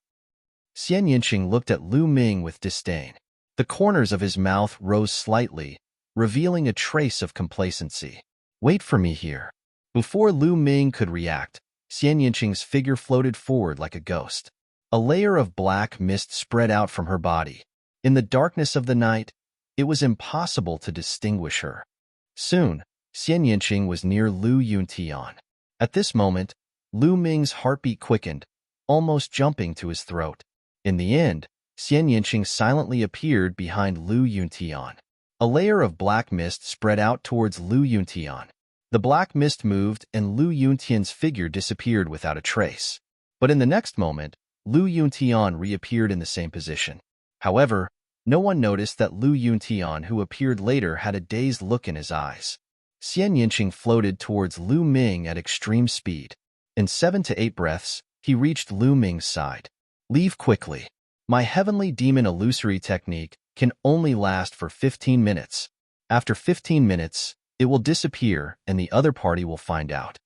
[SPEAKER 1] Xian Yinqing looked at Lu Ming with disdain. The corners of his mouth rose slightly, revealing a trace of complacency. Wait for me here. Before Lu Ming could react, Xian Yinqing's figure floated forward like a ghost. A layer of black mist spread out from her body. In the darkness of the night, it was impossible to distinguish her. Soon, Xian Yinqing was near Lu Yuntian. At this moment, Lu Ming's heartbeat quickened, almost jumping to his throat. In the end, Xian Yinqing silently appeared behind Lu Yuntian. A layer of black mist spread out towards Lu Yuntian. The black mist moved and Lu Yuntian's figure disappeared without a trace. But in the next moment, Lu Yuntian reappeared in the same position. However, no one noticed that Lu Yuntian, who appeared later, had a dazed look in his eyes. Xian Yinqing floated towards Lu Ming at extreme speed. In 7 to 8 breaths, he reached Lu Ming's side. Leave quickly. My Heavenly Demon Illusory Technique can only last for 15 minutes. After 15 minutes, it will disappear and the other party will find out.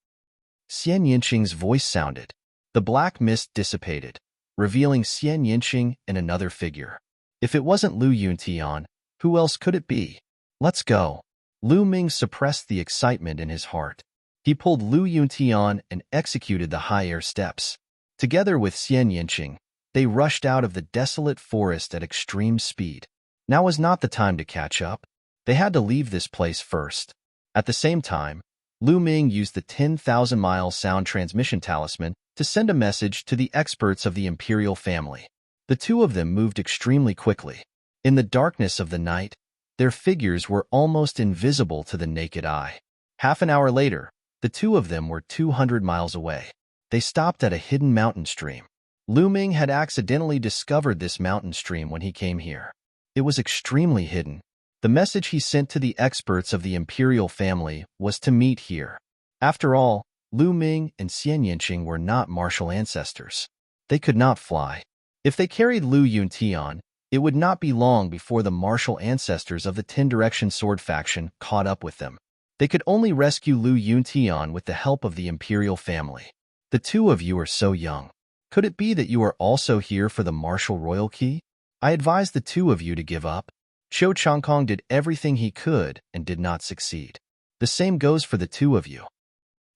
[SPEAKER 1] Xian Yinqing's voice sounded. The black mist dissipated, revealing Xian Yinqing and another figure. If it wasn't Lu Yuntian, who else could it be? Let's go. Lu Ming suppressed the excitement in his heart. He pulled Lu Yuntian and executed the high air steps. Together with Xian Yinqing, they rushed out of the desolate forest at extreme speed. Now was not the time to catch up. They had to leave this place first. At the same time, Lu Ming used the 10,000-mile sound transmission talisman to send a message to the experts of the imperial family. The two of them moved extremely quickly. In the darkness of the night, their figures were almost invisible to the naked eye. Half an hour later, the two of them were 200 miles away. They stopped at a hidden mountain stream. Lu Ming had accidentally discovered this mountain stream when he came here. It was extremely hidden. The message he sent to the experts of the imperial family was to meet here. After all, Lu Ming and Xian Yinqing were not martial ancestors. They could not fly. If they carried Lu Yuntian, it would not be long before the martial ancestors of the Ten Direction Sword faction caught up with them. They could only rescue Lu Yuntian with the help of the imperial family. The two of you are so young. Could it be that you are also here for the martial royal key? I advise the two of you to give up. Qiu Changkong did everything he could and did not succeed. The same goes for the two of you.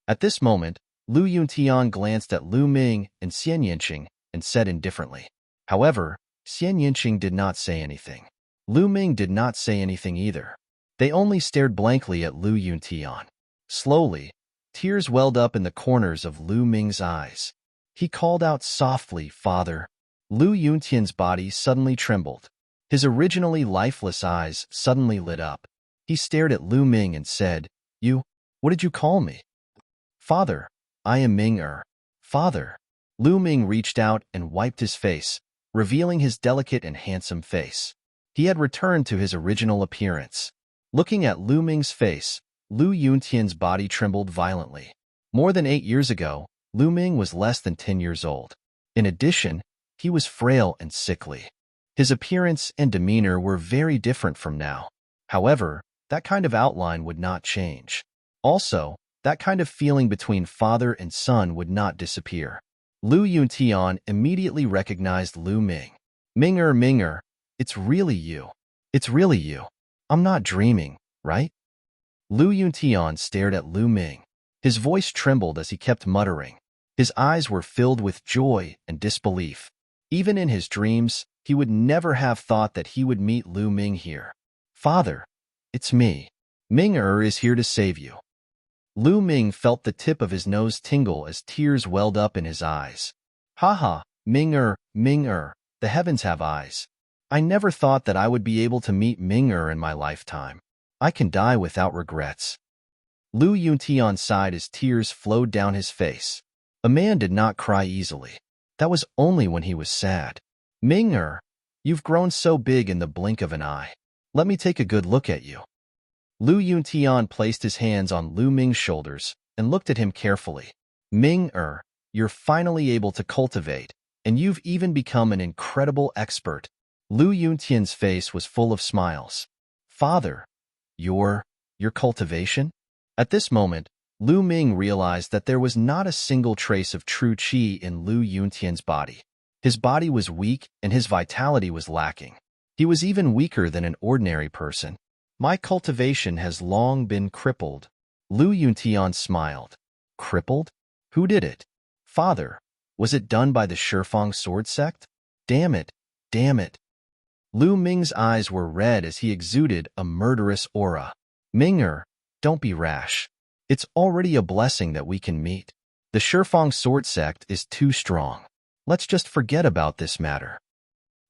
[SPEAKER 1] At this moment, Lu Yuntian glanced at Lu Ming and Xian Yinqing and said indifferently. However, Xian Yinqing did not say anything. Lu Ming did not say anything either. They only stared blankly at Lu Yuntian. Slowly, tears welled up in the corners of Lu Ming's eyes. He called out softly, "Father." Lu Yuntian's body suddenly trembled. His originally lifeless eyes suddenly lit up. He stared at Lu Ming and said, What did you call me?" "Father, I am Ming-er." "Father." Lu Ming reached out and wiped his face, revealing his delicate and handsome face. He had returned to his original appearance. Looking at Lu Ming's face, Lu Yuntian's body trembled violently. More than 8 years ago, Lu Ming was less than 10 years old. In addition, he was frail and sickly. His appearance and demeanor were very different from now. However, that kind of outline would not change. Also, that kind of feeling between father and son would not disappear. Lu Yuntian immediately recognized Lu Ming. Ming-er, it's really you. It's really you. I'm not dreaming, right?" Lu Yuntian stared at Lu Ming. His voice trembled as he kept muttering. His eyes were filled with joy and disbelief. Even in his dreams, he would never have thought that he would meet Lu Ming here. "Father, it's me. Ming-er is here to save you." Lu Ming felt the tip of his nose tingle as tears welled up in his eyes. "Haha, Ming-er, the heavens have eyes. I never thought that I would be able to meet Ming-er in my lifetime. I can die without regrets." Lu Yuntian sighed as tears flowed down his face. A man did not cry easily. That was only when he was sad. "Ming-er, you've grown so big in the blink of an eye. Let me take a good look at you." Lu Yuntian placed his hands on Lu Ming's shoulders and looked at him carefully. "Ming-er, you're finally able to cultivate, and you've even become an incredible expert." Lu Yuntian's face was full of smiles. "Father, your cultivation?" At this moment, Lu Ming realized that there was not a single trace of true qi in Lu Yuntian's body. His body was weak and his vitality was lacking. He was even weaker than an ordinary person. "My cultivation has long been crippled." Lu Yuntian smiled. "Crippled? Who did it?" "Father, was it done by the Shifang sword sect?" Damn it. Lu Ming's eyes were red as he exuded a murderous aura. "Ming-er, don't be rash. It's already a blessing that we can meet. The Shifang sword sect is too strong. Let's just forget about this matter,"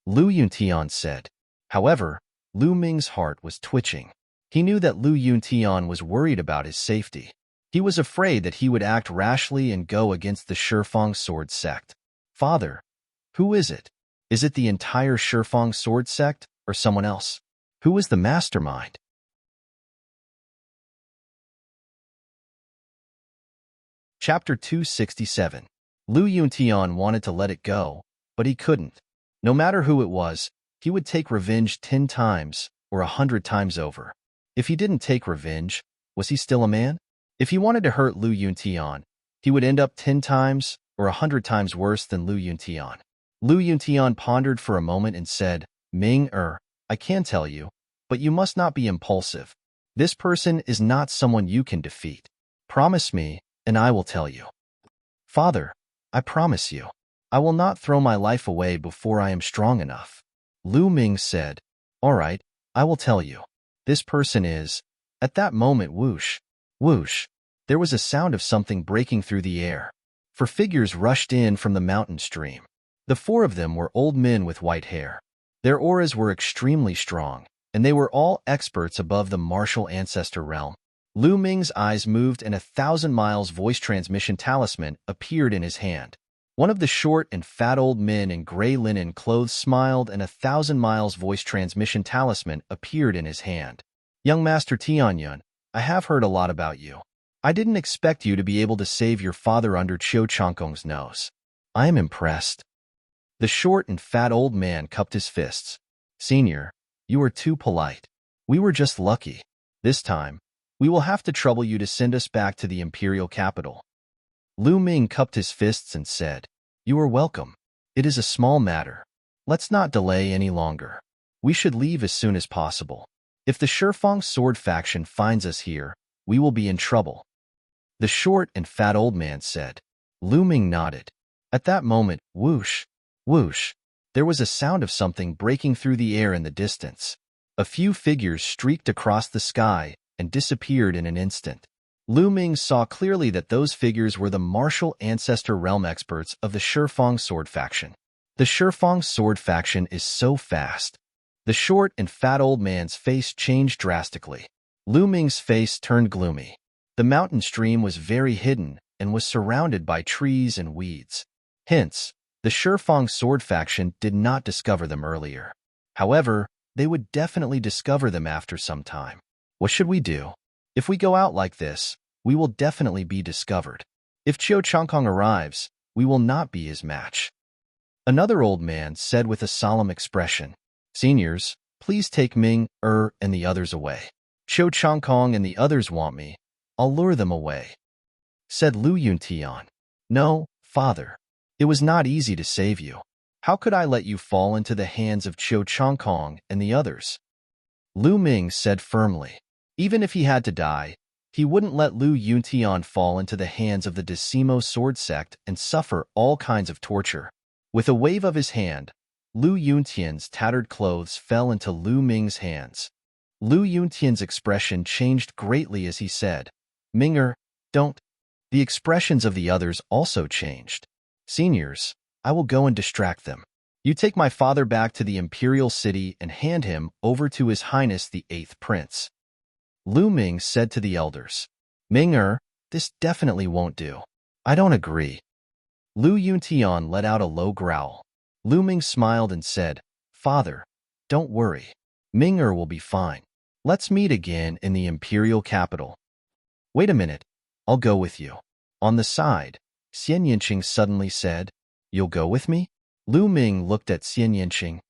[SPEAKER 1] Lu Yuntian said. However, Lu Ming's heart was twitching. He knew that Lu Yuntian was worried about his safety. He was afraid that he would act rashly and go against the Shifang sword sect. "Father, who is it? Is it the entire Shifang sword sect or someone else? Who is the mastermind?" Chapter 267. Lu Yuntian wanted to let it go, but he couldn't. No matter who it was, he would take revenge 10 times or 100 times over. If he didn't take revenge, was he still a man? If he wanted to hurt Lu Yuntian, he would end up 10 times or 100 times worse than Lu Yuntian. Lu Yuntian pondered for a moment and said, "Ming-er, I can tell you, but you must not be impulsive. This person is not someone you can defeat. Promise me, and I will tell you. Father, I promise you. I will not throw my life away before I am strong enough. Lu Ming said, All right, I will tell you. This person is... At that moment, whoosh, whoosh, there was a sound of something breaking through the air. 4 figures rushed in from the mountain stream. The 4 of them were old men with white hair. Their auras were extremely strong, and they were all experts above the martial ancestor realm. Lu Ming's eyes moved and 1,000 miles voice transmission talisman appeared in his hand. One of the short and fat old men in gray linen clothes smiled and 1,000 miles voice transmission talisman appeared in his hand. Young Master Tianyun, I have heard a lot about you. I didn't expect you to be able to save your father under Qiu Changkong's nose. I am impressed. The short and fat old man cupped his fists. Senior, you are too polite. We were just lucky. This time, we will have to trouble you to send us back to the imperial capital. Lu Ming cupped his fists and said, You are welcome. It is a small matter. Let's not delay any longer. We should leave as soon as possible. If the Shifang sword faction finds us here, we will be in trouble. The short and fat old man said. Lu Ming nodded. At that moment, whoosh, whoosh, there was a sound of something breaking through the air in the distance. A few figures streaked across the sky and disappeared in an instant. Lu Ming saw clearly that those figures were the martial ancestor realm experts of the Shifang sword faction. The Shifang sword faction is so fast. The short and fat old man's face changed drastically. Lu Ming's face turned gloomy. The mountain stream was very hidden and was surrounded by trees and weeds. Hence, the Shifang sword faction did not discover them earlier. However, they would definitely discover them after some time. What should we do? If we go out like this, we will definitely be discovered. If Qiu Changkong arrives, we will not be his match. Another old man said with a solemn expression, Seniors, please take Ming, and the others away. Qiu Changkong and the others want me. I'll lure them away. Said Lu Yuntian. No, father. It was not easy to save you. How could I let you fall into the hands of Qiu Changkong and the others? Lu Ming said firmly. Even if he had to die, he wouldn't let Lu Yuntian fall into the hands of the Decimo sword sect and suffer all kinds of torture. With a wave of his hand, Lu Yuntian's tattered clothes fell into Lu Ming's hands. Lu Yuntian's expression changed greatly as he said, Minger, don't. The expressions of the others also changed. Seniors, I will go and distract them. You take my father back to the imperial city and hand him over to His Highness the 8th Prince. Lu Ming said to the elders, Minger, this definitely won't do. I don't agree. Lu Yuntian let out a low growl. Lu Ming smiled and said, Father, don't worry. Minger will be fine. Let's meet again in the imperial capital. Wait a minute. I'll go with you. On the side, Xian Yinqing suddenly said, You'll go with me? Lu Ming looked at Xian Yinqing.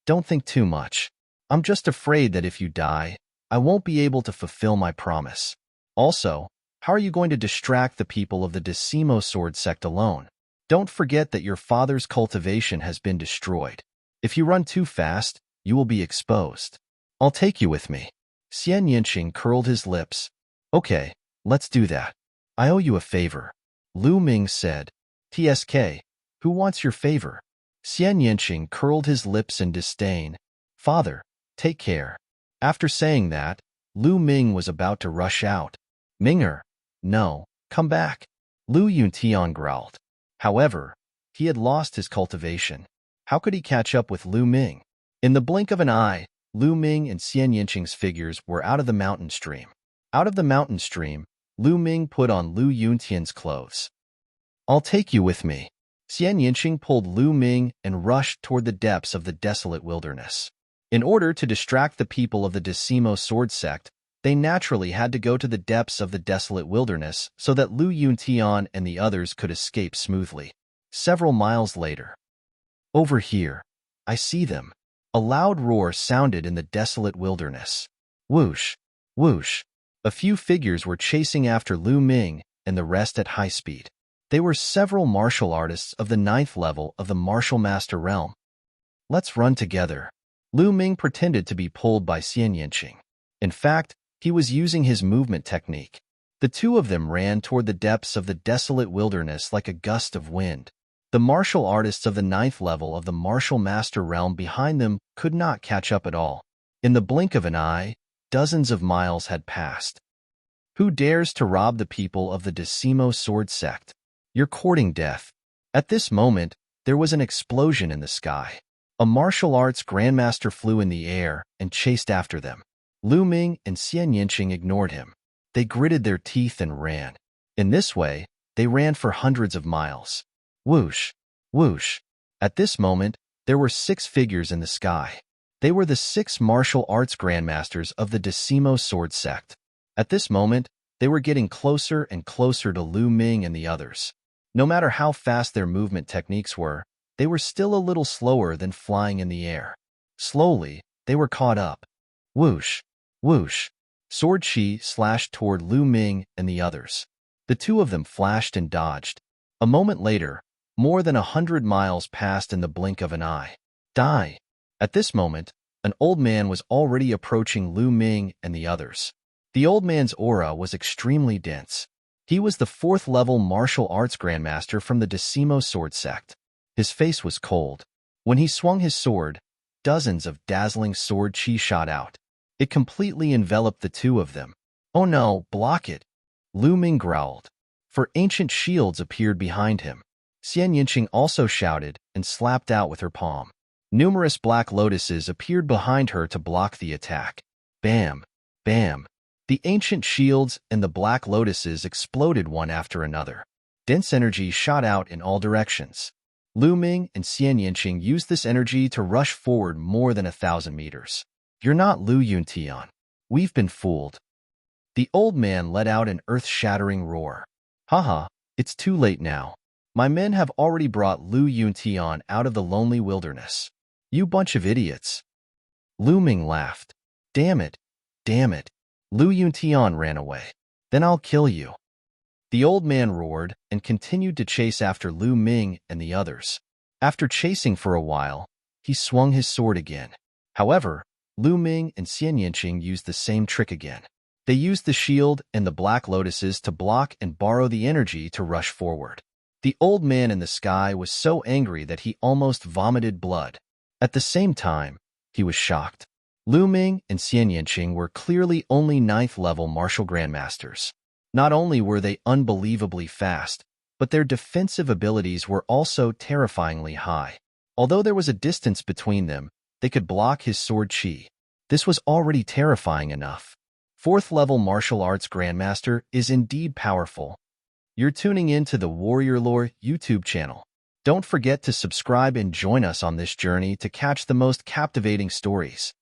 [SPEAKER 1] Don't think too much. I'm just afraid that if you die, I won't be able to fulfill my promise. Also, how are you going to distract the people of the Decimo sword sect alone? Don't forget that your father's cultivation has been destroyed. If you run too fast, you will be exposed. I'll take you with me. Xian Yinqing curled his lips. Okay, let's do that. I owe you a favor. Lu Ming said. TSK, who wants your favor? Xian Yinqing curled his lips in disdain. Father, take care. After saying that, Lu Ming was about to rush out. Minger, no, come back. Lu Yuntian growled. However, he had lost his cultivation. How could he catch up with Lu Ming? In the blink of an eye, Lu Ming and Xian Yinqing's figures were out of the mountain stream. Out of the mountain stream, Lu Ming put on Lu Yuntian's clothes. I'll take you with me. Xian Yinqing pulled Lu Ming and rushed toward the depths of the desolate wilderness. In order to distract the people of the Decimo sword sect, they naturally had to go to the depths of the desolate wilderness so that Lu Yuntian and the others could escape smoothly. Several miles later. Over here. I see them. A loud roar sounded in the desolate wilderness. Whoosh, whoosh. A few figures were chasing after Lu Ming and the rest at high speed. They were several martial artists of the 9th level of the martial master realm. Let's run together. Lu Ming pretended to be pulled by Xian Yinqing. In fact, he was using his movement technique. The two of them ran toward the depths of the desolate wilderness like a gust of wind. The martial artists of the 9th level of the martial master realm behind them could not catch up at all. In the blink of an eye, dozens of miles had passed. Who dares to rob the people of the Decimo sword sect? You're courting death. At this moment, there was an explosion in the sky. A martial arts grandmaster flew in the air and chased after them. Lu Ming and Xian Yinqing ignored him. They gritted their teeth and ran. In this way, they ran for hundreds of miles. Whoosh, whoosh. At this moment, there were 6 figures in the sky. They were the 6 martial arts grandmasters of the Decimo sword sect. At this moment, they were getting closer and closer to Lu Ming and the others. No matter how fast their movement techniques were, they were still a little slower than flying in the air. Slowly, they were caught up. Whoosh, whoosh. Sword chi slashed toward Lu Ming and the others. The two of them flashed and dodged. A moment later, more than 100 miles passed in the blink of an eye. Die! At this moment, an old man was already approaching Lu Ming and the others. The old man's aura was extremely dense. He was the 4th level martial arts grandmaster from the Decimo sword sect. His face was cold. When he swung his sword, dozens of dazzling sword chi shot out. It completely enveloped the two of them. Oh no, block it! Lu Ming growled. For ancient shields appeared behind him. Xian Yinqing also shouted and slapped out with her palm. Numerous black lotuses appeared behind her to block the attack. Bam! Bam! The ancient shields and the black lotuses exploded one after another. Dense energy shot out in all directions. Lu Ming and Xian Yinqing used this energy to rush forward more than 1,000 meters. You're not Lu Yuntian. We've been fooled. The old man let out an earth-shattering roar. Haha, it's too late now. My men have already brought Lu Yuntian out of the lonely wilderness. You bunch of idiots. Lu Ming laughed. Damn it. Damn it. Lu Yuntian ran away. Then I'll kill you. The old man roared and continued to chase after Lu Ming and the others. After chasing for a while, he swung his sword again. However, Lu Ming and Xian Yinqing used the same trick again. They used the shield and the black lotuses to block and borrow the energy to rush forward. The old man in the sky was so angry that he almost vomited blood. At the same time, he was shocked. Lu Ming and Xian Yinqing were clearly only 9th level martial grandmasters. Not only were they unbelievably fast, but their defensive abilities were also terrifyingly high. Although there was a distance between them, they could block his sword chi. This was already terrifying enough. 4th level martial arts grandmaster is indeed powerful. You're tuning in to the Warrior Lore YouTube channel. Don't forget to subscribe and join us on this journey to catch the most captivating stories.